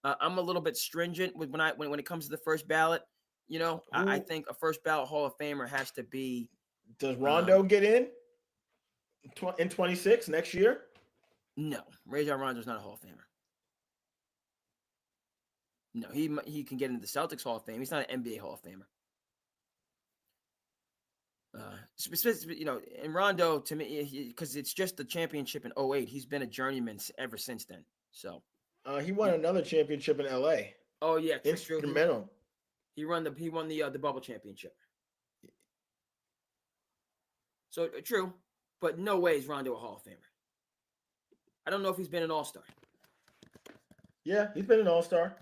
I'm a little bit stringent with when it comes to the first ballot. I think a first ballot Hall of Famer has to be. Does Rondo get in 26 next year? No, Rajon Rondo's not a Hall of Famer. No, he can get into the Celtics Hall of Fame. He's not an NBA Hall of Famer. And Rondo, to me, because it's just the championship in 2008, he's been a journeyman ever since then. So he won another championship in LA. Oh yeah, instrumental. He won the bubble championship. So true, but no way is Rondo a Hall of Famer. I don't know if he's been an All-Star. Yeah, he's been an All-Star.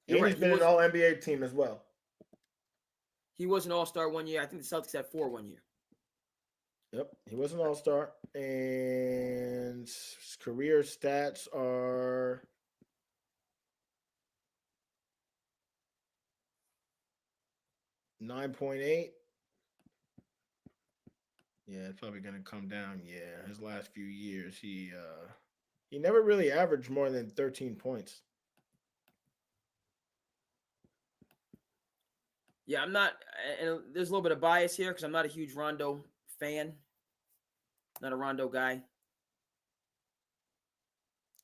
And right. He's been an All-NBA team as well. He was an All-Star 1 year. I think the Celtics had 4 1 year. Yep, he was an All-Star. And his career stats are 9.8. Yeah, it's probably going to come down. Yeah, his last few years, he never really averaged more than 13 points. Yeah, I'm not, and there's a little bit of bias here because I'm not a huge Rondo fan. Not a Rondo guy.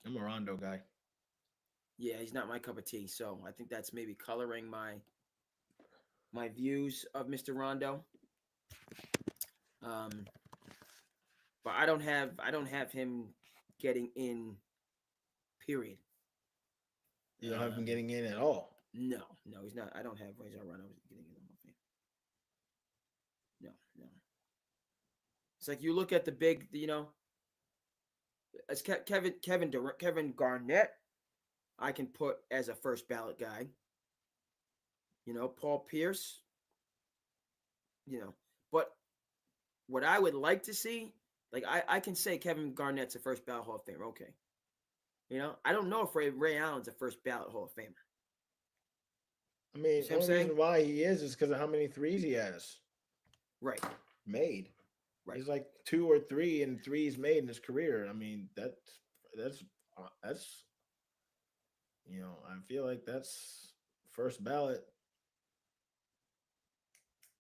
I'm a Rondo guy. Yeah, he's not my cup of tea. So I think that's maybe coloring my views of Mr. Rondo. But I don't have him getting in. Period. You don't have him getting in at all. No, he's not. I don't have Rajon Rondo getting in. No. It's like you look at the big, as Kevin Garnett, I can put as a first ballot guy. Paul Pierce. But what I would like to see, like I can say Kevin Garnett's a first ballot Hall of Famer. Okay. I don't know if Ray Allen's a first ballot Hall of Famer. I mean, the only reason why he is because of how many threes he has. Right. Made. Right. He's like 2 or 3 and threes made in his career. I mean, that's I feel like that's first ballot.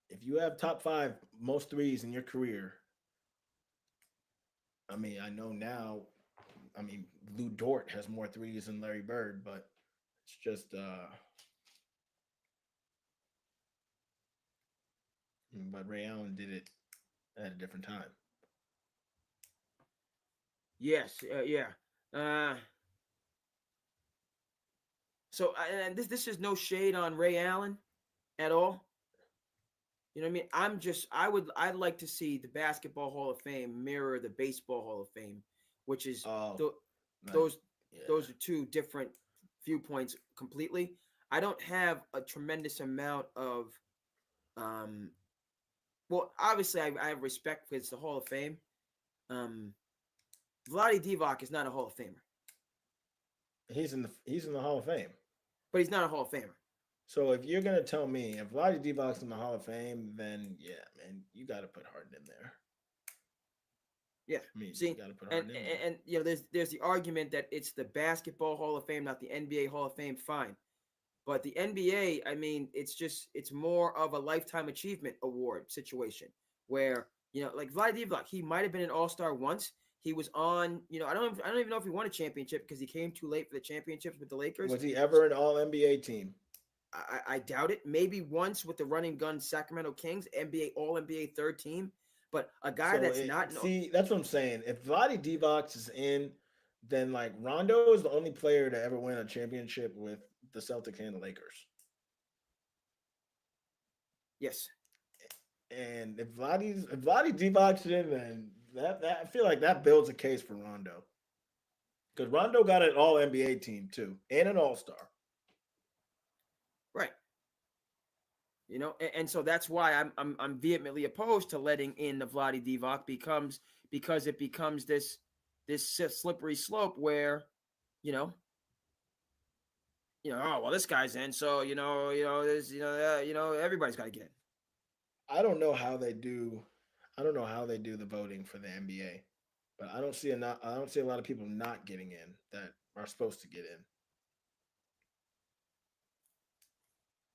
If you have top 5 most threes in your career, I mean, I know now, Lou Dort has more threes than Larry Bird, but it's just but Ray Allen did it at a different time. Yes, yeah. So this is no shade on Ray Allen at all. You know what I mean? I'd like to see the Basketball Hall of Fame mirror the Baseball Hall of Fame, which is Oh, th- like, those yeah. those are two different viewpoints completely. I don't have a tremendous amount of um well, obviously I have respect for it's the Hall of Fame. Um Vlade Divac is not a Hall of Famer, He's in the Hall of Fame. but he's not a Hall of Famer. So if you're gonna tell me if Vlade Divac's in the Hall of Fame, then yeah, man, you got to put Harden in there. Yeah. I mean, you See, got to put and, Harden in and there. and there's the argument that it's the Basketball Hall of Fame, not the NBA Hall of Fame. Fine. But the NBA, I mean, it's more of a lifetime achievement award situation where, like Vlade Divac, he might have been an all-star once. He was on, I don't even know if he won a championship because he came too late for the championships with the Lakers. Was he ever an All NBA team? I doubt it. Maybe once with the running gun Sacramento Kings, NBA All NBA third team. But a guy that's not see, that's what I'm saying. If Vlade Divac is in, then like Rondo is the only player to ever win a championship with the Celtics and the Lakers. yes. And if Vlade Divac's in, then that I feel like that builds a case for Rondo. Because Rondo got an All NBA team too, and an All Star. Right. And so that's why I'm vehemently opposed to letting in the Vlade Divac because it becomes this slippery slope where, oh well, this guy's in, so this everybody's got to get in. I don't know how they do. I don't know how they do the voting for the NBA, but I don't see a lot of people not getting in that are supposed to get in.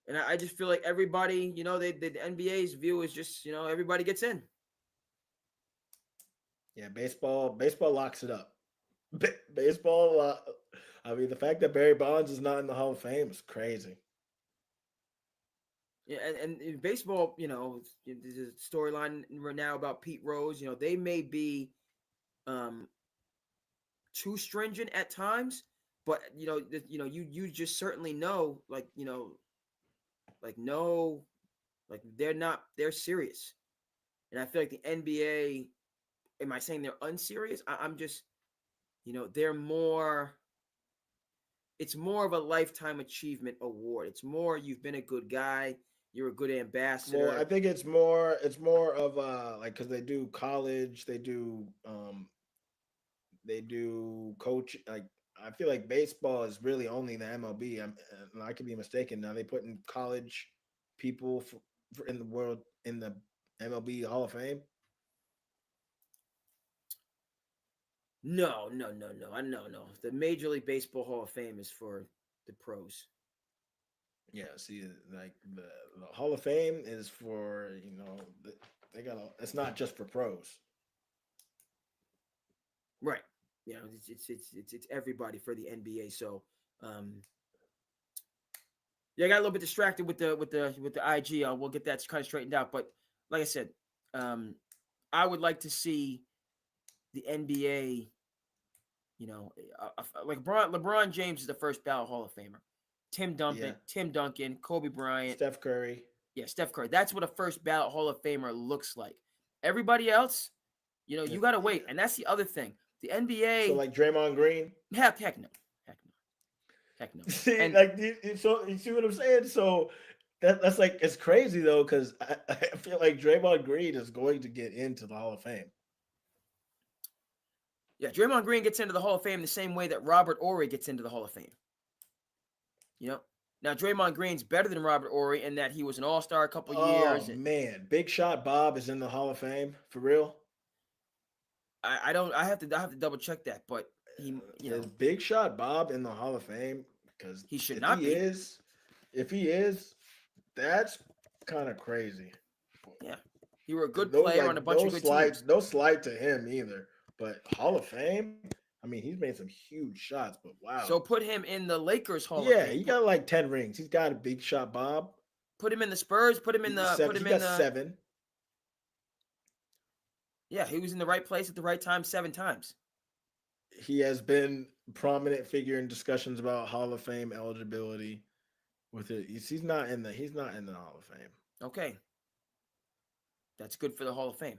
And I just feel like everybody, the NBA's view is just, everybody gets in. Yeah, baseball locks it up. Baseball. I mean, the fact that Barry Bonds is not in the Hall of Fame is crazy. Yeah, and in baseball, there's a storyline right now about Pete Rose. They may be too stringent at times, but you just certainly know, they're serious. And I feel like the NBA, am I saying they're unserious? I'm just, they're more, it's more of a lifetime achievement award. It's more, you've been a good guy, you're a good ambassador. Well, I think it's more of like, because they do college, they do coach. Like, I feel like baseball is really only the MLB. I could be mistaken. Now they put in college people for in the world in the MLB Hall of Fame. No. No. The Major League Baseball Hall of Fame is for the pros. Yeah, see, like the Hall of Fame is for they got. It's not just for pros. Right. It's everybody for the NBA. So, yeah, I got a little bit distracted with the IG. We'll get that kind of straightened out. But like I said, I would like to see the NBA. Like LeBron James is the first ballot Hall of Famer. Tim Duncan, Kobe Bryant, Steph Curry. Yeah, Steph Curry. That's what a first ballot Hall of Famer looks like. Everybody else, you got to wait. And that's the other thing. The NBA. So like Draymond Green. Heck no. See, so you see what I'm saying? So that's like, it's crazy though, because I feel like Draymond Green is going to get into the Hall of Fame. Yeah, Draymond Green gets into the Hall of Fame the same way that Robert Horry gets into the Hall of Fame. Now Draymond Green's better than Robert Horry in that he was an All-Star a couple years. Oh man, Big Shot Bob is in the Hall of Fame for real. I don't. I have to double check that, but is Big Shot Bob in the Hall of Fame? Because he should not be. If he is, that's kind of crazy. Yeah, you were a good player on a bunch of good teams. No slight to him either. But Hall of Fame, I mean, he's made some huge shots, but wow. So put him in the Lakers Hall of Fame. Yeah, he got like 10 rings. He's got a Big Shot Bob. Put him in the Spurs. Put him in the. He got 7. Yeah, he was in the right place at the right time 7 times. He has been a prominent figure in discussions about Hall of Fame eligibility. With it, he's not in the Hall of Fame. Okay. That's good for the Hall of Fame.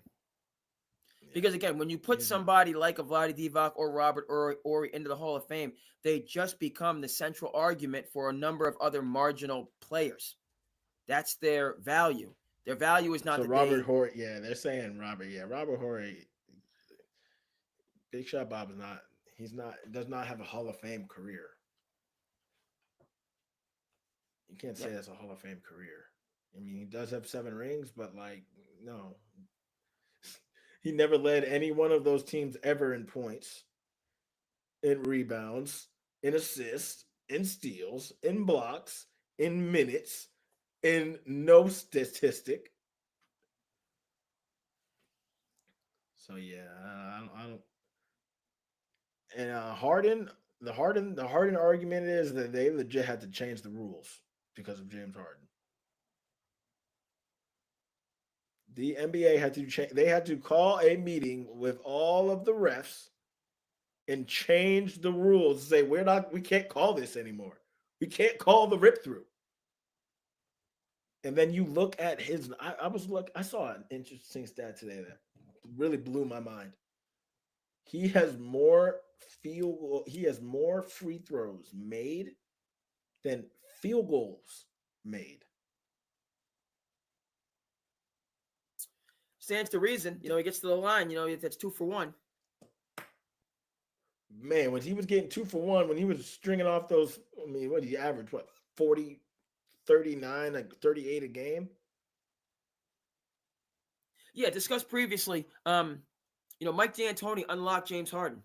Yeah. Because again, when you put somebody like a Vlade Divac or Robert Ori into the Hall of Fame, they just become the central argument for a number of other marginal players. That's their value. Their value is not So that Robert they. Horry, yeah, they're saying Robert. Yeah, Robert Horry, Big Shot Bob is not. He's not. Does not have a Hall of Fame career. You can't say Yeah. that's a Hall of Fame career. I mean, he does have 7 rings, but like, no, he never led any one of those teams ever in points, in rebounds, in assists, in steals, in blocks, in minutes, in no statistic. So yeah, I don't. And the Harden argument is that they legit had to change the rules because of James Harden. The NBA had to change. They had to call a meeting with all of the refs and change the rules. Say we can't call this anymore. We can't call the rip through. And then you look at his. I saw an interesting stat today that really blew my mind. He has more He has more free throws made than field goals made. Stands to reason. He gets to the line. That's 2 for 1. Man, when he was getting 2 for 1, when he was stringing off those, I mean, what did he average? What, 40, 39, like 38 a game? Yeah, discussed previously. Mike D'Antoni unlocked James Harden.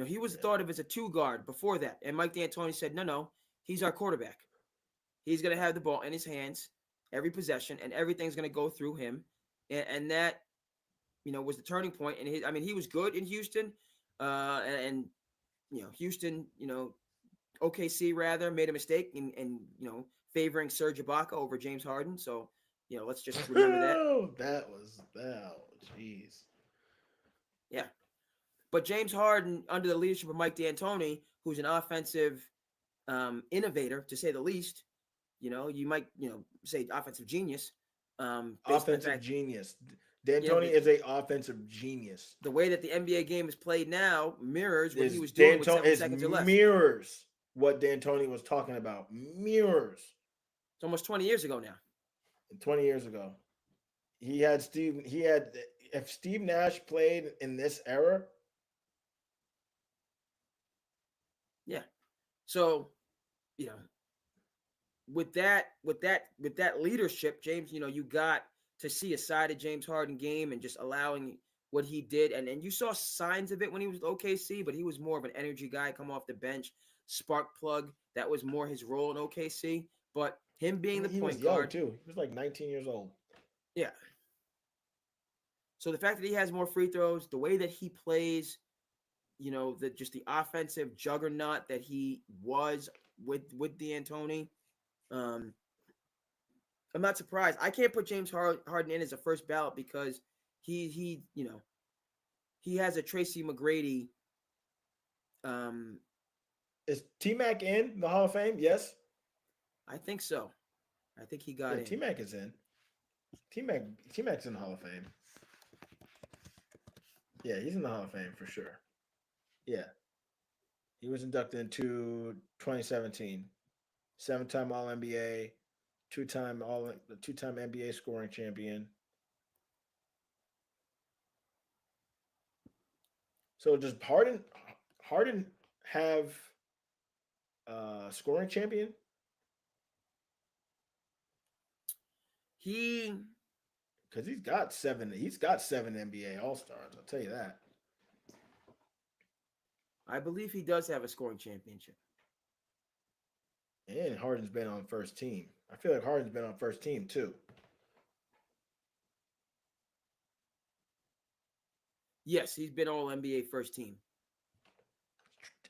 He was thought of as a 2 guard before that, and Mike D'Antoni said, no, he's our quarterback. He's going to have the ball in his hands every possession, and everything's going to go through him, and that, was the turning point. And he was good in Houston, and Houston, OKC rather made a mistake in favoring Serge Ibaka over James Harden. So let's just remember that. Jeez. Yeah. But James Harden, under the leadership of Mike D'Antoni, who's an offensive innovator, to say the least, you might, say offensive genius. Offensive genius. D'Antoni is a offensive genius. The way that the NBA game is played now mirrors what he was doing with 7 seconds or less. Mirrors what D'Antoni was talking about. Mirrors. It's almost 20 years ago now. 20 years ago. If Steve Nash played in this era. Yeah. So, with that leadership, James, you got to see a side of James Harden game and just allowing what he did. And you saw signs of it when he was with OKC, but he was more of an energy guy, come off the bench, spark plug. That was more his role in OKC. But him being the point guard, too. He was like 19 years old. Yeah. So the fact that he has more free throws, the way that he plays, the offensive juggernaut that he was with D'Antoni, I'm not surprised. I can't put James Harden in as a first ballot because he has a Tracy McGrady. Is T-Mac in the Hall of Fame? Yes. I think so. I think he got in. T-Mac is in. T-Mac's in the Hall of Fame. Yeah, he's in the Hall of Fame for sure. Yeah. He was inducted into 2017. 7-time All-NBA, two-time NBA scoring champion. So does Harden have scoring champion? Because he's got 7 NBA All-Stars, I'll tell you that. I believe he does have a scoring championship. And Harden's been on first team. I feel like Harden's been on first team too. Yes, he's been all NBA first team.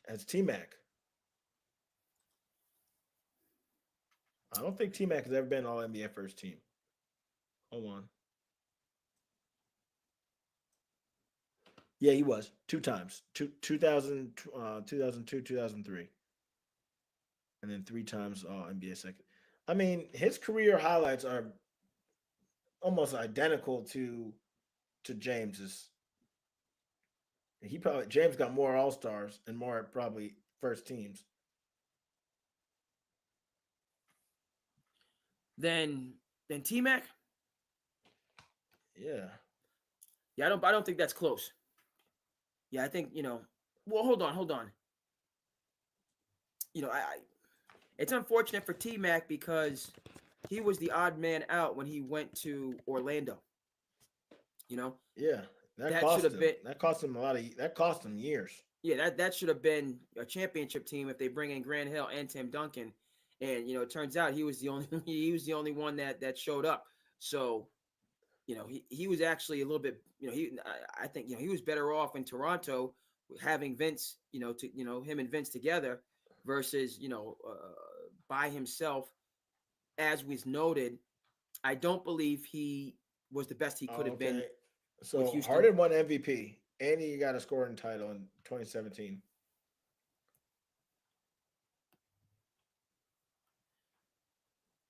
As T-Mac. I don't think T-Mac has ever been all NBA first team. Hold on. Yeah, he was 2 times. 2002, 2003. And then 3 times all NBA second. I mean, his career highlights are almost identical to James's. He probably James got more All Stars and more probably first teams. Then T Mac. Yeah. Yeah, I don't think that's close. Yeah, I think Well, hold on. It's unfortunate for T Mac because he was the odd man out when he went to Orlando. You know Yeah. That that should cost have him. been That cost him a lot of. That cost him years. that should have been a championship team if they bring in Grant Hill and Tim Duncan. And it turns out he was the only he was the only one that showed up. So he was actually a little bit I think he was better off in Toronto having Vince to him and Vince together versus by himself. As was noted, I don't believe he was the best he Oh, could have been okay. with So Houston. Harden won MVP, and he got a scoring title in 2017.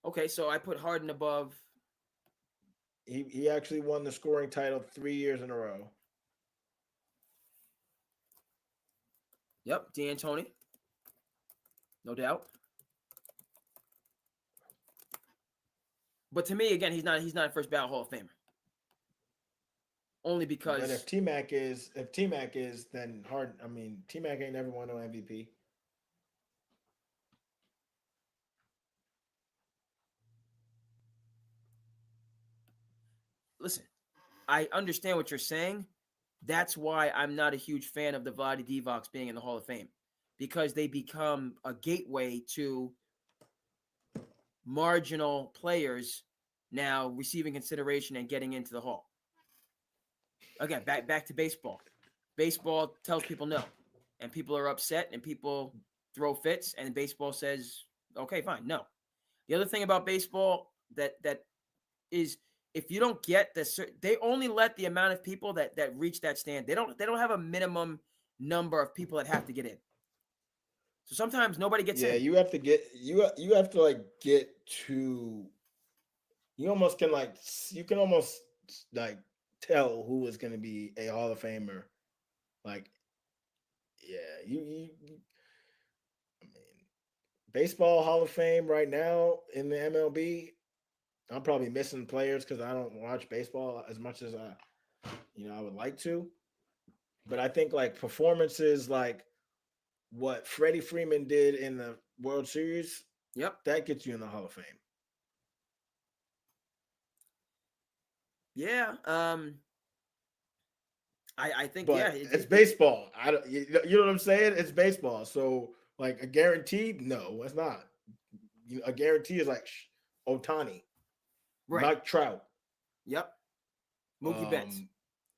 Okay, so I put Harden above. He actually won the scoring title 3 years in a row. Yep, D'Antoni, no doubt. But to me, again, he's not a first ballot Hall of Famer. Only But because if T Mac is, then Harden. I mean, T Mac ain't never won no MVP. listen, I understand what you're saying. That's why I'm not a huge fan of the Vlade Divacs being in the Hall of Fame because they become a gateway to marginal players now receiving consideration and getting into the Hall. Again, back to baseball. Baseball tells people no, and people are upset, and people throw fits, and baseball says, "Okay, fine, no." The other thing about baseball that is if you don't get they only let the amount of people that reach that stand. They don't have a minimum number of people that have to get in. So sometimes nobody gets Yeah, in. you have to get you have to like get to. You almost can like you can almost like tell who is going to be a Hall of Famer. Like, yeah, I mean, baseball Hall of Fame right now in the MLB. I'm probably missing players because I don't watch baseball as much as I would like to. But I think like performances like what Freddie Freeman did in the World Series, Yep. that gets you in the Hall of Fame. Yeah. I think But it's baseball. I don't, you know what I'm saying? It's baseball. So like a guarantee? No, it's not. A guarantee is like Otani, right. Mike Trout, Yep. Mookie Betts.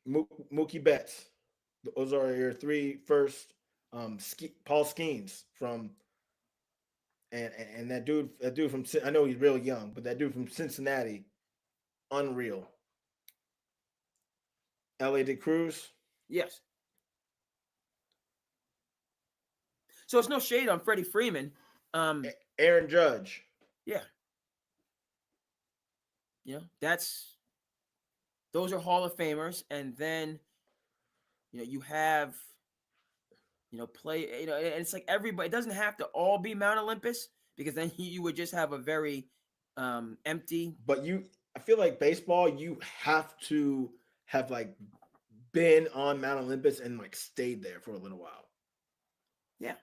Mookie Betts. Those are your three first. Paul Skeens from and that dude from I know he's real young, but that dude from Cincinnati, unreal. L.A. De Cruz. Yes. So it's no shade on Freddie Freeman. Aaron Judge. Yeah. Those are Hall of Famers, and then you have play and it's like everybody. It doesn't have to all be Mount Olympus because then you would just have a very empty. But I feel like baseball, you have to have like been on Mount Olympus and like stayed there for a little while. Yeah.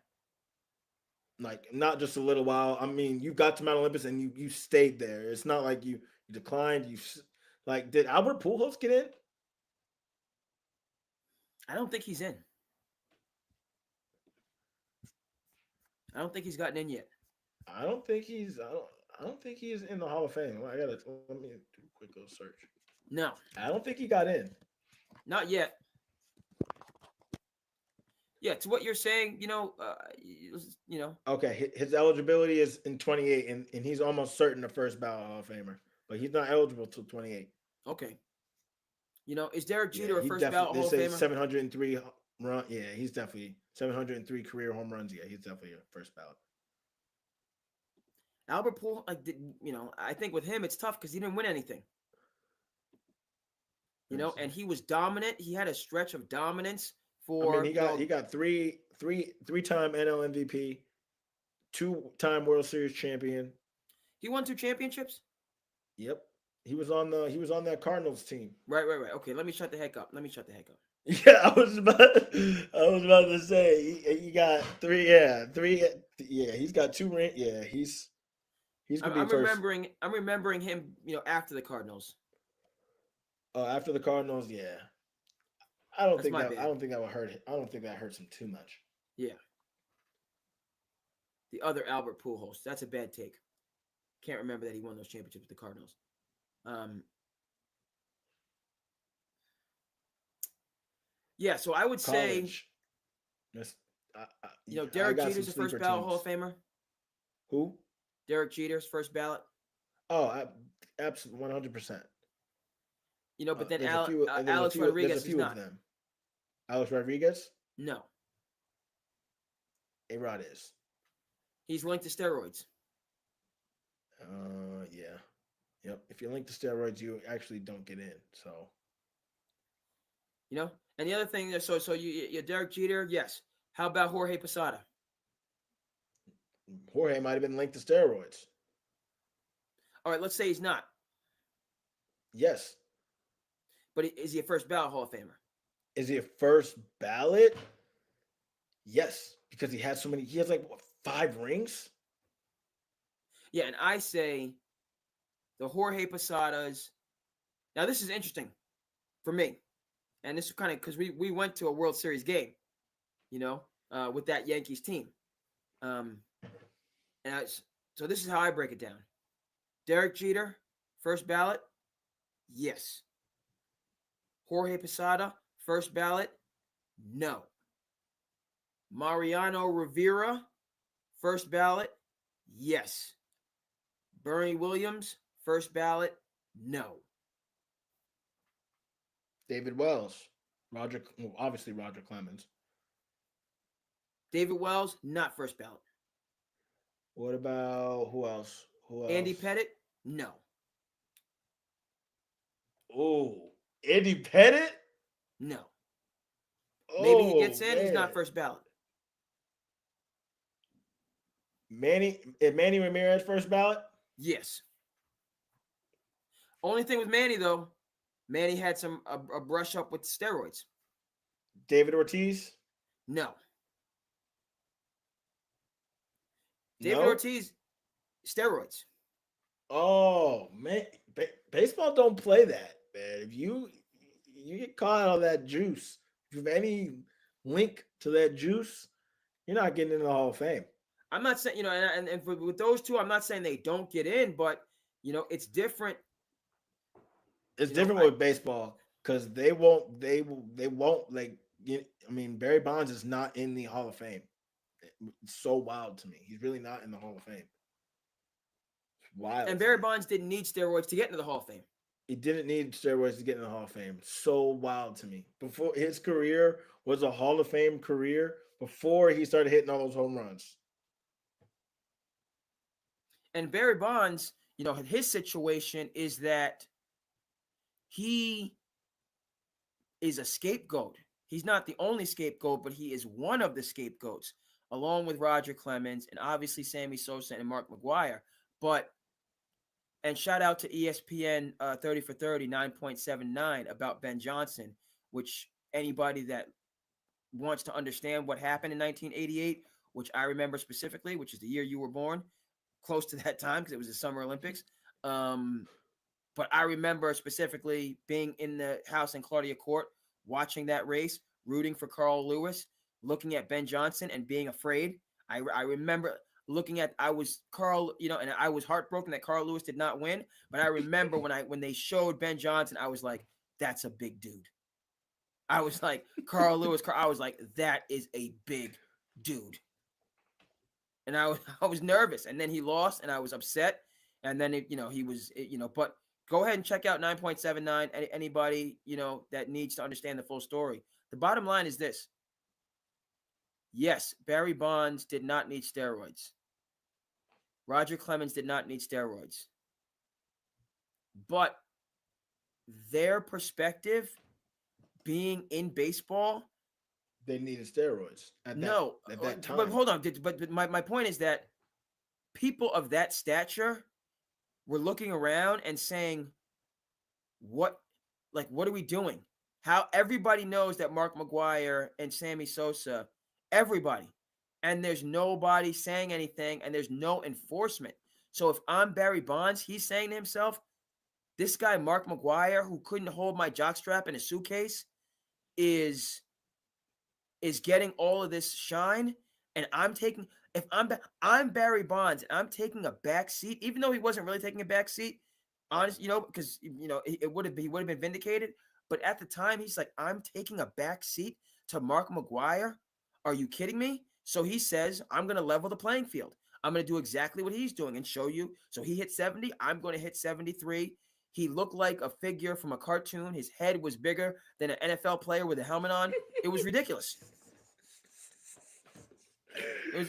Like not just a little while. I mean, you got to Mount Olympus and you stayed there. It's not like you declined. Like, did Albert Pujols get in? I don't think he's in. I don't think he's gotten in yet. I don't think he's. I don't think he is in the Hall of Fame. Let me do a quick little search. No, I don't think he got in. Not yet. Yeah, to what you're saying, Okay, his eligibility is in 28, and he's almost certain the first ballot Hall of Famer, but he's not eligible till 28. Okay. Is Derek Jeter Yeah, a first ballot Hall of Famer? 703 run. Yeah, he's definitely 703 career home runs. Yeah, he's definitely a first ballot. Albert Pujols, I think with him it's tough because he didn't win anything. You know, and he was dominant. He had a stretch of dominance I mean, for he got three-time NL MVP, two-time World Series champion. he won 2 championships. Yep. He was on that Cardinals team. Right. Okay, let me shut the heck up. Yeah, I was about to say he got three. Yeah, three. Yeah, he's got two ring. Yeah, he's gonna be first. I'm remembering him. After the Cardinals. After the Cardinals, yeah. That's my bad. I don't think that would hurt. I don't think that hurts him too much. Yeah. The other Albert Pujols. That's a bad take. Can't remember that he won those championships with the Cardinals. Yeah, so I would say, Derek Jeter's the first ballot Hall of Famer. Who? Derek Jeter's first ballot. Oh, absolutely, 100%. But then Alex Rodriguez is not. Alex Rodriguez? No. A-Rod is. He's linked to steroids. Yeah. Yep. If you link to steroids, you actually don't get in. So. And the other thing, so you Derek Jeter, yes. How about Jorge Posada? Jorge might have been linked to steroids. All right, let's say he's not. Yes. But is he a first ballot Hall of Famer? Is he a first ballot? Yes, because he has so many. He has like 5 rings. Yeah, and I say the Jorge Posadas. Now this is interesting for me, and this is kind of because we went to a World Series game, with that Yankees team, so this is how I break it down. Derek Jeter, first ballot, yes. Jorge Posada, first ballot, no. Mariano Rivera, first ballot, yes. Bernie Williams, first ballot, no. David Wells, obviously Roger Clemens. David Wells, not first ballot. What about who else? Andy Pettitte, no. Oh, Andy Pettitte? No. Maybe he gets in. Man. He's not first ballot. Manny Ramirez first ballot? Yes. Only thing with Manny though, Manny had a brush up with steroids. David Ortiz? No. David Ortiz, steroids. Oh man, baseball don't play that, man. If you get caught on that juice, if you have any link to that juice, you're not getting into the Hall of Fame. I'm not saying, and with those two, I'm not saying they don't get in, but it's different. It's different with baseball because they won't like. I mean, Barry Bonds is not in the Hall of Fame. It's so wild to me. He's really not in the Hall of Fame. It's wild. And Barry Bonds didn't need steroids to get into the Hall of Fame. He didn't need steroids to get in the Hall of Fame. So wild to me. Before his career was a Hall of Fame career, before he started hitting all those home runs. And Barry Bonds, his situation is that he is a scapegoat. He's not the only scapegoat, but he is one of the scapegoats, along with Roger Clemens and obviously Sammy Sosa and Mark McGwire. And shout out to ESPN 30 for 30, 9.79 about Ben Johnson, which anybody that wants to understand what happened in 1988, which I remember specifically, which is the year you were born, close to that time because it was the Summer Olympics. But I remember specifically being in the house in Claudia Court, watching that race, rooting for Carl Lewis, looking at Ben Johnson and being afraid. I remember looking at, I was Carl, and I was heartbroken that Carl Lewis did not win. But I remember when they showed Ben Johnson, I was like, that's a big dude. I was like, Carl Lewis, I was like, that is a big dude. And I was nervous. And then he lost and I was upset. And then, he was, but go ahead and check out 9.79. Anybody, that needs to understand the full story. The bottom line is this. Yes, Barry Bonds did not need steroids. Roger Clemens did not need steroids. But their perspective being in baseball. They needed steroids at No, that time. but hold on. But my point is that people of that stature were looking around and saying, what are we doing? How everybody knows that Mark McGwire and Sammy Sosa, everybody, and there's nobody saying anything, and there's no enforcement. So if I'm Barry Bonds, he's saying to himself, this guy Mark McGwire, who couldn't hold my jockstrap in a suitcase, is getting all of this shine, and I'm Barry Bonds and I'm taking a back seat, even though he wasn't really taking a back seat, honest, because he would have been vindicated. But at the time, he's like, I'm taking a back seat to Mark McGwire. Are you kidding me? So he says, I'm going to level the playing field. I'm going to do exactly what he's doing and show you. So he hit 70. I'm going to hit 73. He looked like a figure from a cartoon. His head was bigger than an NFL player with a helmet on. It was ridiculous. It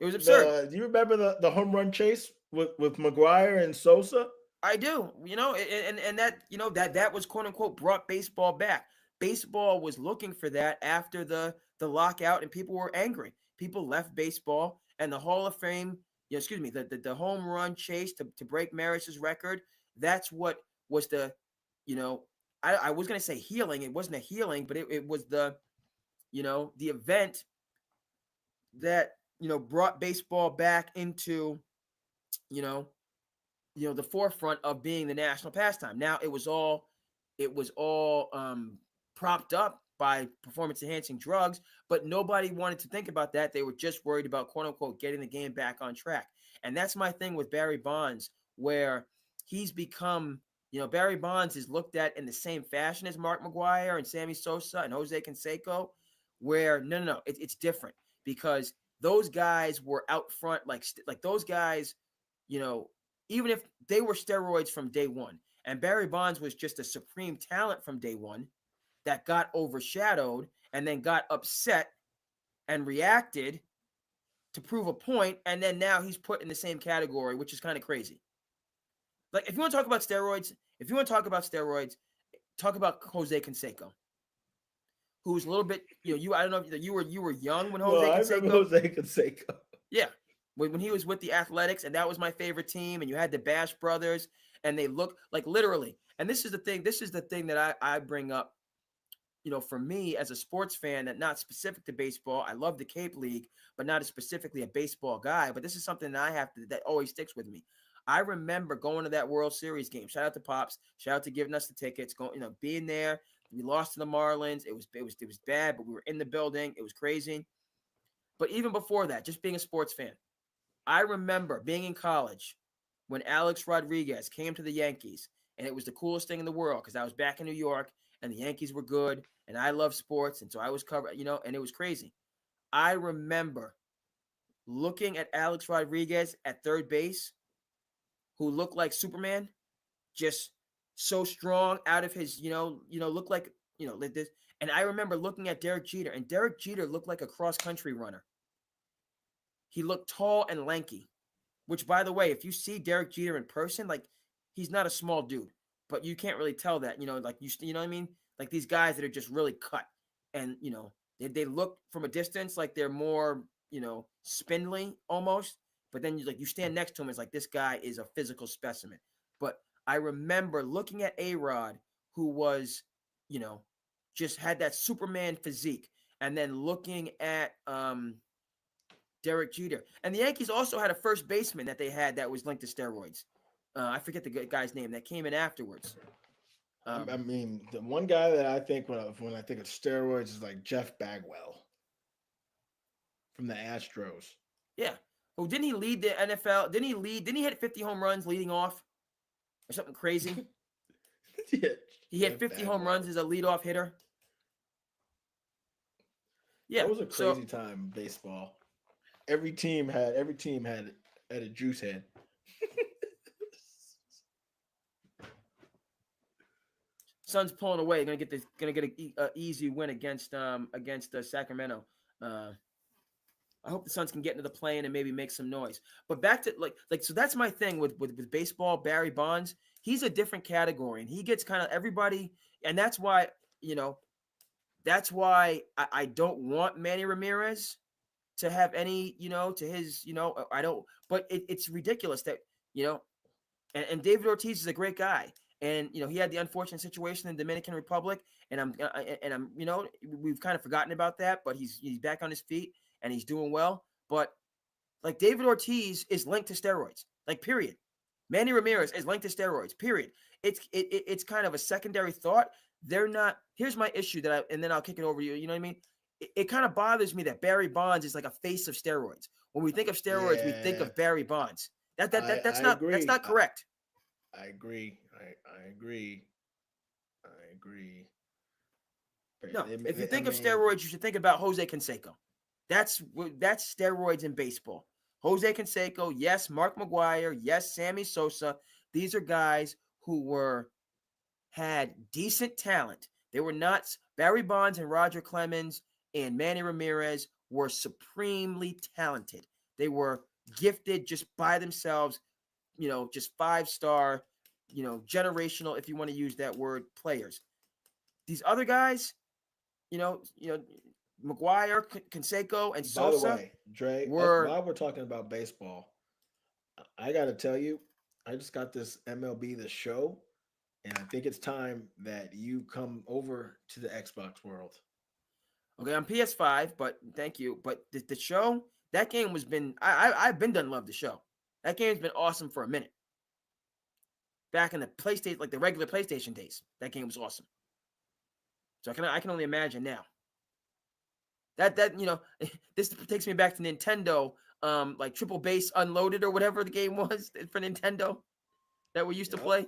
was absurd. Do you remember the home run chase with McGwire and Sosa? I do, and that was quote unquote brought baseball back. Baseball was looking for that after the lockout, and people were angry. People left baseball, and the Hall of Fame, the home run chase to break Maris's record. That's what was the, I was going to say healing. It wasn't a healing, but it was the event that brought baseball back into the forefront of being the national pastime. Now it was all propped up by performance enhancing drugs, but nobody wanted to think about that. They were just worried about quote unquote getting the game back on track. And that's my thing with Barry Bonds, where he's become, Barry Bonds is looked at in the same fashion as Mark McGwire and Sammy Sosa and Jose Canseco, where no, it's different, because those guys were out front, like those guys, even if they were steroids from day one, and Barry Bonds was just a supreme talent from day one that got overshadowed and then got upset and reacted to prove a point, and then now he's put in the same category, which is kind of crazy. Like, if you want to talk about steroids, talk about Jose Canseco, who's a little bit, I don't know if you were young when Jose Canseco. I remember Jose Canseco. Yeah. When he was with the Athletics, and that was my favorite team, and you had the Bash brothers, and they look like literally. And this is the thing that I bring up, for me as a sports fan, that not specific to baseball. I love the Cape League, but not as specifically a baseball guy. But this is something that always sticks with me. I remember going to that World Series game. Shout out to Pops. Shout out to giving us the tickets. Going, being there. We lost to the Marlins. It was bad, but we were in the building. It was crazy. But even before that, just being a sports fan, I remember being in college when Alex Rodriguez came to the Yankees, and it was the coolest thing in the world, because I was back in New York and the Yankees were good, and I love sports, and so I was covered, and it was crazy. I remember looking at Alex Rodriguez at third base, who looked like Superman, just so strong out of his, looked like, like this. And I remember looking at Derek Jeter, and Derek Jeter looked like a cross-country runner. He looked tall and lanky, which, by the way, if you see Derek Jeter in person, like, he's not a small dude, but you can't really tell that, like you know what I mean? Like these guys that are just really cut, and, they look from a distance like they're more, spindly almost, but then you stand next to him, it's like, this guy is a physical specimen. But I remember looking at A-Rod, who was, just had that Superman physique, and then looking at, Derek Jeter. And the Yankees also had a first baseman that they had that was linked to steroids. I forget the guy's name that came in afterwards. I mean, the one guy that I think when I think of steroids is like Jeff Bagwell from the Astros. Yeah. Oh, didn't he lead the NFL? Didn't he hit 50 home runs leading off or something crazy? Yeah, he hit 50 home runs as a leadoff hitter. Yeah. That was a crazy time in baseball. Every team had a juice head. Suns pulling away. Gonna get an easy win against Sacramento. I hope the Suns can get into the play-in and maybe make some noise. But back to so that's my thing with baseball. Barry Bonds, he's a different category, and he gets kind of everybody, and that's why I don't want Manny Ramirez to have any to his I don't. But it's ridiculous that and David Ortiz is a great guy, and he had the unfortunate situation in the Dominican Republic, and I'm we've kind of forgotten about that, but he's back on his feet and he's doing well. But like David Ortiz is linked to steroids, like period. Manny Ramirez is linked to steroids, period. It's kind of a secondary thought. They're not. Here's my issue and then I'll kick it over to you. You know what I mean? It kind of bothers me that Barry Bonds is like a face of steroids. When we think of steroids, we think of Barry Bonds. That's not correct. I agree. I agree. No, if you think of steroids, you should think about Jose Canseco. That's steroids in baseball. Jose Canseco, yes. Mark McGwire, yes. Sammy Sosa. These are guys who had decent talent. They were not. Barry Bonds and Roger Clemens and Manny Ramirez were supremely talented. They were gifted just by themselves, just 5-star, generational, if you want to use that word, players. These other guys, McGwire, Canseco, and Sosa. By the way, Dre, while we're talking about baseball, I got to tell you, I just got this MLB The Show, and I think it's time that you come over to the Xbox world. Okay, I'm PS5, but thank you. But the show, that game has been, I've been done love the show. That game's been awesome for a minute. Back in the PlayStation, like the regular PlayStation days, that game was awesome. So I can only imagine now. That this takes me back to Nintendo, like Triple Base Unloaded or whatever the game was for Nintendo that we used to play.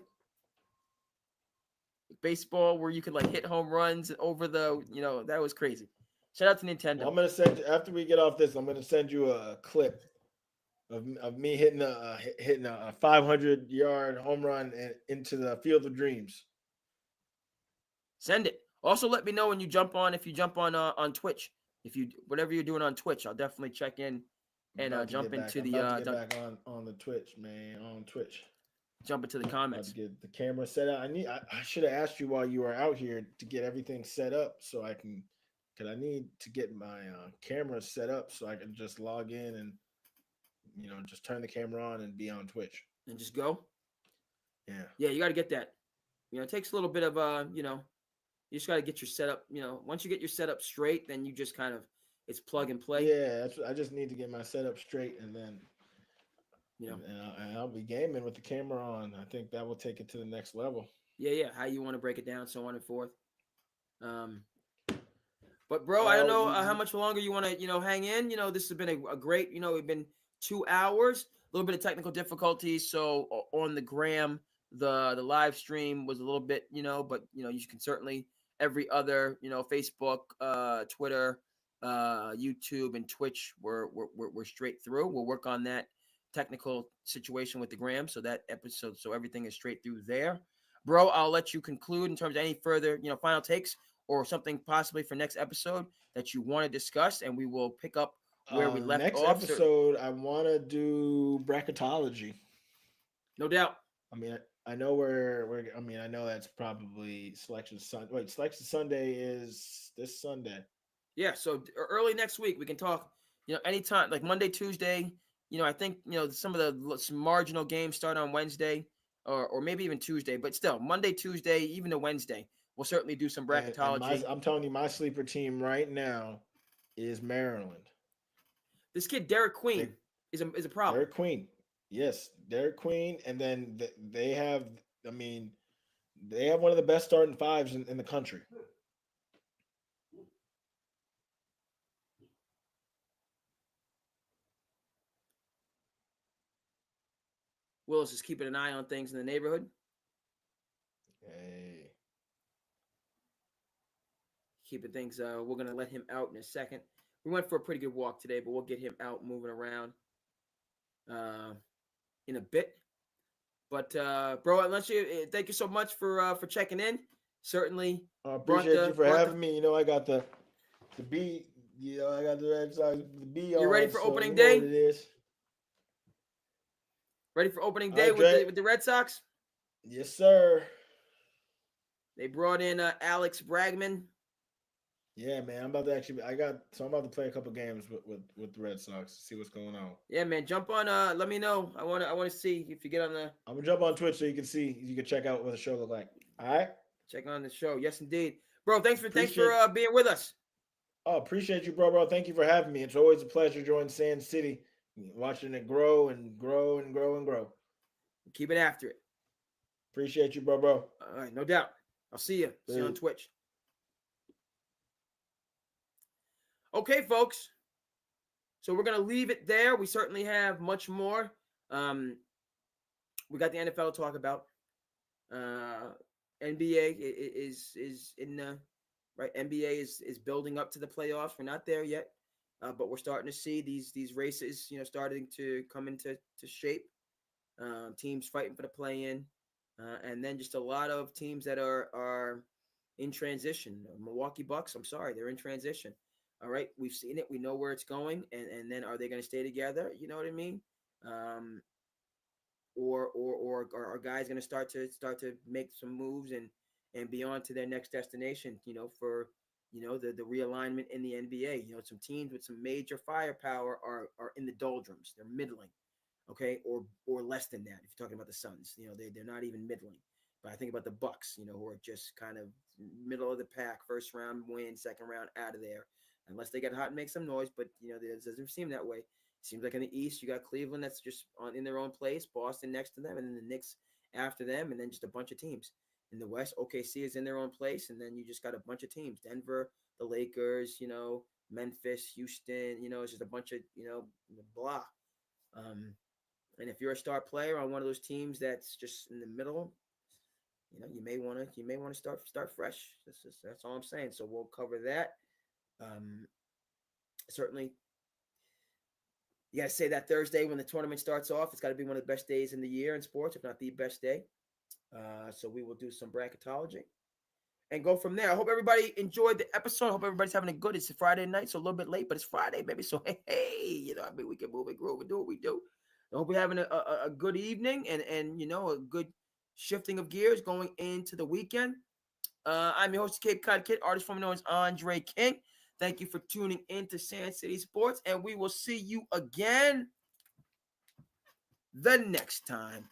Baseball where you could like hit home runs over the, that was crazy. Shout out to Nintendo. Well, I'm gonna send, after we get off this, I'm gonna send you a clip of me hitting a 500-yard home run into the Field of Dreams. Send it. Also, let me know when you jump on. If you jump on Twitch, whatever you're doing on Twitch, I'll definitely check in and jump into the back on the Twitch, man. On Twitch. Jump into the comments. Get the camera set up. I should have asked you while you were out here to get everything set up so I can, because I need to get my camera set up so I can just log in and just turn the camera on and be on Twitch and just go. Yeah, you got to get that. It takes a little bit of you just got to get your setup. Once you get your setup straight, then you just kind of it's plug and play. Yeah, I just need to get my setup straight, and then and I'll be gaming with the camera on. I think that will take it to the next level. Yeah. How you want to break it down, so on and forth. But bro, I don't know how much longer you want to hang in. This has been a great. We've been 2 hours. A little bit of technical difficulties. So on the gram, the live stream was a little bit, but you can certainly every other, Facebook, Twitter, YouTube, and Twitch. We're straight through. We'll work on that technical situation with the gram so everything is straight through there. Bro, I'll let you conclude in terms of any further final takes or something possibly for next episode that you want to discuss, and we will pick up where we left next off. Next episode, I want to do bracketology. No doubt. I mean, I know I know that's probably Selection Sunday. Wait, Selection Sunday is this Sunday. Yeah, so early next week we can talk. Anytime, like Monday, Tuesday. I think some of some marginal games start on Wednesday, or maybe even Tuesday. But still, Monday, Tuesday, even to Wednesday, we'll certainly do some bracketology. And I'm telling you, my sleeper team right now is Maryland. This kid Derek Queen is a problem. Derek Queen, yes, Derek Queen, and then they have one of the best starting fives in the country. Willis is keeping an eye on things in the neighborhood. Hey. Keeping things. We're gonna let him out in a second. We went for a pretty good walk today, but we'll get him out moving around in a bit. But bro, thank you so much for checking in. Certainly, I appreciate you for having me. I got the I got the Red Sox the B on. You ready for so opening you know day? what it is. Ready for opening All day right, with the Red Sox? Yes, sir. They brought in Alex Bregman. Yeah, man. I'm about to play a couple games with the Red Sox to see what's going on. Yeah, man. Jump on. Let me know. I want to see if you get on the. I'm gonna jump on Twitch so you can check out what the show look like. All right. Check on the show. Yes, indeed, bro. Thanks for Appreciate being with us. Oh, appreciate you, bro. Thank you for having me. It's always a pleasure joining Sand City, watching it grow and grow and grow and grow. Keep it after it. Appreciate you, bro. All right, no doubt. I'll see you. See you on Twitch. Okay, folks. So we're gonna leave it there. We certainly have much more. We got the NFL to talk about. NBA is in the right. NBA is building up to the playoffs. We're not there yet, but we're starting to see these races, starting to come into shape. Teams fighting for the play-in, and then just a lot of teams that are in transition. Milwaukee Bucks. I'm sorry, they're in transition. All right, we've seen it. We know where it's going, and then are they going to stay together? You know what I mean? Or are guys going to start to make some moves and be on to their next destination? For the realignment in the NBA. Some teams with some major firepower are in the doldrums. They're middling, okay, or less than that. If you're talking about the Suns, they're not even middling. But I think about the Bucks, who are just kind of middle of the pack, first round win, second round out of there, unless they get hot and make some noise. But it doesn't seem that way. Seems like in the East, you got Cleveland that's just in their own place, Boston next to them, and then the Knicks after them, and then just a bunch of teams. In the West, OKC is in their own place, and then you just got a bunch of teams. Denver, the Lakers, Memphis, Houston, it's just a bunch of, blah. And if you're a star player on one of those teams that's just in the middle, you may want to start fresh. That's all I'm saying. So we'll cover that. Certainly, you got to say that Thursday when the tournament starts off, it's got to be one of the best days in the year in sports, if not the best day. So we will do some bracketology and go from there. I hope everybody enjoyed the episode. I hope everybody's having a good. It's a Friday night, so a little bit late, but it's Friday, baby. So hey, we can move and groove and do what we do. I hope you're having a good evening and a good shifting of gears going into the weekend. I'm your host, Cape Cod Kid, artist formerly known as Andre King. Thank you for tuning in to Sand City Sports, and we will see you again the next time.